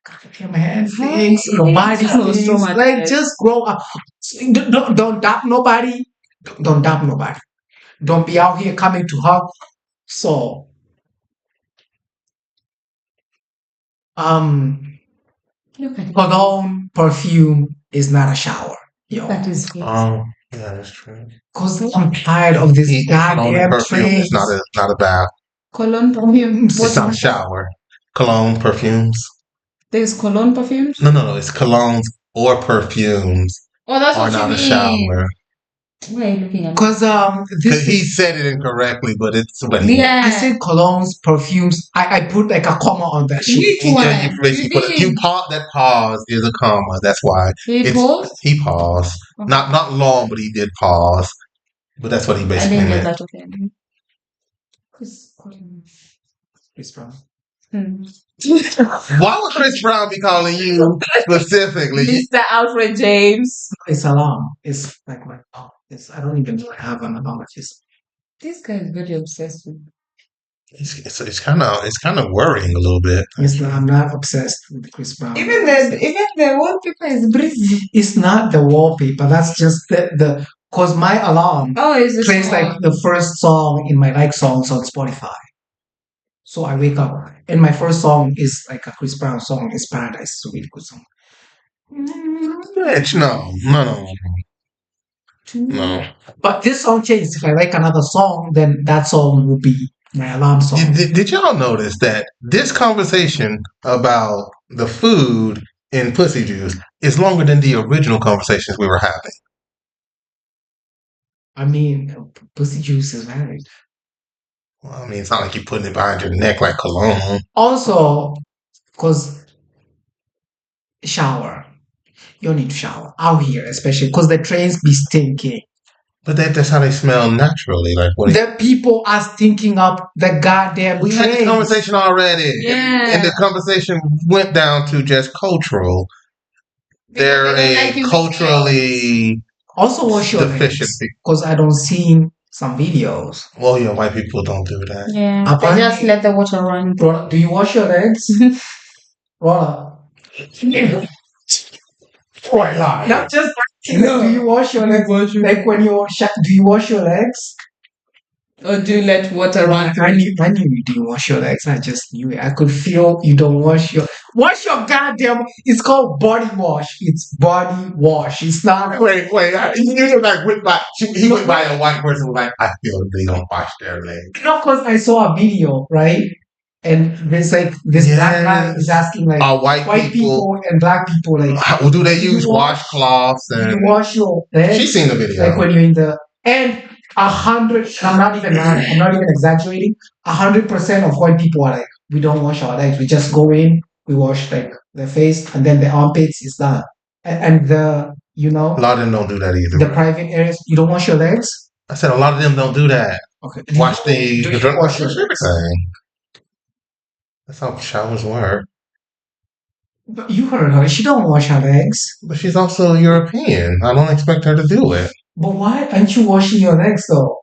Goddamn hand stinks. Your body stinks. Like, just grow up. Don't dap nobody. Don't dap nobody. Don't be out here coming to hug. So, cologne, perfume is not a shower. Yo. That is Yeah, that's true. Because I'm tired of this goddamn perfume. It's not a bath. Cologne perfume. It's not a shower. Cologne perfumes. There's cologne perfumes? No. It's colognes or perfumes. Oh, that's are what not you a mean. shower. Why are you looking at? Because he said it incorrectly, but it's what I said colognes, perfumes. I put like a comma on that shit. Which one? Yeah, that pause is a comma. That's why He paused. He paused. Okay. Not long, but he did pause. But that's what he I basically didn't get meant. that. Okay. Chris Brown. Why would Chris Brown be calling you specifically? Mr. Alfred James. It's alarm. It's like my alarm. I don't even have an alarm. This guy is very obsessed with. It's kind of worrying a little bit. I'm not obsessed with Chris Brown. Even the wallpaper is breezy. It's not the wallpaper. That's just the cause my alarm plays like the first song in my like songs on Spotify. So I wake up and my first song is like a Chris Brown song. It's Paradise. It's a really good song. Bitch, no. But this song changes. If I like another song, then that song will be my alarm song. Did y'all notice that this conversation about the food in Pussy Juice is longer than the original conversations we were having? I mean, Pussy Juice is married. Well, I mean, it's not like you're putting it behind your neck like cologne. Also, because shower. You don't need to shower out here, especially because the trains be stinking. But that's how they smell naturally. Like what? The people are stinking up the goddamn We trains. had this conversation already. Yeah. And the conversation went down to just cultural. They're a culturally also wash your deficient people. Because I don't see some videos. Well, yeah, white people don't do that. Yeah. They just let the water run. Do you wash your legs? Rolla. Not just do you wash your legs? Like when you do you wash your legs? Or do you let water run? I knew you didn't wash your legs. I just knew it. I could feel you don't wash your goddamn. It's called body wash. It's body wash. It's not. Wait. You just like went by. He went by a white person was like, I feel they don't wash their legs. No, because I saw a video, right? And there's like this black guy is asking like white people and black people like, how, do they use washcloths and you wash your legs? She's seen the video. Like when you're in the 100. I'm not even exaggerating. 100% of white people are like, we don't wash our legs. We just go in, we wash like the face and then the armpits is done. And a lot of them don't do that either. The private areas, you don't wash your legs. I said a lot of them don't do that. Okay. Wash the wash your everything. That's how showers work. But you heard her. She don't wash her legs. But she's also European. I don't expect her to do it. But why aren't you washing your legs though?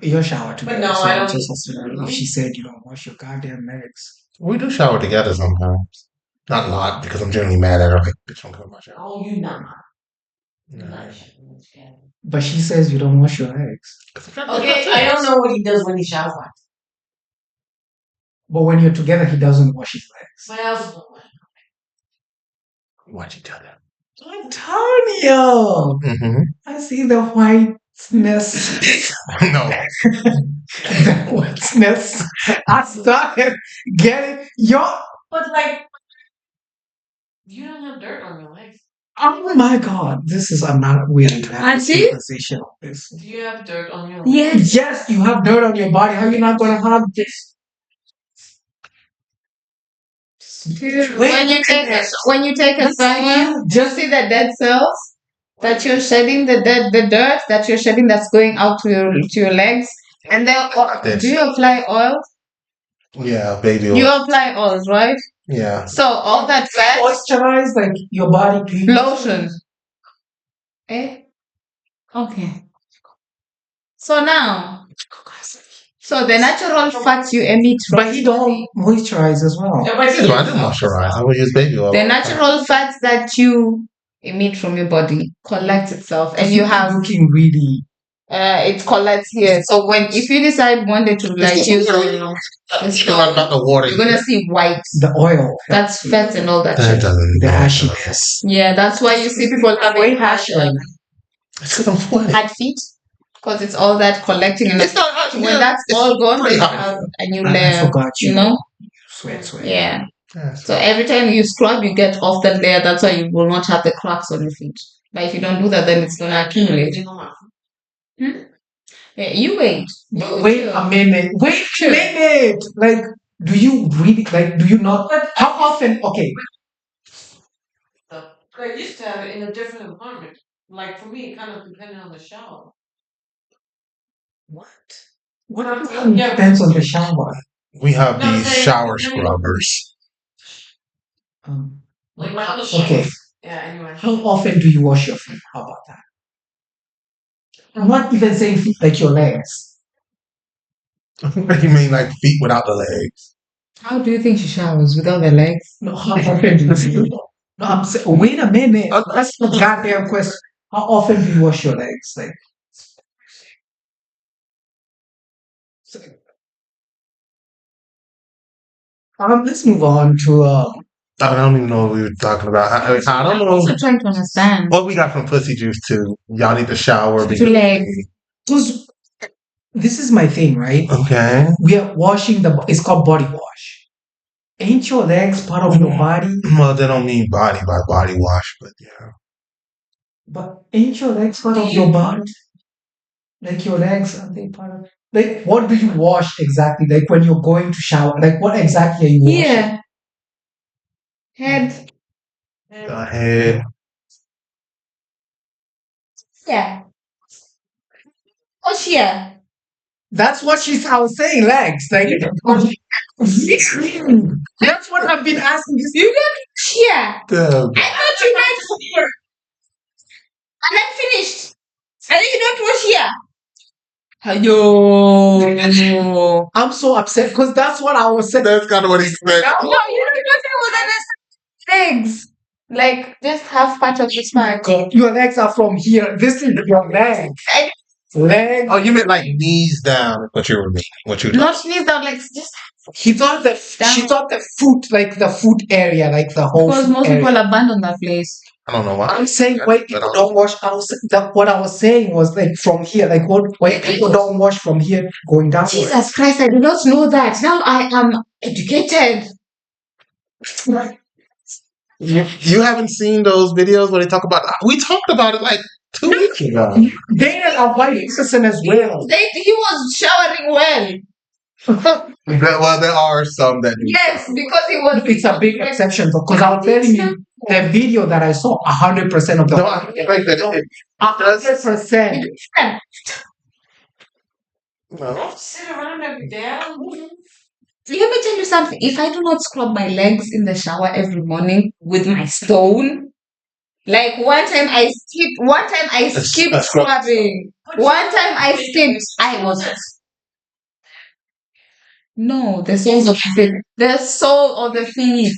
Your shower together. But no, so I don't. Just if she said you don't wash your goddamn legs. We do shower together sometimes. Not a lot because I'm generally mad at her. Like, bitch, don't come in my shower. Oh, you not. No. But she says you don't wash your legs. Okay, I don't know what he does when he showers. But when you're together, he doesn't wash his legs. My house don't wash. Watch each other. Antonio! Mm-hmm. I see the whiteness. No. The whiteness. I started getting your. But like, you don't have dirt on your legs. Oh my god, I'm not willing to have this conversation on this. Do you have dirt on your legs? Yes, you have dirt on your body. How are you not going to have this? When you take a shower, just see the dead cells that you're shedding, the dirt that you're shedding that's going out to your legs. And then, do you apply oil? Yeah, baby oil. You apply oils, right? Yeah. So all that fat. Moisturize like your body clean. Lotion. Eh? Okay. So now. So the natural fats you emit from. But he don't moisturize as well. Yeah, I do moisturize. I will use baby oil. The natural fats that you emit from your body collects itself, and you have looking really. It collects here. So if you decide one day to like use oil, you're gonna see white. The oil. That's fat and all that. That doesn't. The ashiness. Yeah, that's why you see people having hash. It's because I'm sweating. hard feet. Because it's all that collecting, and it's not, when that's all gone, they have a new layer. I forgot you. You know? Sweat. Yeah. So every time you scrub, you get off that layer. That's why you will not have the cracks on your feet. But if you don't do that, then it's gonna accumulate. Yeah, you wait. Wait a minute. Wait a minute. Like, do you really like? Do you not? How often? Okay. I used to have it in a different apartment. Like for me, it kind of depended on the shower. What? What depends on the shower? We have these shower scrubbers. Like my other Okay. Yeah. Anyway. How often do you wash your feet? How about that? I'm not even saying feet, like your legs. You mean like feet without the legs? How do you think she showers without the legs? No, how often do you? No, I'm saying. Wait a minute. That's the goddamn question. How often do you wash your legs? Like. Let's move on to. I don't even know what we were talking about. I don't know. I'm also trying to understand. What we got from Pussy Juice too. Y'all need to shower. To legs. Because this is my thing, right? Okay. We are washing it's called body wash. Ain't your legs part of your body? Well, they don't mean body by body wash, but yeah. But ain't your legs part of your body? Like your legs, are they part of? Like, what do you wash exactly? Like when you're going to shower, like what exactly are you washing? Yeah. Head. Head. Yeah. Wash here. That's what I was saying, legs. Like, that's what I've been asking you. You don't here. I thought you meant here. And I'm finished. And then you don't wash here. Yo. I'm so upset because that's what I was saying. That's kind of what he said. No, you don't legs. Like just half part of the spine. Your legs are from here. This is your legs. Legs. Oh, you meant like knees down? What you were meaning? Not knees down, like just. She thought the foot, like the foot area, like the whole. Because most people abandon that place. I don't know why. I'm saying why people don't wash. What I was saying was like from here, like why people don't wash from here going down. Jesus Christ, I did not know that. Now I am educated. You haven't seen those videos where they talk about? We talked about it like 2 weeks ago. They are white person as well. He was showering well. Well, there are some that do. Yes, because it was. It's a big exception because I'll tell you the video that I saw, 100% of the. No, I think that 100%. No. Sit around every day. Let me tell you something. If I do not scrub my legs in the shower every morning with my stone, like one time I skipped scrubbing. One time I skipped. I was. No, the soles of the feet. The sole of the feet.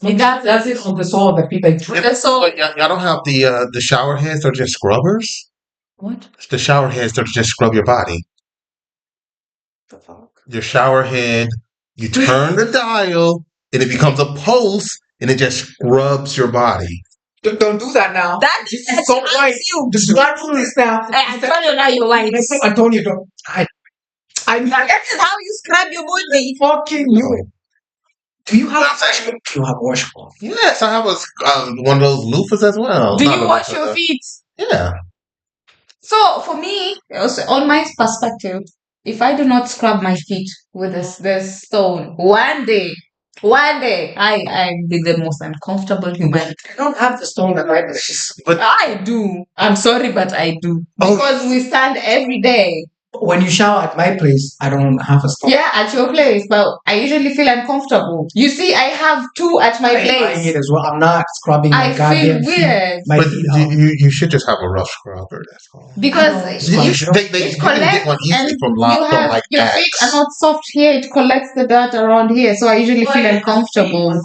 That's it on the sole of the feet. Like The sole. But y'all don't have the shower heads that are just scrubbers? What? The shower heads that just scrub your body. the fuck? Your shower head, you turn the dial, and it becomes a pulse, and it just scrubs your body. Don't do that now. That This is so white. Do not do this now. I told you now you're white. Antonio, don't. That is how you scrub your body. Fucking you. Do you have washcloth? Yes, I have one of those loofahs as well. Do you wash your feet? Yeah. So for me, on my perspective, if I do not scrub my feet with this stone, one day, I be the most uncomfortable human. I don't have the stone that right. But I do. I'm sorry, but I do. Because we stand every day. When you shower at my place, I don't have a stone. Yeah, at your place, but I usually feel uncomfortable. You see, I have two at my place. It as well. I'm not scrubbing my goddamn feet. I feel weird. But you should just have a rough scrubber. That's all. Because you can get one easily from like your Axe. feet are not soft here. It collects the dirt around here, so I usually feel uncomfortable.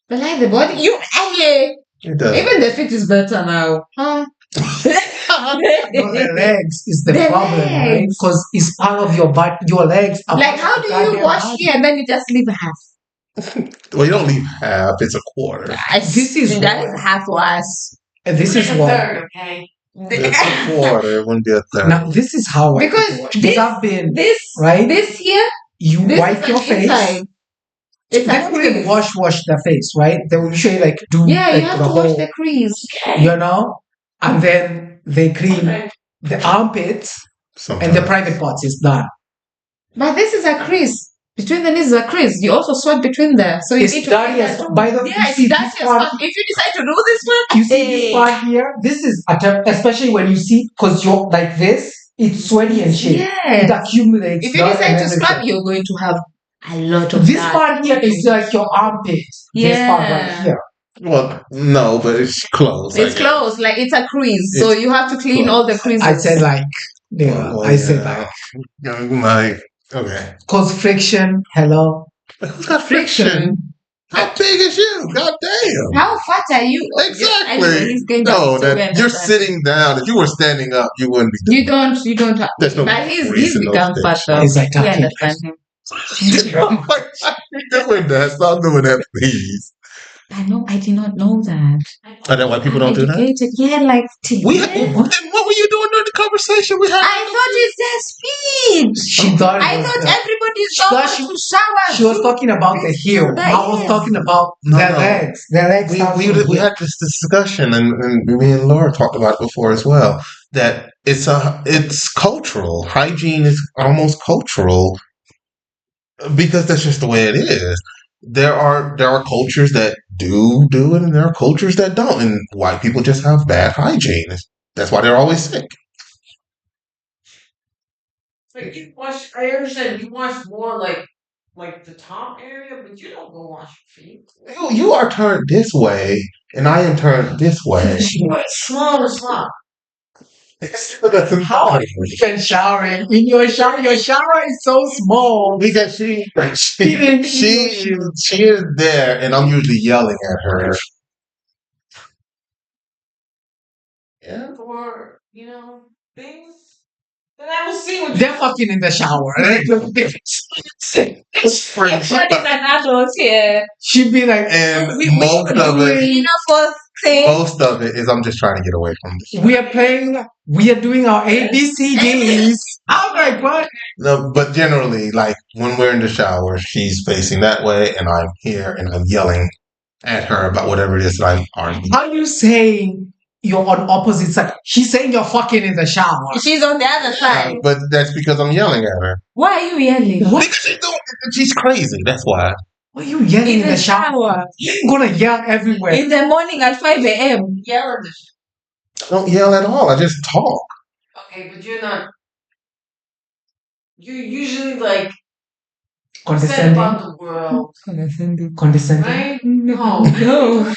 But like the body, It does. even the feet is better now, huh? The legs is the problem, right? Because it's part of your body. Your legs are like, how do you wash here and then you just leave half? Well, you don't leave half; it's a quarter. That is half worse. And this is what. Okay. It's a quarter. It wouldn't be a third. Now this is how because I've been this right. This here, You this wipe is your an face. inside. They wouldn't wash the face, right? They will usually like do Yeah, like you have the to wash whole, the crease. you know, and then they clean the armpits and the private parts is done. But this is a crease. Between the knees is a crease. You also sweat between there. So you It's need to dirty as by the way. yeah, it's dirty as fuck. If you decide to do this one, You see this part here? This is especially when you see, because you're like this, it's sweaty and shit. Yes. It accumulates. If you decide to scrub, you're going to have a lot of this part here is like your armpit. Yeah. This part right here. Well, no, but it's close. It's close, like it's a crease. So you have to clean all the creases. I said like, yeah, I said like, okay. Cause friction, hello. Who's got friction? How big is you? God damn. How fat are you? Exactly. No, that you're sitting down. If you were standing up, you wouldn't be. You don't have. There's no. But he's become fat though. He's like, I understand him. Doing that. Stop doing that, please. I know. I did not know that. Are that why people don't do that? Yeah, like Then what were you doing during the conversation we had? I thought it's their speed. She thought. I thought everybody's going to shower. She was talking about the heel. I was talking about the legs. The legs. We had this discussion, and me and Laura talked about it before as well. That it's cultural. Hygiene is almost cultural because that's just the way it is. There are cultures that do it, and there are cultures that don't. And white people just have bad hygiene. That's why they're always sick. Like you wash, I understand you wash more like the top area, but you don't go wash your feet. You are turned this way, and I am turned this way. Small. How are you even showering? In your shower is so small. Because she is there, and I'm usually yelling at her. Yeah. Or things that I will see when they're fucking in the shower. What is an adult here? She'd be like, and most of it is I'm just trying to get away from this. We are doing our ABCDs. Oh my god. No, but generally, like when we're in the shower, she's facing that way, and I'm here, and I'm yelling at her about whatever it is that I'm arguing. How you saying you're on opposite side? She's saying you're fucking in the shower. She's on the other side. But that's because I'm yelling at her. Why are you yelling? Because she's crazy. That's why. Why are you yelling in the shower? You're gonna yell everywhere. In the morning at 5 a.m. Yell in the shower. I don't yell at all. I just talk. Okay, but you're not. You're usually like condescending about the world. Condescending. Right? No. You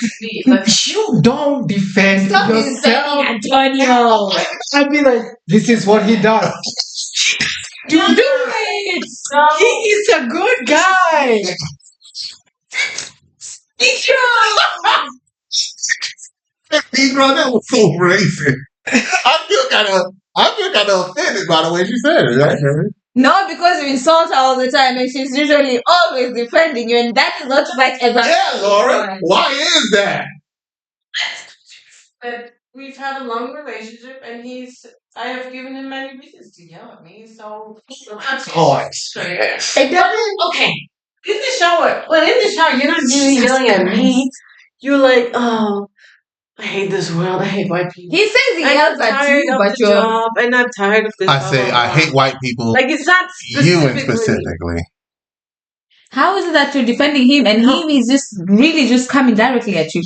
don't defend Stop yourself, Antonio. I'd be like, this is what he does. Do it. No. He is a good guy. Negro, that was so racist. I feel kind of offended by the way she said it. Right? No, because you insult her all the time, and she's usually always defending you, and that is not like as a yeah, Laura. Why is that? But we've had a long relationship, and I have given him many reasons to yell at me, so straight. It doesn't. Okay. In the shower, you're not really yelling at me. You're like, oh, I hate this world. I hate white people. He says he yells at you, but you're. Job, and I'm tired of this. I say I hate white people. Like it's not specifically. How is it that you're defending him and him is just coming directly at you?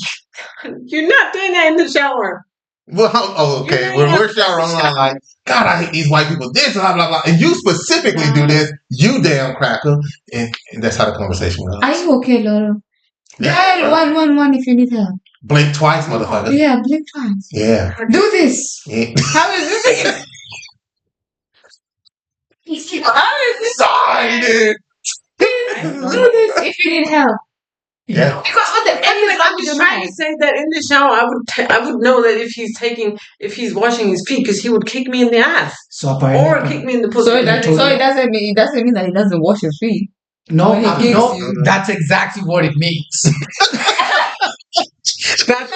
You're not doing that in the shower. Well, okay. When we're showering, I'm like, God, I hate these white people. This, blah, blah, blah. And you specifically do this, you damn cracker. And that's how the conversation goes. Are you okay, Laura? Yeah, 111 if you need help. Blink twice, motherfucker. Yeah, blink twice. Yeah. Do this. Yeah. How is this? Excited. Do this if you need help. Yeah. Because what the Anyway, I was trying to say that in the shower, I would know that if he's washing his feet, because he would kick me in the ass or kick me in the pussy. So it doesn't mean that he doesn't wash his feet. No, that's exactly what it means. That's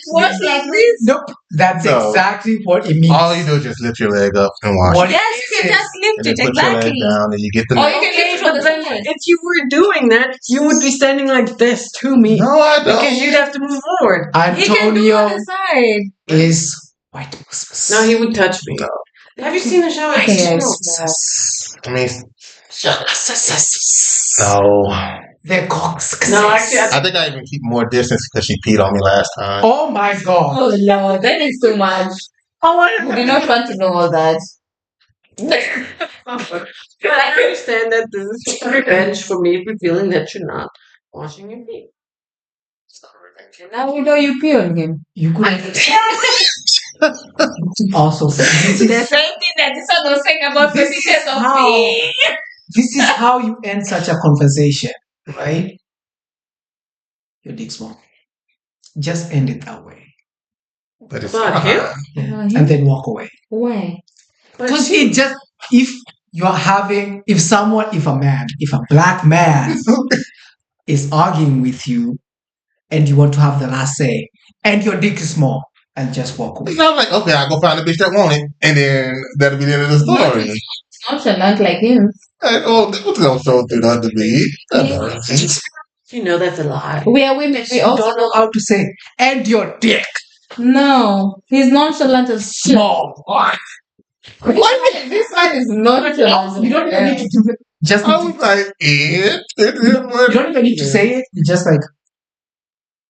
Watch like this. Nope. That's No. exactly what it means. All you do is just lift your leg up and watch. What Yes, it you is, just lift And it then put your leg exactly. down and you get the. Or you can lift it from the then side. if you were doing that, you would be standing like this to me. No, I don't. Because you'd have to move forward. He can do it on Antonio the side. is white Christmas. No, he would touch me. No. Have you seen the show? Okay, It's I mean, no. They're cocks. No, actually, I think I even keep more distance because she peed on me last time. Oh my god. Oh Lord, that is too much. We did not want to know all that. But I understand that this is revenge for me for feeling that you're not washing your feet. Now we know you pee on him. You could also say The same thing that this one was saying about This 50 is years of how- pee. this is how you end such a conversation, right? Your dick small. Just end it that way. But it's About fine. Uh-huh. And then walk away. Why? Because it just if a black man is arguing with you and you want to have the last say and your dick is small and just walk away. It's not like, okay, I'll go find a bitch that want it, and then that'll be the end of the story. Nonchalant like him. Don't show through that to me. You know that's a lie. We are women. We You also don't know how to say and your dick No, he's nonchalant as shit. small. What? This one is nonchalant. You don't even need to do it. Just I was like, you don't even need to say it. You just like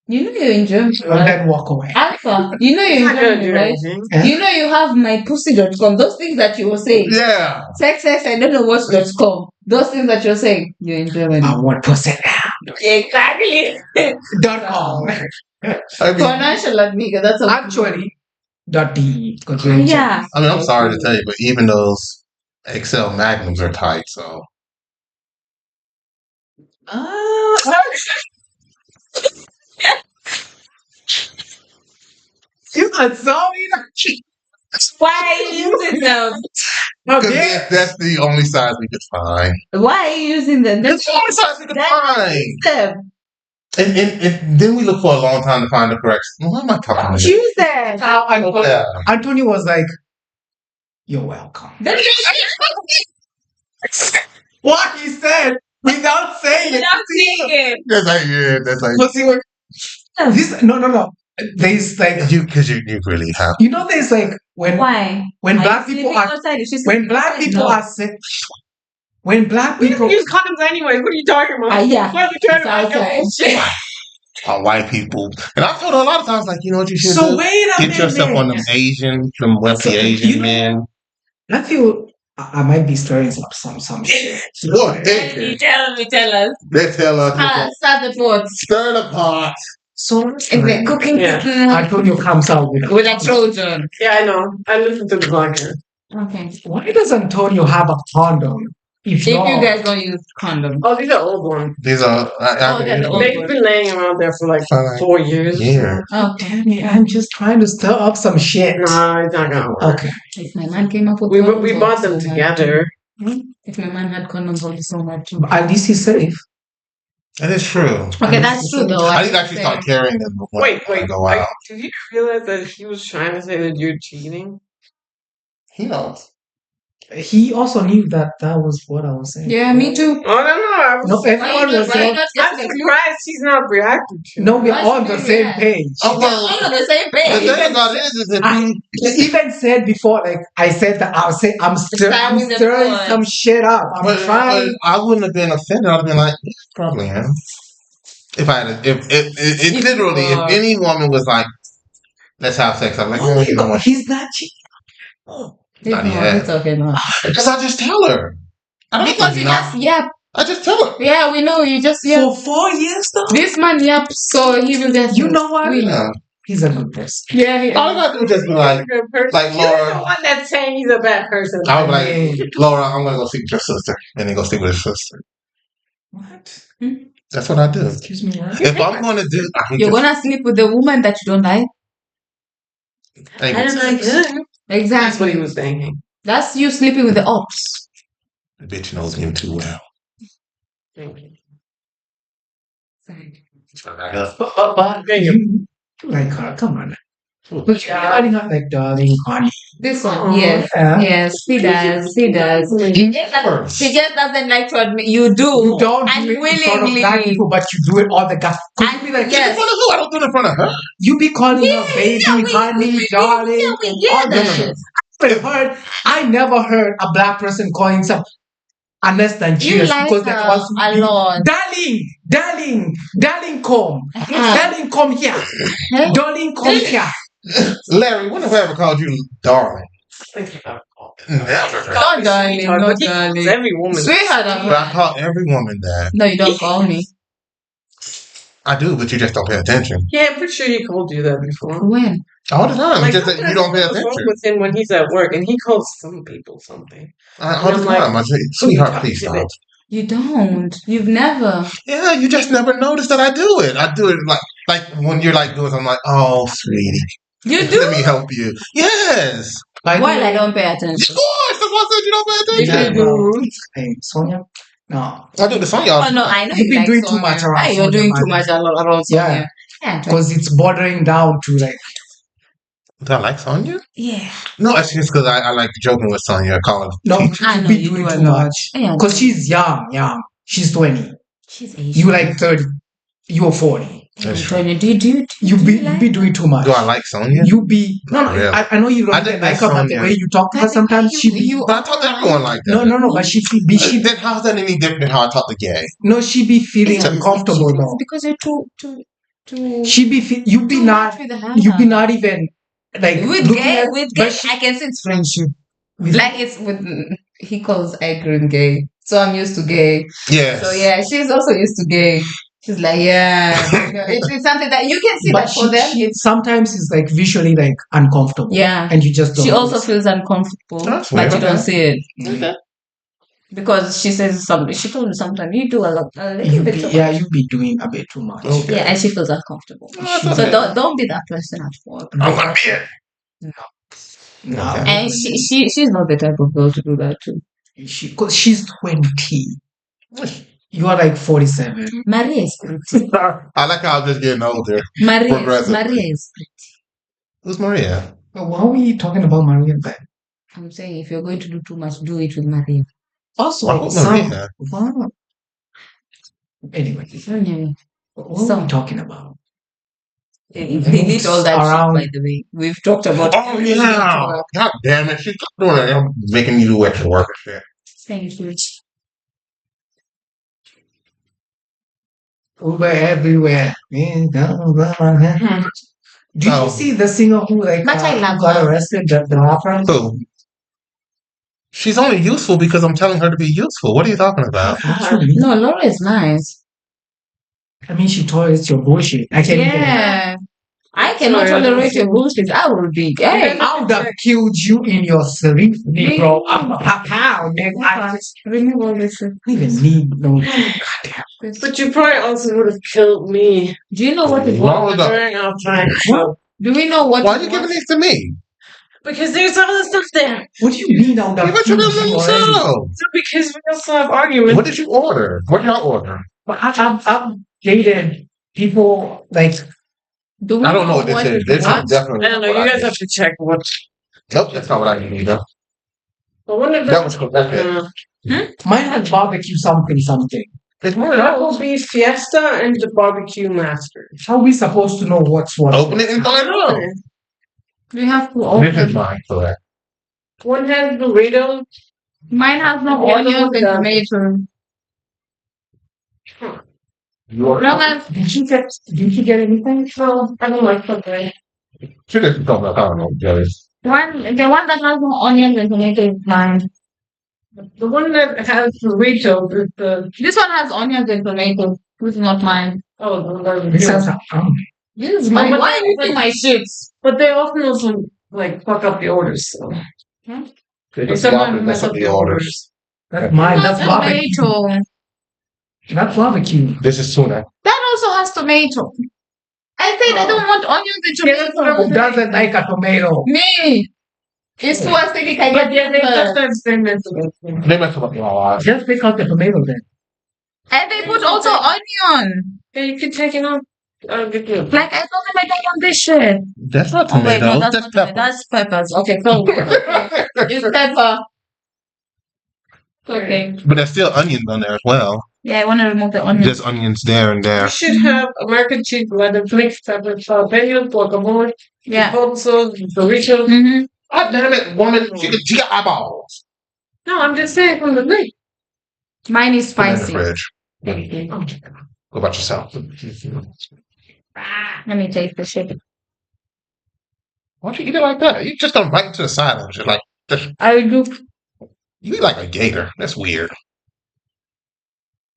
You know you enjoy me, and right? then walk away. Alpha, you know you It's not enjoy gonna me, do right? anything. Eh? You know you have my pussy.com. Those things that you were saying. Yeah. Sex, I don't know what.com. Those things that you're saying. You enjoy me. I want pussy Exactly. .com. I mean, For nonchalant nigga, that's a Actually, .de. Yeah. I mean, I'm sorry to tell you, but even those Excel magnums are tight. So You are sorry. Why are you using them? because Okay. that's the only size we could find. Why are you using them? That's the only size we could find. them. And then we look for a long time to find the correct. What am I talking about? Choose them. Now Yeah. Antonio was like, "You're welcome." What he said without saying it. Without seeing it. That's like But see, this no. There's like you really have. there's like when Why? when Are black you people sleeping are outside? Is she when sleeping black outside? people No. are sick. When black We don't people use condoms anyway. What are you talking about? Yeah. Why are you trying to It's make up outside. bullshit? White people, and I told her a lot of times, like, you know what you should So do? wait a Get yourself on them minute. them wealthy So, Asian you know- men. I feel I might be stirring some shit. What? You tell us. They tell us Start the pot. stir the pot. So And we're cooking Antonio comes out with a Trojan. Yeah, I know. I listen to the podcast. Okay. why does Antonio have a condom? If If not, you guys don't use condom. Oh, these are old ones. These are that's old. They've been laying around there for like For like 4 years. yeah. Okay. damn it, I'm just trying to stir up some shit. No, it's not gonna work. Okay. If my man came up with We condoms, bought them I'd so much. together. If my man had condoms, I'd be so much too. At least he's safe. That is true. Okay, that's true though. I need to actually start carrying them when I Wait. go out. Did you realize that he was trying to say that you're cheating? He knows. He also knew that was what I was saying. Yeah, me too. Oh, no. No, everyone was saying, I'm surprised he's not reacting to it. no, we're Why all on should the we same react? page. Oh, well, All on the same the page. thing about it is that I even said before, like I said that I'm Starting the stirring pot. some shit up. I'm but trying. I wouldn't have been offended. I'd have been like, yeah, probably am. If I had, if If literally, you are- if any woman was like, let's have sex, I'm like, well, you know what? He's not cheating. Not yet. It's okay now. Because I just tell her. I don't Because think you not. just I just tell her. yeah, we know you just yap. For 4 years though. This man yap, so he will just You know what? We know. Yeah. He's a good person. Yeah, All I gotta do is just be like, Good person. like You're the Laura. one that's saying he's a bad person. I would be like, Laura, I'm gonna go sleep with your sister, and then go sleep with his sister. What? That's what I do. Excuse me, what? If I'm gonna do, I can you're just, gonna sleep with the woman that you don't like. thank I you. don't like him. That's Exactly. what he was thinking. That's you sleeping with the ops. The bitch knows me too well. Thank you. But you like her. Come on. But you're calling her like darling, honey. This one, yes, yes, he does, he does. She just doesn't like to admit you do. You don't and do it in front of willingly. black people, but you do it all the time. Could you be like, yes. In front of who? I don't do it in front of her. You be calling her baby, honey, darling, and all that shit. I never heard a black person calling some unless Nigerians like because they're also a lot. darling, come. Darling, come here. Darling, come here. Larry, when have I ever called you darling? Never. Not darling, not darling. Every woman. Sweetheart, But I call every woman that. no, you don't call me. I do, but you just don't pay attention. Yeah, I'm pretty sure he called you that before. When? All the time. Like, Just that you don't pay attention. with him when he's at work, and he calls some people something. All the time. I say, sweetheart, please stop. You don't. You've never. Yeah, you just never notice that I do it. I do it like when you're like doing something like, oh, sweetie. You do? Let me help you. Yes. Well, I don't pay attention. Of course. That's why I said you don't pay attention. You do. Hey, Sonia? No. I do the song, y'all. Oh, no, I know You've been like doing Sonia. too much around Hey, you're Sonia, doing man. too much around Sonia. Yeah. Because it's bordering down to like. Do I like Sonya? Yeah. No, it's just because I like joking with Sonya. I call her. No, I you know be you doing do a too lot. much. Yeah. Because she's young. She's 20. She's Asian. You like 30. You're 40. Sonia, do you You be doing too much. Do I like Sonya? You be no. Really? I know you don't think like that's her, but the Sonia. way you talk to her sometimes she be. But I talk to everyone like that. No. But she Then how's that any different than how I talk to gay? no. She be feeling uncomfortable though. Because you're too. She be you be too not. much with her. You be not even like With looking gay, at- with gay, but she- I can see it's friendship. Like it's with he calls Akron gay, so I'm used to gay. Yes. So yeah, she's also used to gay. She's like, yeah, it's something that you can see but that for them. she sometimes is like visually like uncomfortable. Yeah, and you just don't. she also notice. feels uncomfortable, That's but weird. you don't see it Okay. because she says something. She told me sometimes you do a little bit too much. Yeah, you be doing a bit too much. Okay. Yeah, and she feels uncomfortable. Oh, So don't be that person at work. I'm gonna be it. No, Okay. And she's not the type of girl to do that too. because she's 20. You are like 47. Maria is pretty. I like how I'm just getting older. Maria Progressively. is pretty. Who's Maria? Why are we talking about Maria then? I'm saying if you're going to do too much, do it with Maria. Also, Why would Maria? Wow. Anyway, Yeah. what are we talking about? Delete all that Around- shit, by the way. We've talked about Oh yeah. God damn it. She's doing it. I'm making you do extra work and shit. Thank you. Uber everywhere. Did Oh. you see the singer who like But I love got her. arrested? The rapper. Who? She's only useful because I'm telling her to be useful. What are you talking about? Actually, No, Laura is nice. I mean, she tolerates your bullshit. I can't even. Yeah. I cannot Sorry, I don't tolerate see- your bullshit. I will be gay. I would have killed you in your sleep, Negro. How, nigga? I Remember this. don't even need no. Goddamn. But you probably also would have killed me Do you know what it Why was? would I- during our time. What? Do we know what Why are it you giving was? these to me? Because there's all this stuff there. What do you mean I would have Give it to killed them you already? themselves. So because we also have arguments. What did you order? What did y'all order? But I've dated people like Do we I don't know what this is. it This is was? definitely I don't know. what You guys need. have to check what. Nope, that's not what I need either. But one of That was cool. That's it. mine has barbecue something. It's more that will be Fiesta and the Barbecue Master. How are we supposed to know what's what? Open it and find out. We have to This is open. mine, correct? One has burrito. Mine has no The other onions one and does. tomatoes. You No, man. Did you get anything? No, I don't like something. She doesn't talk about, I don't know, Jerry. The one that has no onions and tomatoes is mine. The one that has burrito is the This one has onions and tomatoes. This is not mine. This has This is mine. but Why are you but- eating my shits? But they often also like fuck up the orders. So if someone mess up the orders, that's mine. That's Not barbecue. tomato. That's barbecue. This is tuna. That also has tomato. I said I don't want onions and tomatoes. Who doesn't like a tomato? Me. It's too acidic. I but get yeah, they the- sometimes they mess up. They mess up your lives. Just pick out the tomato then. And they put also onion. Yeah, you can take it out. Like I told them I don't want this shit. That's not Oh wait, no, tomatoes. that's not tomato. That's peppers. Okay, cool. It's pepper. Okay. But there's still onions on there as well. Yeah, I want to remove the onions. There's onions there and there. You should have American cheese with the mixed up with jalapenos, guacamole, chipotle sauce, Doritos. Mm-hmm. Oh, damn it, woman. She got eyeballs. No, I'm just saying from the drink. Mine is Put it in the spicy. fridge. Oh. Go about yourself. Let me taste the shit. Why don't you eat it like that? You just don't bite into the side of it. You're like, I do. you eat like a gator. That's weird.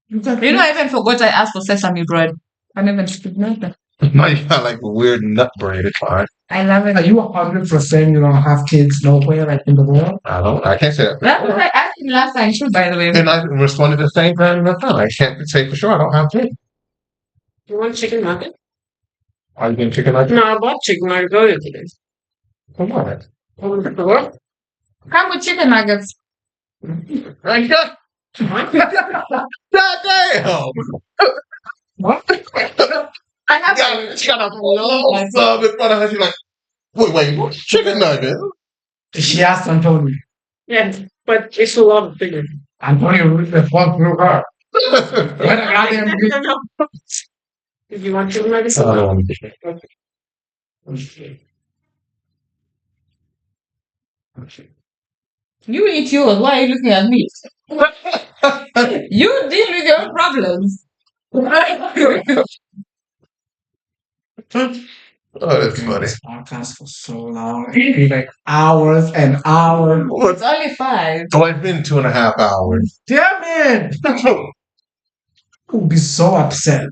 You know, I even forgot I asked for sesame bread. I'm even stupid. Now you got like weird nut bread. It's fine. I love it. Are you 100% you don't have kids nowhere like in the world? I can't say that. That's what I asked him last time too, by the way. And I responded the same time. I can't say for sure I don't have kids. You want chicken nugget? Are you getting chicken nuggets? No, I bought chicken nugget earlier today. Come on. What? Come with chicken nuggets. God damn! What? I have She got a long sub in front of her. She's like, wait, what? Chicken nugget? She asked Antonio. Yeah, but it's a lot of bigger. Antonio really the fuck through her. What a goddamn good. Did you want chicken nuggets? You eat yours. Why are you looking at me? You deal with your problems. Oh, that's funny. This podcast for so long. It'd be like hours and hours. It's only 5. Oh, it's been 2.5 hours. Damn it! I would be so upset.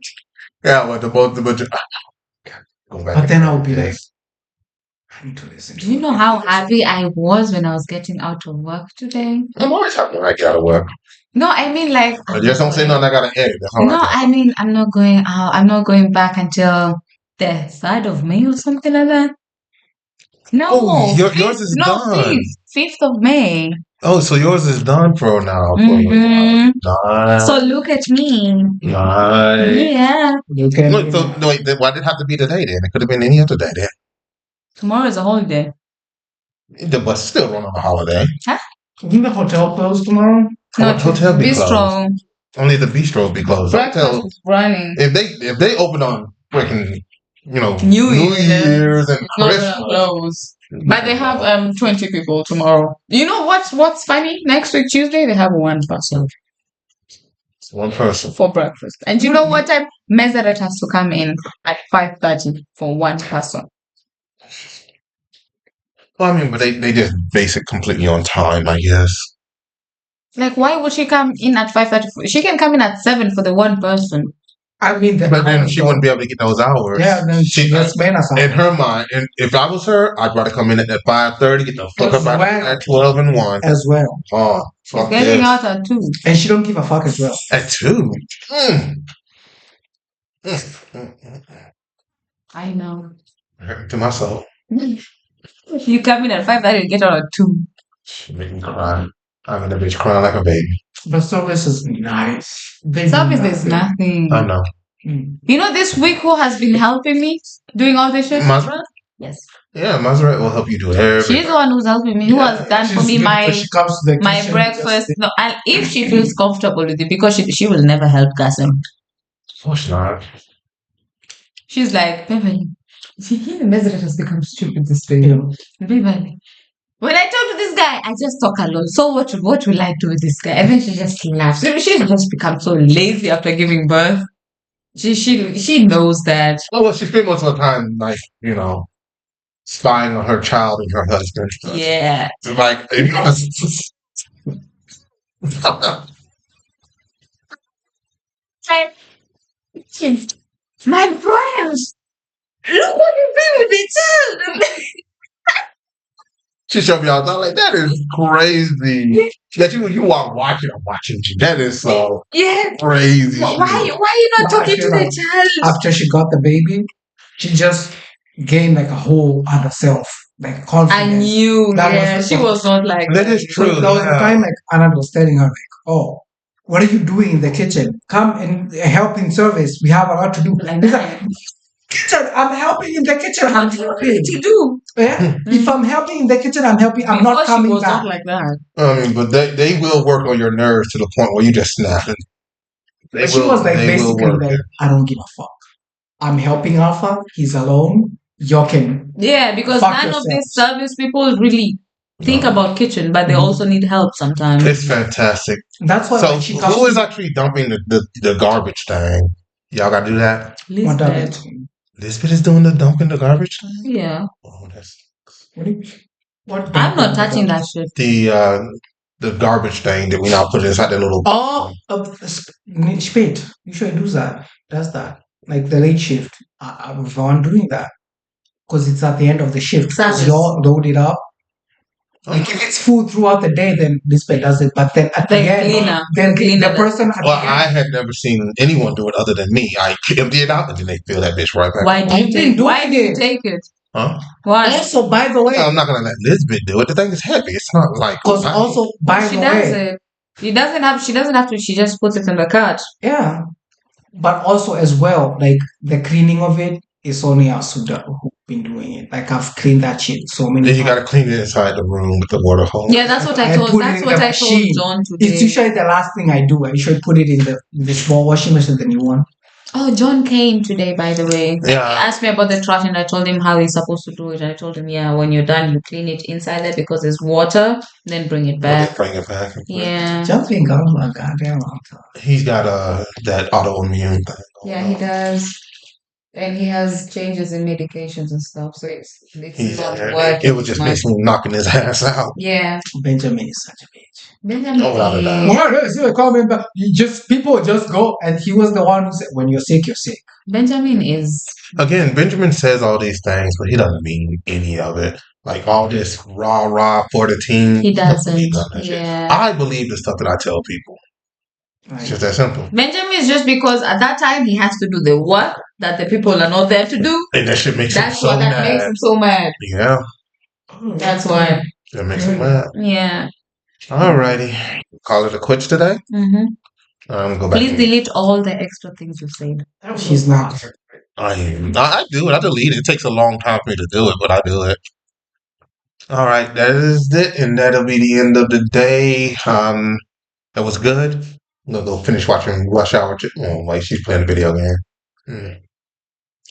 Yeah, but go back. But then I would be like, I need to listen. Do you know how happy I was when I was getting out of work today? I'm always happy when I get out of work. No, I mean like. I just don't say nothing. I gotta edit. No, I mean I'm not going out. I'm not going back until the 3rd of May or something like that. No, oh, yours is done. 5th of May. Oh, so yours is done for now. Mm-hmm. Nice. So look at me. Nice. Yeah. No, wait, why did it have to be today then? It could have been any other day then. Tomorrow is a holiday. The bus still run on a holiday. Huh? Isn't the hotel closed tomorrow? No, hotel be bistro. Closed. Only the bistro will be closed. Breakfast is running. If they open on freaking New Year's and Christmas. Close. But they have 20 people tomorrow. You know what's funny? Next week Tuesday they have one person. One person for breakfast. And you know what time? Meseret has to come in at 5:30 for one person. Well, I mean, but they just base it completely on time, I guess. Like, why would she come in at 5:30? She can come in at 7 for the one person. I mean, but then she wouldn't be able to get those hours. Yeah, then she gets in her mind. And if I was her, I'd rather come in at 5:30, get the fuck up out at 12 and 1 as well. Oh, fuck she's getting out at 2, and she don't give a fuck as well. At 2. I know. To my soul. You come in at 5:30 and get out at 2. She make me cry. I'm in the bitch crying like a baby. But service is nice. Service is nothing. I know. You know this week who has been helping me doing all this shit? Mazra? Yes. Yeah, Mazra will help you do everything. She's the one who's helping me. Who has done for me my breakfast. No, and if she feels comfortable with it, because she will never help Kasim. Of course not. She's like, Beverly, Meseret has become stupid this way. Beverly, when I talk to this guy, I just talk alone. So what will I do with this guy? And then she just laughs. She's just become so lazy after giving birth. She knows that. Oh, well, she spent most of the time, like, spying on her child and her husband. Yeah. Like, my friends, look what you did with the child. She showed me all that. Like, that is crazy. That you are watching. I'm watching you. That is so crazy. Why are you not talking to the child? After she got the baby, she just gained like a whole other self, like confidence. I knew. She was not like that. Is true. So there was a time like Anna was telling her like, oh, what are you doing in the kitchen? Come and help in service. We have a lot to do. He's like, kitchen, I'm helping in the kitchen. I'm helping. To do. Yeah. If I'm helping in the kitchen, I'm helping. I'm not coming She was back. not like that. I mean, but they will work on your nerves to the point where you just snapping. But she was like basically like, I don't give a fuck. I'm helping Alpha. He's alone. You can. Yeah, because none of these service people really think about kitchen, but they also need help sometimes. It's fantastic. That's why. So who is actually dumping the garbage thing? Y'all gotta do that. Lisbeth. Lisbeth is doing the dumping the garbage thing. Yeah. Oh, that's. What? I'm not touching that shit. The garbage thing that we now put inside the little. Spade. You should do that. Does that like the late shift? I was on doing that because it's at the end of the shift. You all load it up. Like if it's full throughout the day, then Lisbeth does it. But then at the end, then the person. I had never seen anyone do it other than me. I empty it out and then they fill that bitch right back. Why do you take it? Huh? Why? Also, by the way, I'm not gonna let Lisbeth do it. The thing is heavy. It's not like. Because also, by the way, she doesn't have to. She just puts it in the cart. Yeah, but also as well, like the cleaning of it is only Asuda who's been doing it. Like I've cleaned that shit so many times. You gotta clean it inside the room with the water hose. Yeah, that's what I told. That's what I told John today. It's usually the last thing I do. I usually put it in the small washing machine, the new one. Oh, John came today, by the way. Yeah. He asked me about the trash and I told him how he's supposed to do it. I told him, yeah, when you're done, you clean it inside there because there's water, then bring it back. Bring it back. Yeah. Just think, oh my goddamn. He's got that autoimmune thing. Yeah, he does. And he has changes in medications and stuff. So it's not working. It was just basically knocking his ass out. Yeah. Benjamin is such a bitch. Benjamin people just go, and he was the one who said, when you're sick, you're sick. Benjamin is... Again, Benjamin says all these things, but he doesn't mean any of it. Like all this rah-rah for the team. He doesn't. Yeah. I believe the stuff that I tell people. It's just that simple. Benjamin is just because at that time he has to do the work that the people are not there to do. And that shit makes him so mad. That makes him so mad. Yeah. That's why. That makes him mad. Yeah. Alrighty. Call it a quits today. Mm-hmm. I'm gonna go back. Please delete all the extra things you said. She's not. I do it. I delete it. It takes a long time for me to do it, but I do it. Alright, that is it, and that'll be the end of the day. That was good. I'm gonna go finish watching Rush Hour 2. Oh, like she's playing a video game.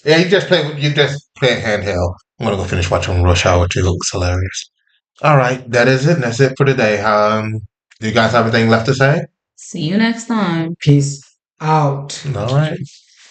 Yeah, you just play handheld. I'm gonna go finish watching Rush Hour 2. It looks hilarious. Alright, that is it. That's it for today. Do you guys have anything left to say? See you next time. Peace out. Alright.